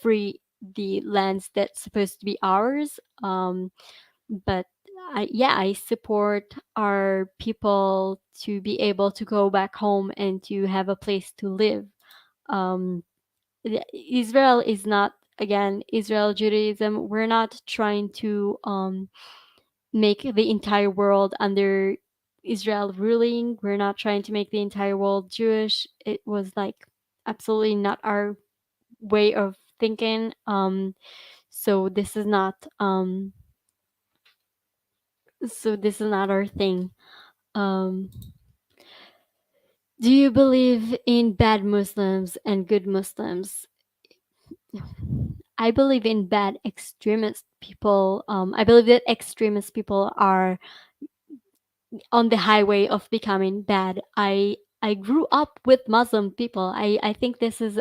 free the lands that's supposed to be ours. But yeah, I support our people to be able to go back home and to have a place to live. Um, Israel is not, again, Israel Judaism. We're not trying to make the entire world under Israel ruling. We're not trying to make the entire world Jewish. It was like absolutely not our way of thinking. So this is not our thing. Um, do you believe in bad Muslims and good Muslims? I believe in bad extremist people. I believe that extremist people are on the highway of becoming bad. I grew up with Muslim people. I think this is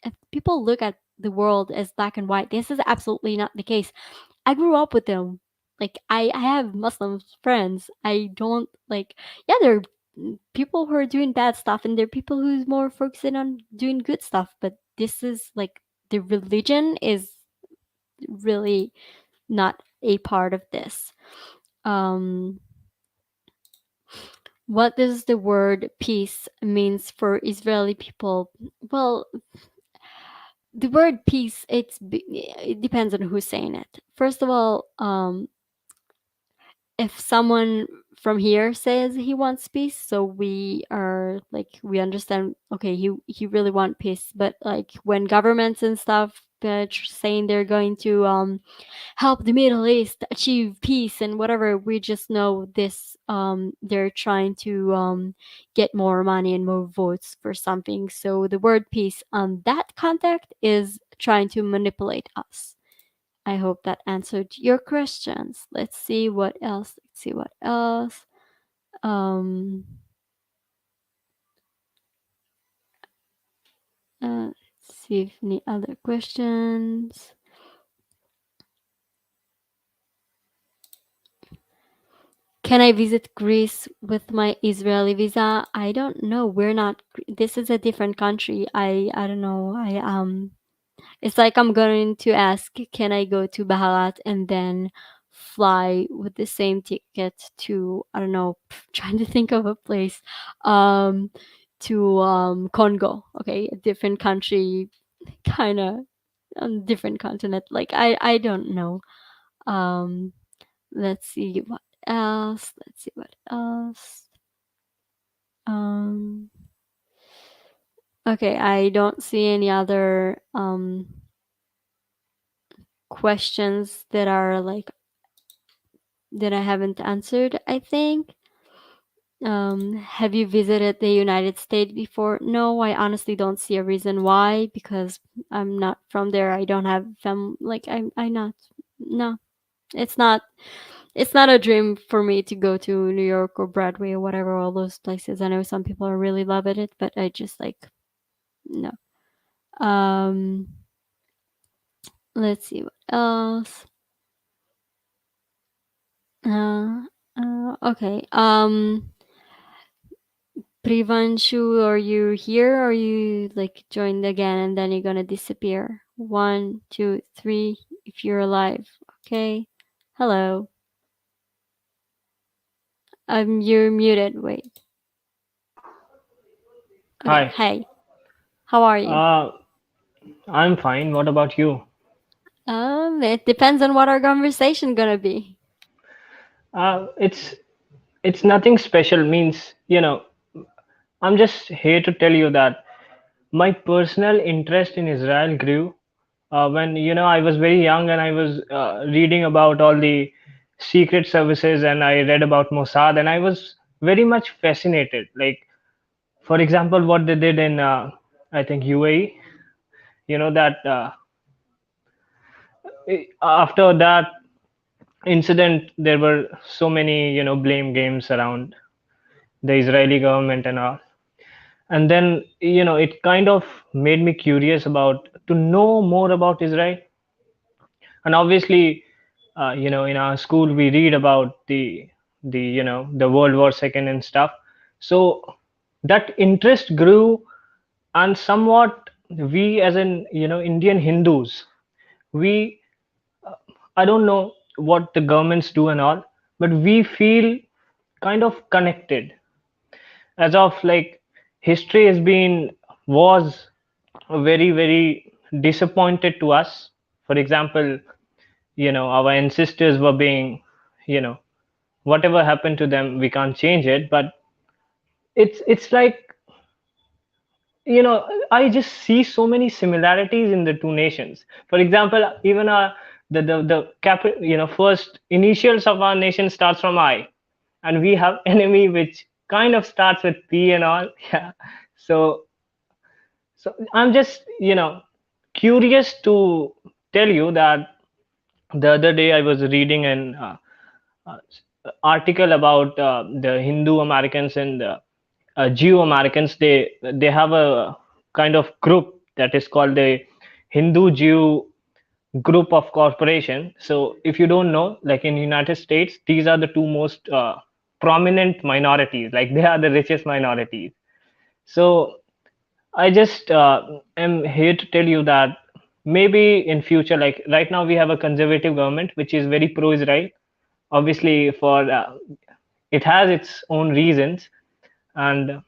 if people look at the world as black and white. This is absolutely not the case. I grew up with them. Like I have Muslim friends. I don't like yeah, there are people who are doing bad stuff and there are people who's more focusing on doing good stuff, but this is like the religion is really not a part of this. Um what does the word peace means for Israeli people? Well, the word peace it depends on who's saying it. First of all, if someone from here says he wants peace, so we are like we understand, okay, he really want peace. But like when governments and stuff saying they're going to help the Middle East achieve peace and whatever, we just know this they're trying to get more money and more votes for something. So the word peace on that context is trying to manipulate us. I hope that answered your questions. Let's see what else. Let's see what else. Um, let's see if any other questions. Can I visit Greece with my Israeli visa? I don't know. We're not. This is a different country. I don't know. It's like I'm going to ask, can I go to Baharat and then fly with the same ticket to, I don't know, trying to think of a place. Um, Congo. Okay, a different country, kind of on different continent. Like I don't know. Um, let's see what else. Let's see what else. Um, okay, I don't see any other questions that are like that I haven't answered, I think. Have you visited the United States before? No, I honestly don't see a reason why, because I'm not from there. I don't have like I not no. It's not a dream for me to go to New York or Broadway or whatever, all those places. I know some people are really loving it, but I just like no. Let's see what else. Okay. Privanshu, are you here? Or are you like joined again and then you're gonna disappear? 1, 2, 3. If you're alive, okay. Hello. You're muted. Wait. Okay. Hi. Hey. How are you? I'm fine. What about you? It depends on what our conversation gonna be. It's nothing special. Means, I'm just here to tell you that my personal interest in Israel grew when I was very young and I was reading about all the secret services and I read about Mossad and I was very much fascinated. Like, for example, what they did in I think UAE. That after that incident, there were so many blame games around the Israeli government and all. And then it kind of made me curious about to know more about Israel. And obviously, in our school we read about the World War II and stuff. So that interest grew, and somewhat we as in Indian Hindus, we I don't know what the governments do and all, but we feel kind of connected, as of like history has been was very very disappointed to us. For example, our ancestors were being, you know whatever happened to them, we can't change it, but it's like, I just see so many similarities in the two nations. For example, even our the first initials of our nation starts from I, and we have enemy which kind of starts with P and all. Yeah. So I'm just curious to tell you that the other day I was reading an uh, article about the Hindu Americans and the Jew Americans. They have a kind of group that is called the Hindu Jew group of corporation. So if you don't know, like in United States, these are the two most prominent minorities. Like they are the richest minorities. So I just am here to tell you that maybe in future, like right now, we have a conservative government which is very pro-Israel. Obviously, for it has its own reasons. And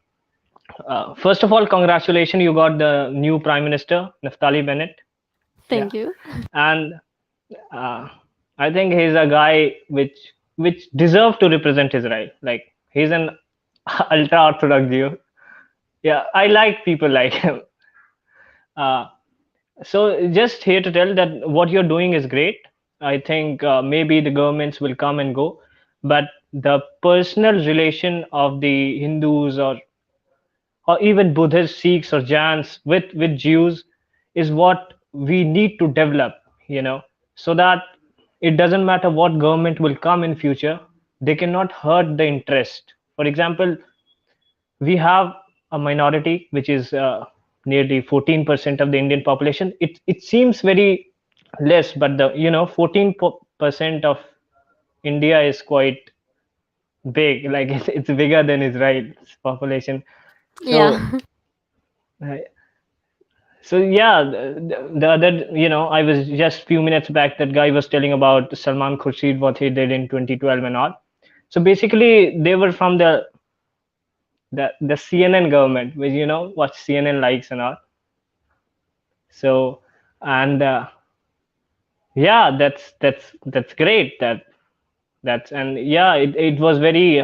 first of all, congratulations, you got the new Prime Minister, Naftali Bennett. Thank you. And uh, I think he's a guy which deserves to represent Israel. Like he's an ultra orthodox Jew. Yeah, I like people like him. Uh, so just here to tell that what you're doing is great. I think maybe the governments will come and go, but the personal relation of the Hindus or even Buddhists, Sikhs, or Jains with Jews is what we need to develop. So that it doesn't matter what government will come in future, they cannot hurt the interest. For example, we have a minority which is nearly 14% of the Indian population. It seems very less, but the 14% of India is quite big. Like it's bigger than Israel's population. So Yeah. uh, so yeah, the other, I was just few minutes back, that guy was telling about Salman Khurshid, what he did in 2012 and all. So basically, they were from the the CNN government, which what CNN likes and all. So, and yeah, that's great. That's and yeah, it was very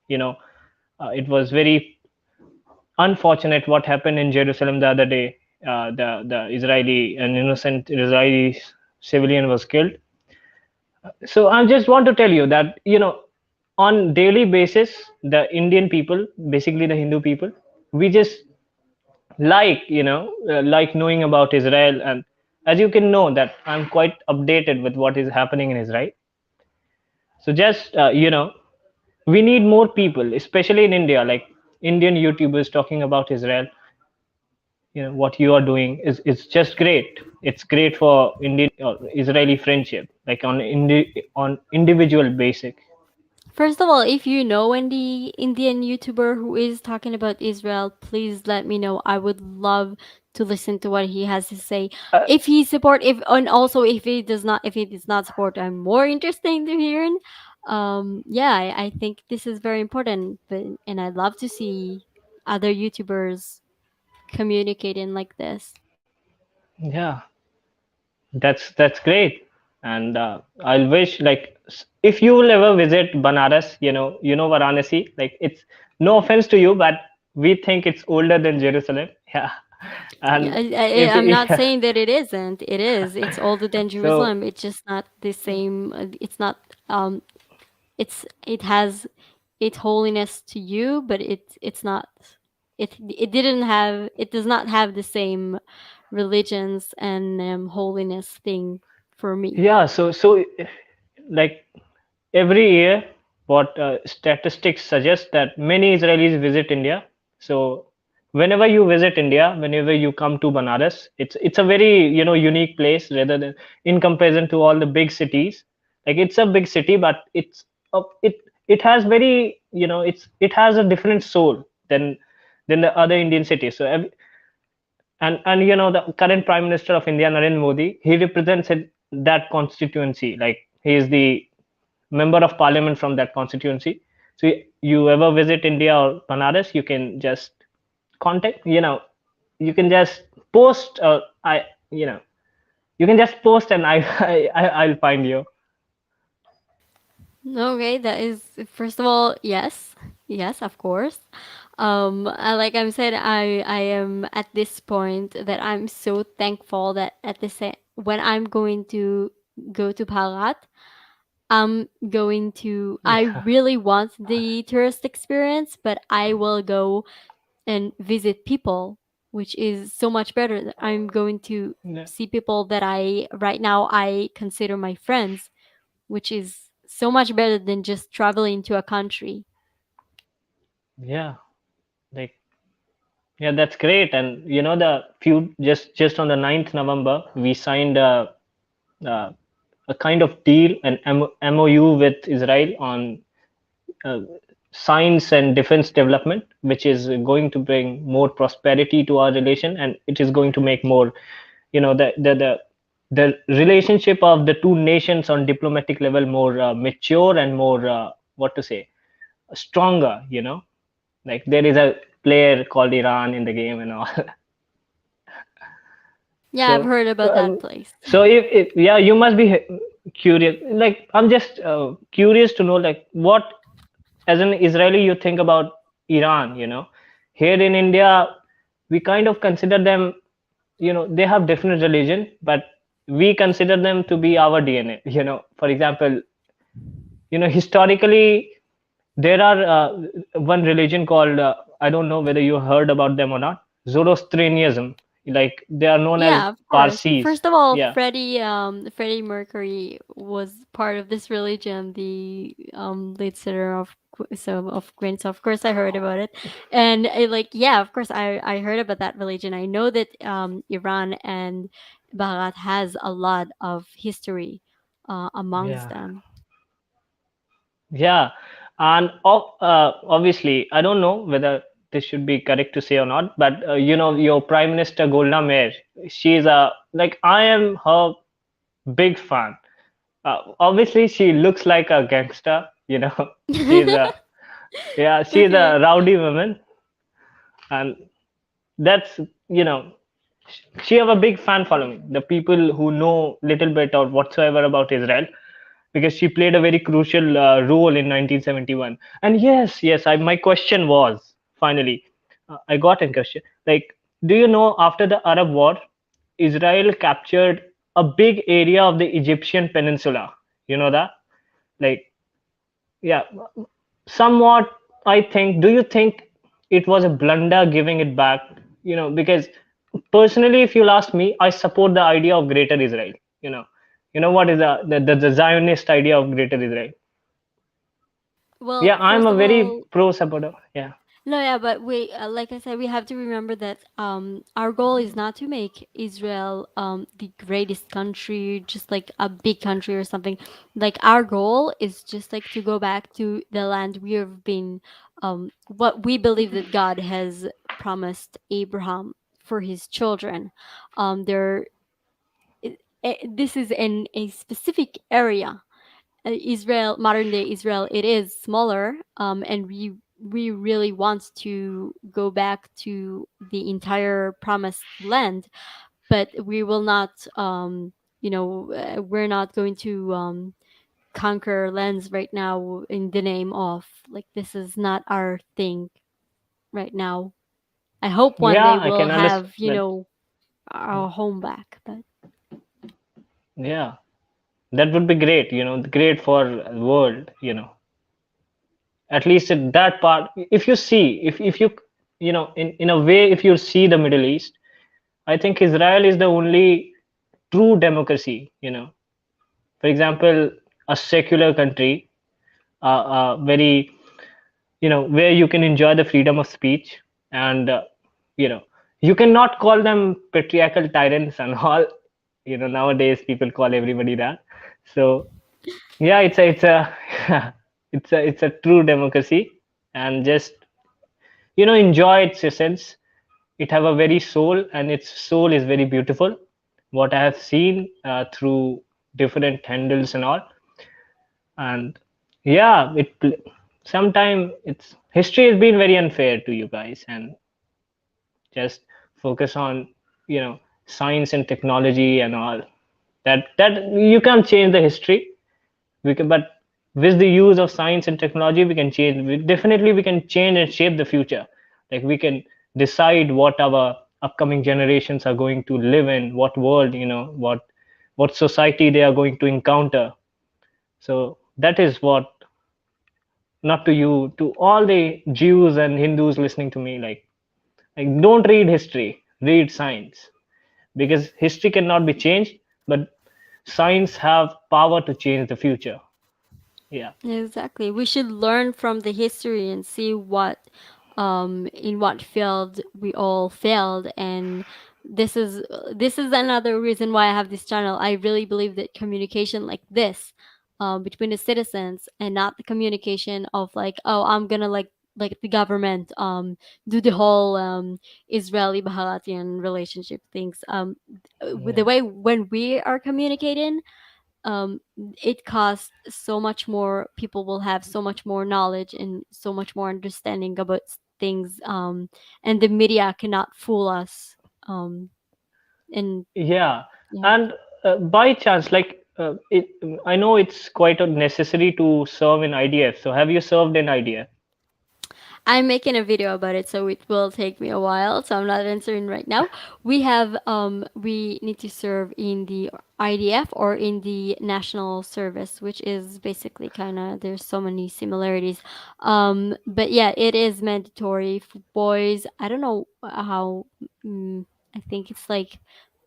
you know it was very unfortunate what happened in Jerusalem the other day. The Israeli, an innocent Israeli civilian was killed. So I just want to tell you that on daily basis, the Indian people, basically the Hindu people, we just like knowing about Israel. And as you can know that I'm quite updated with what is happening in Israel. So just we need more people, especially in India, like Indian YouTubers talking about Israel. What you are doing is just great. It's great for Indian or Israeli friendship, like on individual basic. First of all, if you know any Indian YouTuber who is talking about Israel, please let me know. I would love to listen to what he has to say. Uh, If he support, if and also if he does not support, I'm more interested to hearing. Yeah, I think this is very important, and I love to see other YouTubers communicating like this. yeah, that's great. And I'll wish like if you will ever visit Banaras, Varanasi, like it's no offense to you, but we think it's older than Jerusalem. Yeah, Yeah, and if I'm not saying that it isn't. It is. It's older than so Jerusalem. It's just not the same. It's not. It has its holiness to you, but it's not. It does not have the same religions and holiness thing for me. yeah, so like every year, what statistics suggest that many Israelis visit India. So whenever you visit India, whenever you come to Banaras, it's a very unique place rather than in comparison to all the big cities. Like it's a big city, but it has very it has a different soul than the other Indian cities. So and the current Prime Minister of India, Narendra Modi, he represents that constituency. Like he is the member of parliament from that constituency. So you ever visit India or Banaras, you can just contact, you can just post, you know, you can just post, and I'll find you. Okay, that is first of all, yes, yes, of course. Like I said, I am at this point that I'm so thankful that when I'm going to go to Parat, I Yeah, really want the tourist experience, but I will go and visit people, which is so much better. I'm going to yeah, see people that right now I consider my friends, which is so much better than just traveling to a country. yeah, like yeah, that's great. And the few just on the 9th November, we signed uh, a kind of deal, an MOU with Israel on uh, science and defense development, which is going to bring more prosperity to our relation, and it is going to make more, the relationship of the two nations on diplomatic level more mature and more what to say, stronger. Like there is a player called Iran in the game and all. Yeah, I've So, heard about that place. so if yeah, you must be curious. Like I'm just curious to know, like what, as an Israeli, you think about Iran. Here in India, we kind of consider them. They have different religion, but we consider them to be our DNA. For example, historically, there are one religion called I don't know whether you heard about them or not, Zoroastrianism. Like they are known as Yeah, of course. Parsis. First of all, Yeah, Freddie Mercury was part of this religion, the lead singer of of Queen. So of course I heard about it, and yeah, of course I heard about that religion. I know that Iran and Bharat has a lot of history amongst yeah, them. yeah. And obviously, I don't know whether this should be correct to say or not, but your Prime Minister Golda Meir, she's a like I am her big fan. Obviously, she looks like a gangster. She's a Yeah, she's Okay. a rowdy woman, and that's, you know, she have a big fan following. The people who know little bit or whatsoever about Israel, because she played a very crucial role in 1971. And yes, my question was finally, I got a question. Like, do you know after the Arab War, Israel captured a big area of the Egyptian peninsula? You know that? Like, yeah, somewhat. I think. Do you think it was a blunder giving it back? You know, because personally, if you'll ask me, I support the idea of Greater Israel. You know what is the Zionist idea of Greater Israel? Yeah, Well, I'm first a of very all, pro supporter. Yeah, no, yeah, but we, like I said, we have to remember that our goal is not to make Israel the greatest country, just like a big country or something. Like our goal is just like to go back to the land we have been, what we believe that God has promised Abraham for his children. There, this is in a specific area. Israel, modern day Israel, it is smaller, and we really want to go back to the entire promised land, but we will not, we're not going to conquer lands right now in the name of, like, this is not our thing right now. I hope one day yeah, I we'll can understand have, that. our home back, but Yeah, that would be great. Great for the world. At least in that part, if you see, if you, in a way, if you see the Middle East, I think Israel is the only true democracy. For example, a secular country, very, where you can enjoy the freedom of speech, and you know you cannot call them patriarchal tyrants and all. Nowadays people call everybody that. So yeah, it's a it's a true democracy, and just enjoy its essence. It have a very soul, and its soul is very beautiful. What I have seen through different handles and all. And yeah, sometime it's history has been very unfair to you guys, and just focus on science and technology and all. That you can't change the history. But with the use of science and technology, we can change. Definitely we can change and shape the future. Like, we can decide what our upcoming generations are going to live in, what world, what society they are going to encounter. So that is what, not to you, to all the Jews and Hindus listening to me, like don't read history, read science, because history cannot be changed, but science have power to change the future. Yeah. exactly. We should learn from the history and see in what field we all failed. And this is another reason why I have this channel. I really believe that communication like this, between the citizens, and not the communication of like, oh, I'm gonna like the government do the whole Israeli Bahatian relationship things. With the Yeah. way when we are communicating, um it costs so much more. People will have so much more knowledge and so much more understanding about things, and the media cannot fool us. And Yeah, yeah, and by chance, like, I know it's quite a necessary to serve in IDF. So have you served in IDF? I'm making a video about it, so it will take me a while, so I'm not answering right now. We need to serve in the IDF or in the national service, which is basically kind of, there's so many similarities. But yeah, it is mandatory for boys. I don't know how. I think it's like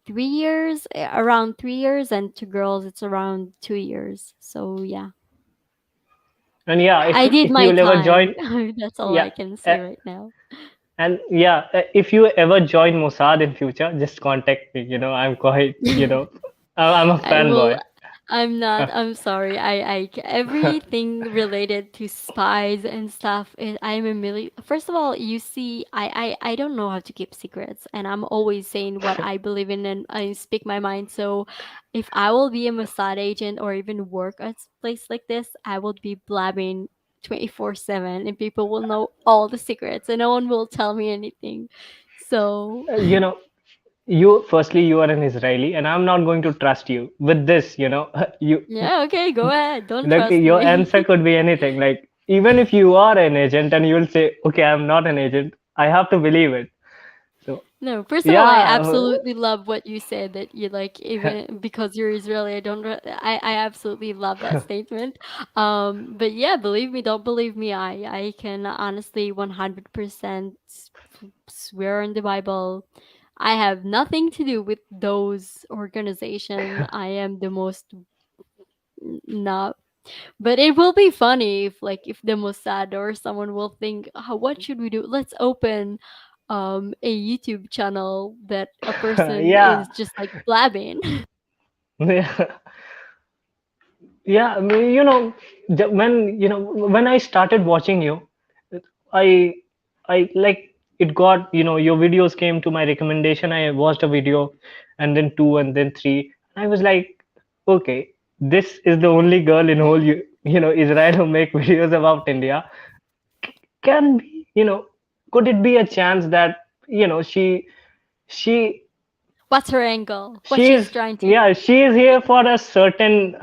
3 years, around 3 years, and to girls it's around 2 years. So yeah, And yeah, I did if my you'll ever time. join, That's all yeah, I can uh, say right now. and yeah, if you ever join Mossad in future, just contact me. I'm quite, I'm a I will. fanboy. I'm not. I'm sorry. Everything related to spies and stuff. I'm a million. First of all, you see, I don't know how to keep secrets, and I'm always saying what I believe in, and I speak my mind. So, if I will be a Mossad agent or even work at a place like this, I will be blabbing 24/7, and people will know all the secrets, and no one will tell me anything. So You know, you firstly you are an Israeli, and I'm not going to trust you with this. You yeah, okay, go ahead. Don't like trust your me. answer could be anything. Like even if you are an agent and you'll say, okay, I'm not an agent, I have to believe it. So No, first of all, I yeah, absolutely love what you said, that you like, even because you're Israeli, I don't I absolutely love that statement. But yeah, believe me, don't believe me, I can honestly 100% swear in the Bible. I have nothing to do with those organizations. I am the most not, but it will be funny if, like, if the Mossad or someone will think, what should we do? Let's open a YouTube channel that a person yeah, is just like blabbing. yeah. Yeah, I mean, when I started watching you, I I like it got, your videos came to my recommendation. I watched a video, and then two, and then three. I was like, okay, this is the only girl in whole Israel who make videos about India. Can be, could it be a chance that she What's her angle? What she's she's trying to. yeah, she is here for a certain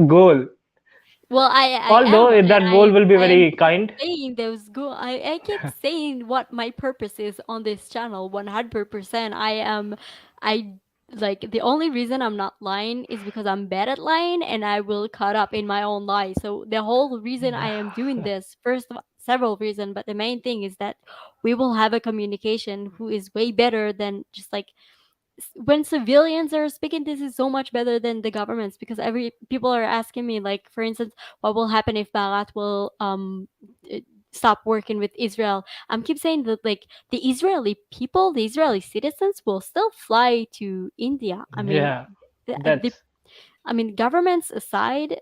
goal. Well, I am, Although and that goal will be I am very kind. saying those go. I keep saying what my purpose is on this channel. 100%. I like, the only reason I'm not lying is because I'm bad at lying, and I will cut up in my own lies. So the whole reason I am doing this, first of several reasons, but the main thing is that we will have a communication who is way better than just like, when civilians are speaking, this is so much better than the governments, because every people are asking me, like, for instance, what will happen if Barat will uh, stop working with Israel. I'm keep saying that, like, the Israeli people, the Israeli citizens will still fly to India. I mean, Yeah, the that's I mean, governments aside,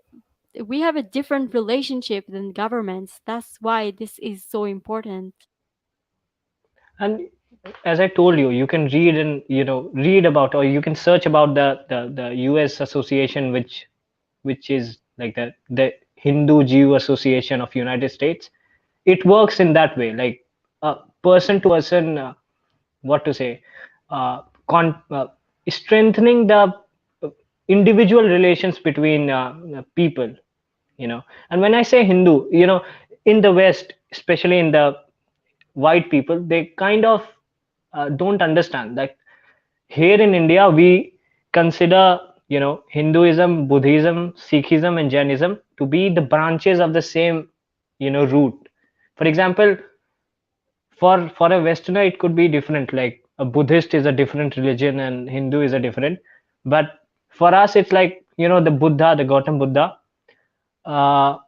we have a different relationship than governments. That's why this is so important. and as I told you, you can read and read about, or you can search about the US association, which is like the Hindu Jew Association of United States. It works in that way, like person to person, what to say, strengthening the individual relations between people. And when I say Hindu, in the West, especially in the white people, they kind of don't understand that here in India we consider Hinduism, Buddhism, Sikhism, and Jainism to be the branches of the same root. For example, for a Westerner, it could be different. Like a Buddhist is a different religion, and Hindu is a different. But for us, it's like the Buddha, the Gautam Buddha. Uh,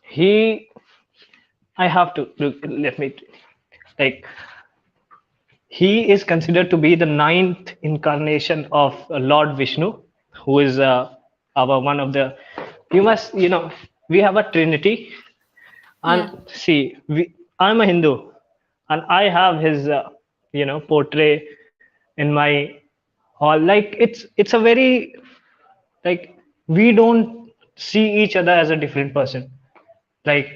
he, I have to look. Let me like. He is considered to be the ninth incarnation of Lord Vishnu, who is our one of the. You must, we have a Trinity, Yeah. and see, I'm a Hindu, and I have his, portrait in my hall. Like it's a very, like, we don't see each other as a different person. Like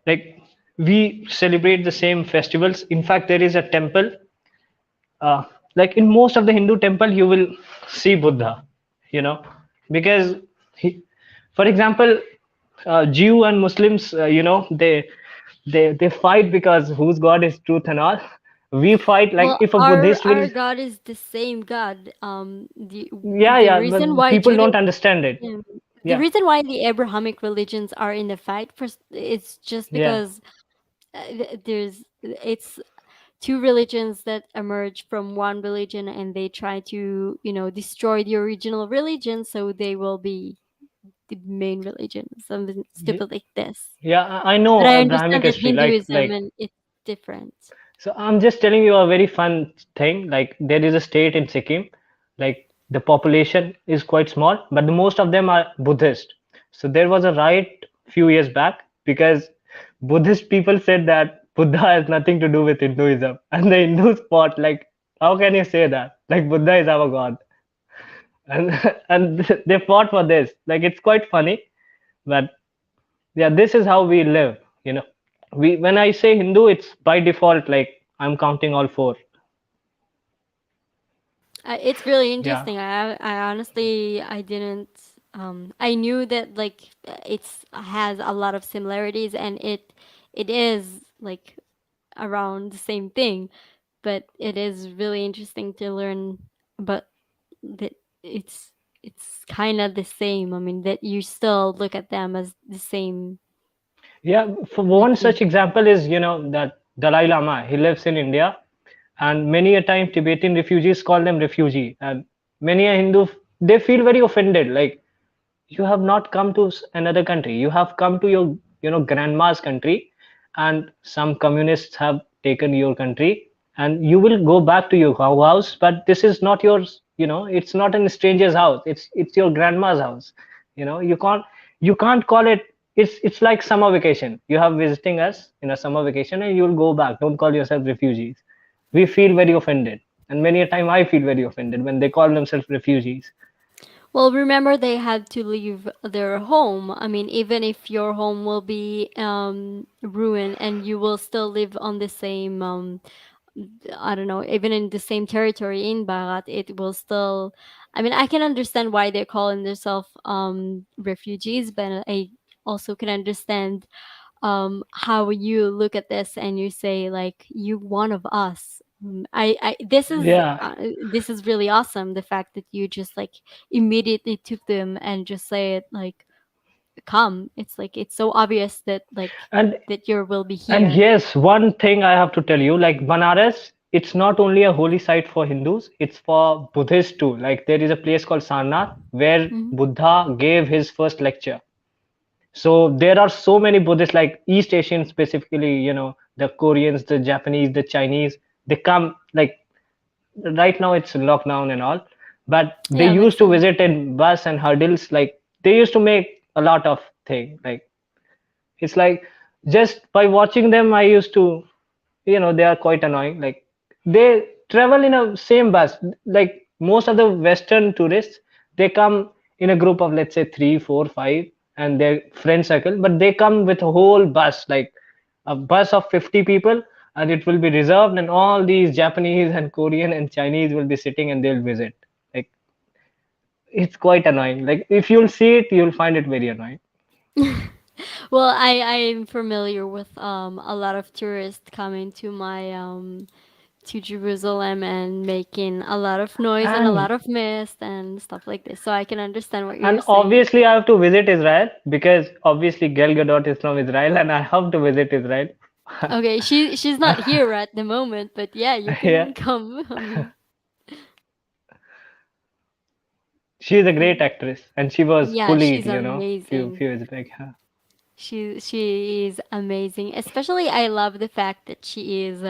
like we celebrate the same festivals. In fact, there is a temple, uh, like in most of the Hindu temple, you will see Buddha, because for example, Jew and Muslims, they fight because whose God is truth and all. We fight like Well, if a our Buddhist will, our God is the same God. yeah, The yeah, reason but why people Judah, don't understand it. um, the Yeah, reason why the Abrahamic religions are in the fight for, it's just yeah, because there's it's two religions that emerge from one religion, and they try to, destroy the original religion, so they will be the main religion, something Ye- stupid like this. yeah. I know But I Abrahamic understand that history, like Hinduism and it's different. So I'm just telling you a very fun thing. Like there is a state in Sikkim, like the population is quite small, but the most of them are Buddhist. So there was a riot few years back because Buddhist people said that Buddha has nothing to do with Hinduism, and the Hindus fought like, how can you say that? Like Buddha is our god, and and they fought for this. Like it's quite funny. But yeah, this is how we live. You know, we when I say Hindu, it's by default like I'm counting all four. It's really Yeah, interesting. I honestly I didn't I knew that like it's has a lot of similarities, and it is like around the same thing, but it is really interesting to learn about that it's kind of the same. I mean that you still look at them as the same yeah. For like one you. such example is that Dalai Lama. He lives in India, and many a time Tibetan refugees call them refugee, and many a Hindu they feel very offended. Like, you have not come to another country, you have come to your grandma's country, and some communists have taken your country, and you will go back to your house, but this is not yours. It's not a stranger's house, it's your grandma's house. You can't call it. It's like summer vacation. You have visiting us in a summer vacation, and you'll go back. Don't call yourself refugees. We feel very offended, and many a time I feel very offended when they call themselves refugees. Well, remember they had to leave their home. I mean, even if your home will be ruined and you will still live on the same I don't know, even in the same territory in Barat, it will still. I mean, I can understand why they're calling themselves refugees, but I also can understand how you look at this and you say like you one of us. I Yeah. this is really awesome, the fact that you just like immediately took them and just say it like come. It's like it's so obvious that like and that your will be And here. yes, one thing I have to tell you, like Banaras, it's not only a holy site for Hindus, it's for Buddhists too. Like, there is a place called Sarnath where Mhm. Buddha gave his first lecture. So there are so many Buddhists, like East Asians specifically, the Koreans, the Japanese, the Chinese, they come, like, right now it's lockdown and all, but they Yeah, makes used to sense. visit in bus and hurdles. Like, they used to make a lot of things. Like, it's like, just by watching them, I used to, they are quite annoying. Like, they travel in a same bus. Like, most of the Western tourists, they come in a group of, let's say, three, four, five, and their friend circle, but they come with a whole bus, like a bus of 50 people, and it will be reserved, and all these Japanese and Korean and Chinese will be sitting and they'll visit. Like, it's quite annoying. Like, if you'll see it, you'll find it very annoying. Well, I'm familiar with a lot of tourists coming to my to Jerusalem and making a lot of noise and a And lot of mist and stuff like this. So I can understand what you're And saying. obviously, I have to visit Israel because obviously Gal Gadot is from Israel, and I have to visit Israel. Okay, she's not here at the moment, but yeah, you Yeah, can come. I mean, she is a great actress, and she was yeah, bullied, she's few amazing. few years back. Huh? She is amazing. Especially I love the fact that she is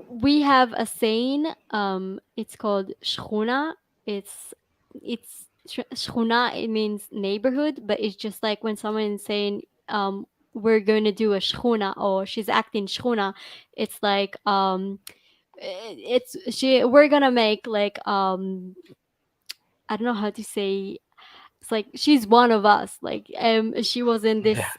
we have a saying it's called shchuna. It's shchuna, it means neighborhood, but it's just like when someone is saying we're going to do a shchuna or she's acting shchuna, it's like it's she we're gonna make like I don't know how to say. It's like she's one of us. Like she was in Yeah, this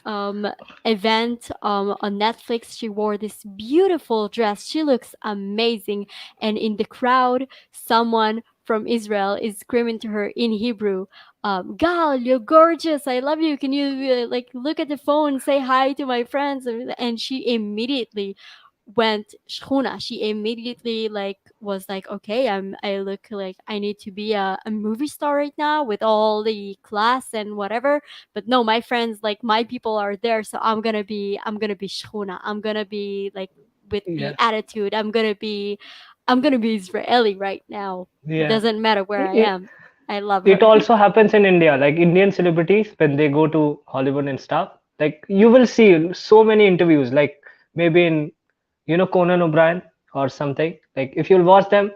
event on Netflix. She wore this beautiful dress. She looks amazing, and in the crowd someone from Israel is screaming to her in Hebrew, Gal, you're gorgeous, I love you, can you like look at the phone, say hi to my friends? And she immediately went shchuna. She immediately like was like, okay, I look like I need to be a movie star right now with all the class and whatever. But no, my friends, like my people are there, so I'm gonna be shchuna. I'm gonna be like with the yeah, attitude. I'm gonna be Israeli right now. yeah. Doesn't matter where I It, am. I love it her. also happens in India, like Indian celebrities when they go to Hollywood and stuff. Like, you will see so many interviews, like maybe in Conan O'Brien or something. Like, if you'll watch them,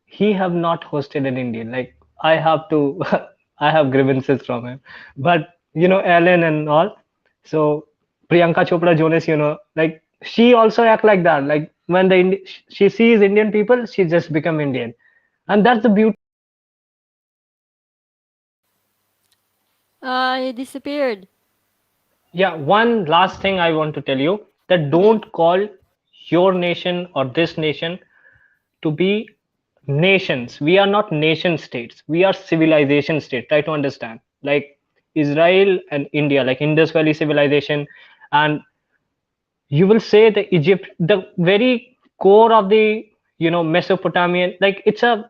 he have not hosted an Indian. Like, I have to, I have grievances from him. But Ellen and all. So Priyanka Chopra Jonas, like, she also act like that. Like, when she sees Indian people, she just become Indian, and that's the beauty. It disappeared. Yeah, one last thing I want to tell you, that Okay. don't call your nation or this nation to be nations. We are not nation states. We are civilization states. Try to understand. Like Israel and India, like Indus Valley civilization, and you will say the Egypt, the very core of the Mesopotamian, like it's a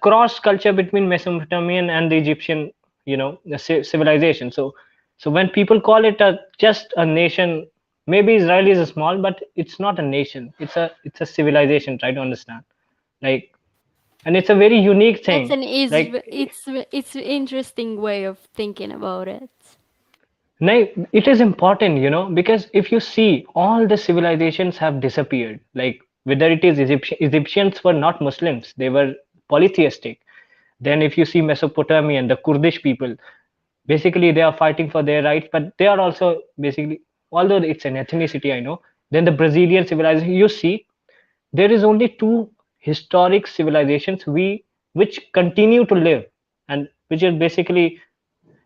cross culture between Mesopotamian and the Egyptian, the civilization. So when people call it a just a nation, maybe Israel is small, but it's not a nation. It's a civilization. Try to understand, like, and it's a very unique It's thing. an is Like, it's interesting way of thinking about it. no, it is important, because if you see, all the civilizations have disappeared. Like whether it is Egyptians were not Muslims; they were polytheistic. Then, if you see Mesopotamian, the Kurdish people, basically they are fighting for their rights, but they are also basically, although it's an ethnicity, I know. Then the Brazilian civilization, you see, there is only two historic civilizations which continue to live, and which is basically,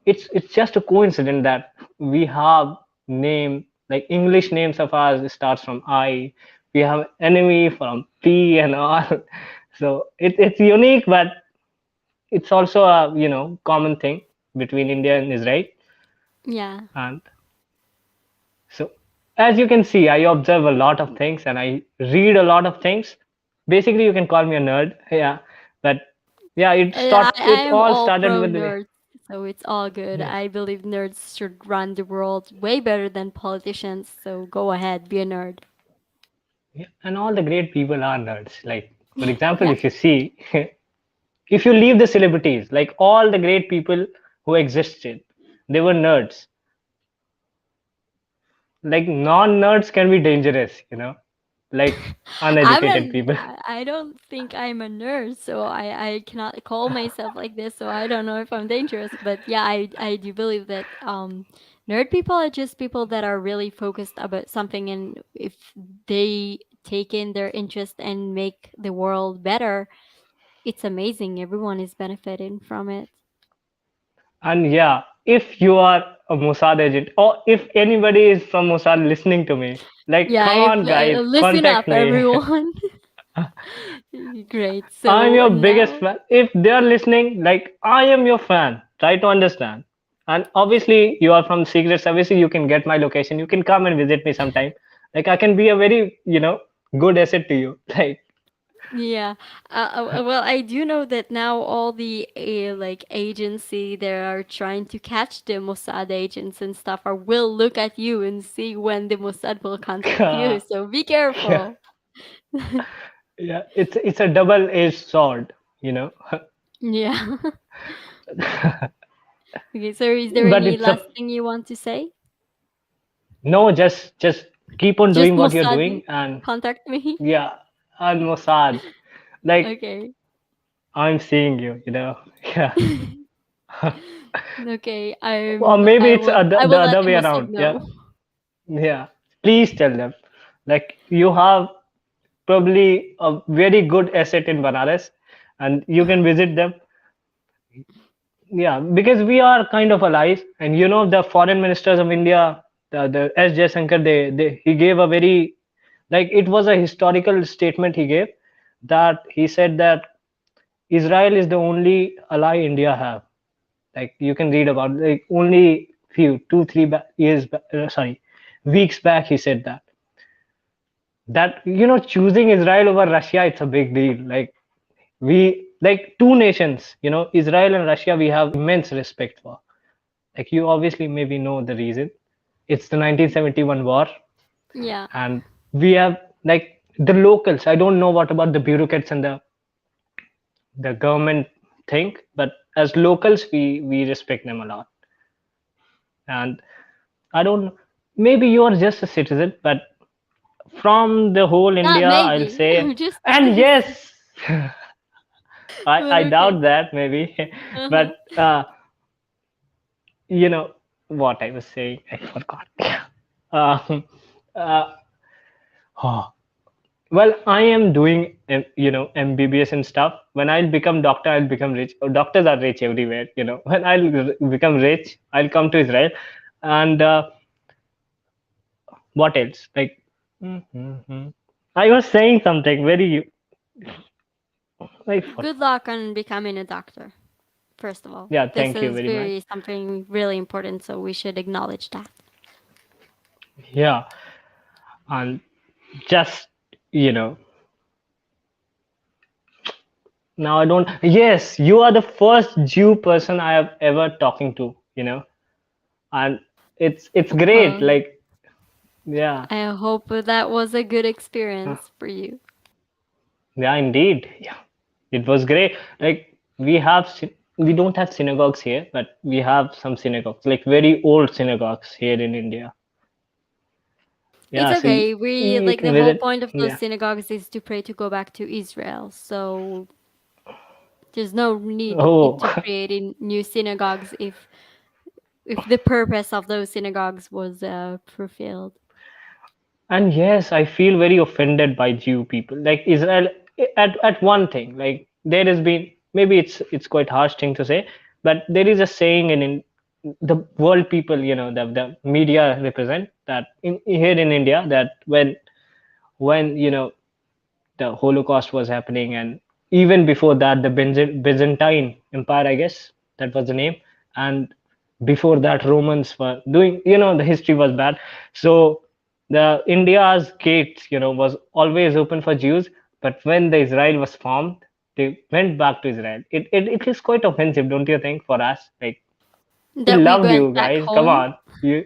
it's just a coincidence that we have name, like English names of ours starts from I. We have enemy from P and all. So it's unique, but it's also a common thing between India and Israel. Yeah. And so, as you can see, I observe a lot of things and I read a lot of things. Basically, you can call me a nerd. Yeah, but yeah, I it am all all started pro with the. nerds, so it's all good. Yeah. I believe nerds should run the world way better than politicians. So go ahead, be a nerd. Yeah, and all the great people are nerds. Like, for example, Yeah. if you see, if you leave the celebrities, like all the great people who existed, they were nerds. Like, non-nerds can be dangerous, like I'm uneducated not. people. I don't think I'm a nerd, so I cannot call myself like this. So I don't know if I'm dangerous, but yeah, I do believe that nerd people are just people that are really focused about something, and if they take in their interest and make the world better, it's amazing. Everyone is benefiting from it. And yeah, if you are a Mossad agent, or if anybody is from Mossad listening to me, like, Yeah, come if on, guys, listen contact up, me. everyone. Great. I'm So your biggest now, fan. If they are listening, like, I am your fan. Try to understand. And obviously, you are from Secret Service, you can get my location. You can come and visit me sometime. Like, I can be a very, good asset to you. Like, yeah. Well, I do know that now all the like agency that are trying to catch the Mossad agents and stuff are will look at you and see when the Mossad will contact you. So be yeah, careful. yeah, it's a double-edged sword, you know. Yeah. Okay. So is there But any it's a last thing you want to say? no, just keep on Just doing what you're Mossad doing, and contact me. yeah, and Mossad, like, Okay. I'm seeing you, yeah. Okay. Or maybe it's I the will let other the way Mossad around. Yeah, know. yeah. Please tell them, like, you have probably a very good asset in Banaras, and you can visit them. Yeah, because we are kind of allies, and the foreign ministers of India, the S. Jaishankar, he gave a very, like, it was a historical statement he gave, that he said that Israel is the only ally India have. Like, you can read about, like, only few 2 3 years sorry, weeks back he said that choosing Israel over Russia, it's a big deal. Like, we, like, two nations, Israel and Russia, we have immense respect for. Like, you obviously maybe know the reason. It's the 1971 war, Yeah. and we have, like, the locals. I don't know what about the bureaucrats and the government think, but as locals, we respect them a lot. And I don't. Maybe you are just a citizen, but from the whole Yeah, India, I'll maybe. say, I'm just a and citizen. yes, But I okay. doubt that maybe, Uh-huh. but you know what I was saying. I forgot. Um, uh, oh, Well, I am doing, MBBS and stuff. When I'll become doctor, I'll become rich. Doctors are rich everywhere. When I'll become rich, I'll come to Israel. And what else? Like, Mhm. I was saying something very, I forgot. Good luck on becoming a doctor. First of all, Yeah, this thank you is very much. very something really important, so we should acknowledge that. Yeah, and just, you know, now I don't. Yes, you are the first Jew person I have ever talking to. And it's great. Well, Like, yeah, I hope that was a good uh, experience for you. yeah, indeed. Yeah, it was great. Like we don't have synagogues here, but we have some synagogues, like very old synagogues here in India. It's Yeah, so okay. We you like can the whole visit. point of those Yeah. synagogues is to pray to go back to Israel. So there's no need Oh, to creating new synagogues if the purpose of those synagogues was fulfilled. and yes, I feel very offended by Jew people. Like Israel, at one thing, like there has been, maybe it's quite harsh thing to say, but there is a saying in the world people, the media represent that in here in India, that when the Holocaust was happening, and even before that, the Byzantine Empire, I guess that was the name, and before that, Romans were doing. The history was bad, so the India's gates, was always open for Jews. But when the Israel was formed, they went back to Israel. It is quite offensive, don't you think, for us? Like, we That we loved went you back guys. Come home. on, you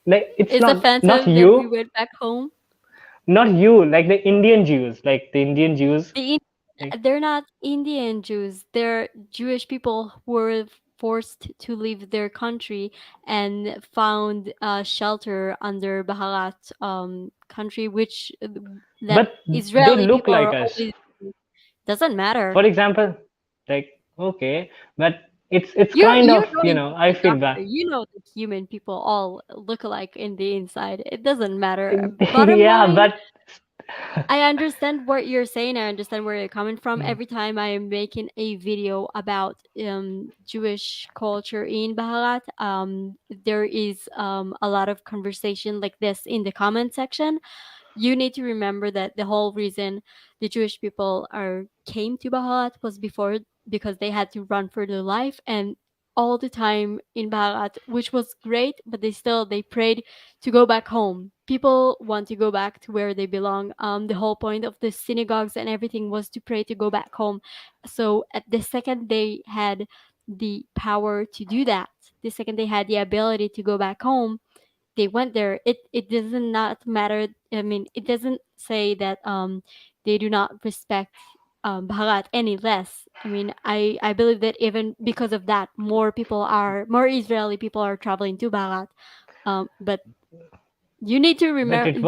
like it's It's not offensive that we you, went back home. not you, like the Indian Jews, like the Indian Jews. The Like, they're not Indian Jews. They're Jewish people who were forced to leave their country and found shelter under Baharat country, which that but they Israeli look people like are us. always doesn't For matter. example, like, okay, but it's You're kind you're of, going to I be a feel doctor. bad. You know that human people all look alike in the inside. It doesn't matter. Bottom Yeah, line, but I understand what you're saying. I understand where you're coming from. Mm. Every time I am making a video about Jewish culture in Baharat, there is a lot of conversation like this in the comment section. You need to remember that the whole reason the Jewish people are came to Baharat was before because they had to run for their life and all the time in Baharat, which was great, but they prayed to go back home. People want to go back to where they belong. The whole point of the synagogues and everything was to pray to go back home. So at the second they had the power to do that, the second they had the ability to go back home, they went there. It doesn't not matter. I mean, it doesn't say that they do not respect Bharat any less. I mean, I believe that even because of that, more Israeli people are traveling to Bharat. But you need to but remember it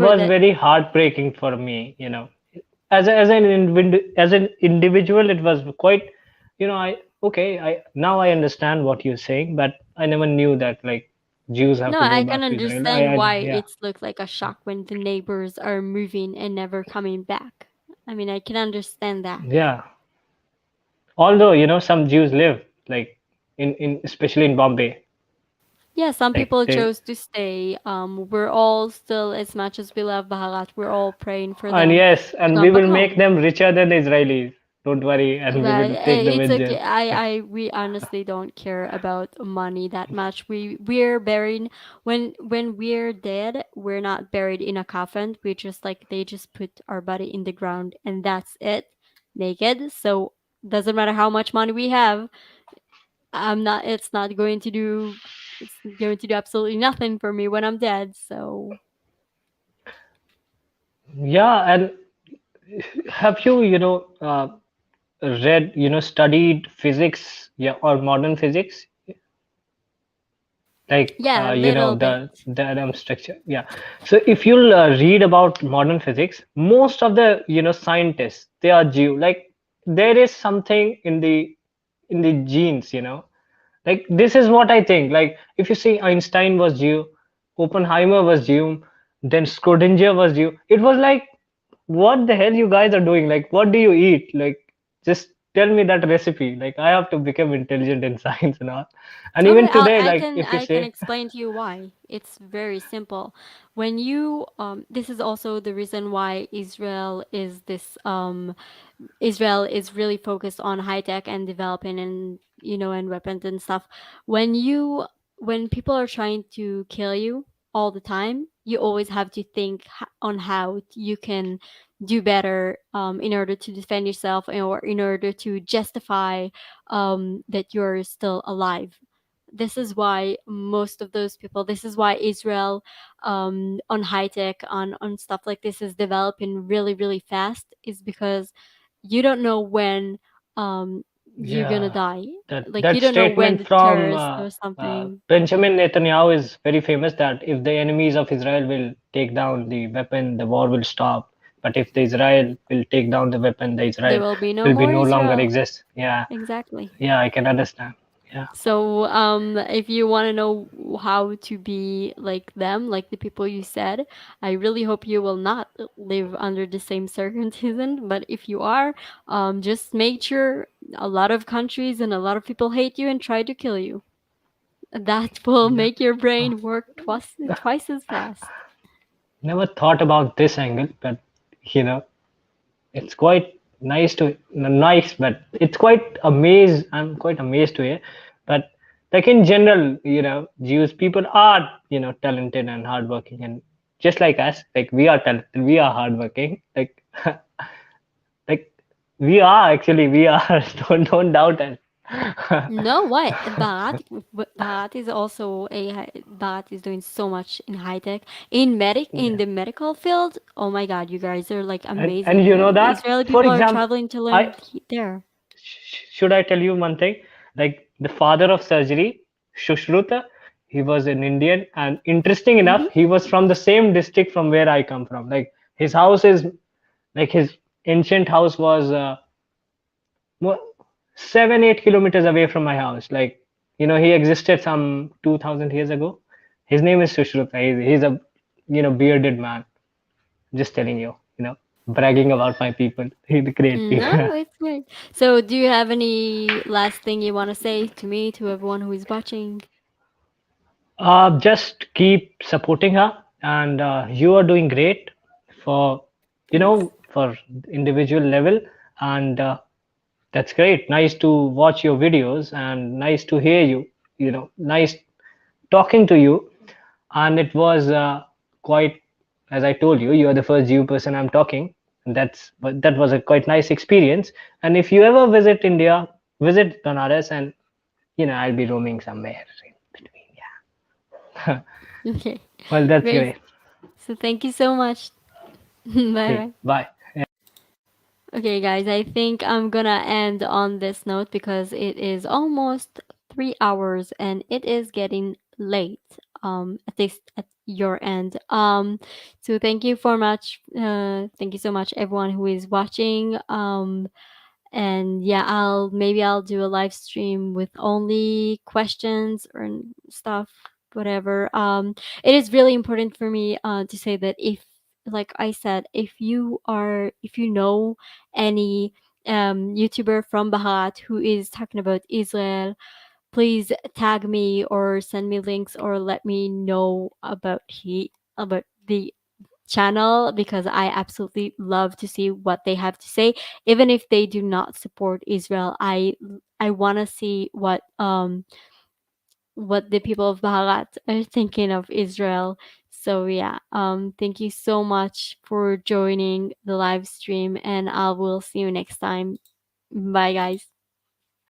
was that very heartbreaking for me, as an individual, it was quite, I okay, I now I understand what you're saying, but I never knew that, like, Jews have no, to go I can back to Israel. understand why Yeah. it looks like a shock when the neighbors are moving and never coming back. I mean, I can understand that. Yeah, although, some Jews live, like, in especially in Bombay, Yeah, some like people they. chose to stay. We're all still, as much as we love Baharat, we're all praying for And them yes, to and we come back will make home. them richer than the Israelis. Don't worry, and we But will take the it's okay. vengeance. We honestly don't care about money that much. We're burying when we're dead, we're not buried in a coffin. We just like they just put our body in the ground and that's it, naked. So doesn't matter how much money we have. I'm not. It's going to do absolutely nothing for me when I'm dead. So Yeah, and have you, read, studied physics, yeah, or modern physics, like, yeah, a little bit. the atom structure, yeah. So if you'll read about modern physics, most of the, scientists, they are Jew. Like, there is something in the genes, like, this is what I think. Like, if you see, Einstein was Jew, Oppenheimer was Jew, then Schrodinger was Jew. It was like what the hell you guys are doing? Like, what do you eat? Like, just tell me that recipe. Like, I have to become intelligent in science and all. And Okay, even today, I like, can if you I can say, explain to you why. It's very simple. When you this is also the reason why Israel is really focused on high tech and developing and and weapons and stuff. When people are trying to kill you all the time, you always have to think on how you can do better in order to defend yourself or in order to justify that you're still alive. This is why most of those people, this is why Israel on high tech, on stuff like this is developing really, really fast, is because you don't know when you're gonna yeah, die. that Like, you that don't know when statement the from terrorists or something. Benjamin Netanyahu is very famous that if the enemies of Israel will take down the weapon, the war will stop. But if the Israel will take down the weapon, the There Israel will be no will be more no longer Israel. exist. Yeah, Exactly. yeah, I can understand. Yeah. So, if you want to know how to be like them, like the people you said, I really hope you will not live under the same circumcision. But if you are, just make sure a lot of countries and a lot of people hate you and try to kill you. That will Yeah. make your Oh, brain work twice as fast. never thought about this angle, but you know, it's quite nice to nice, but it's quite amazed. I'm quite amazed to hear. But like in general, Jewish people are talented and hardworking, and just like us, like we are talented, we are hardworking. Like like we are. Don't doubt us. No, what? Bharat is also Bharat is doing so much in high tech, in Yeah. the medical field. Oh my God, you guys are like And amazing. you know The that, Israeli for people are example, traveling to learn I there. should I tell you one thing? Like the father of surgery, Shushruta, he was an Indian, and interesting enough, Hmm. he was from the same district from where I come from. Like his house is, like his ancient house was 7-8 kilometers away from my house. Like he existed some 2,000 years ago. His name is Sushruta. He's a bearded man. Just telling you, bragging about my people. He's great No, people. it's great. So, do you have any last thing you want to say to me, to everyone who is watching? Just keep supporting her, and you are doing great for Thanks. for individual level, and that's great. Nice to watch your videos, and nice to hear you. Nice talking to you, and it was quite, as I told you, you are the first Jew person I'm talking. And that was a quite nice experience. And if you ever visit India, visit Banaras, and I'll be roaming somewhere in between. Yeah. Okay, Well, that's great. great. So, thank you so much. Bye Okay, bye. bye. Okay, guys, I think I'm gonna end on this note because it is almost 3 hours and it is getting late. At least at your end. So thank you for much. Thank you so much, everyone who is watching. And yeah, I'll do a live stream with only questions or stuff, whatever. It is really important for me to say that, if, like I said, if you know any YouTuber from Bahat who is talking about Israel, please tag me or send me links or let me know about the channel, because I absolutely love to see what they have to say. Even if they do not support Israel, I want to see what the people of Baharat are thinking of Israel. So yeah, thank you so much for joining the live stream, and I will see you next time. Bye, guys.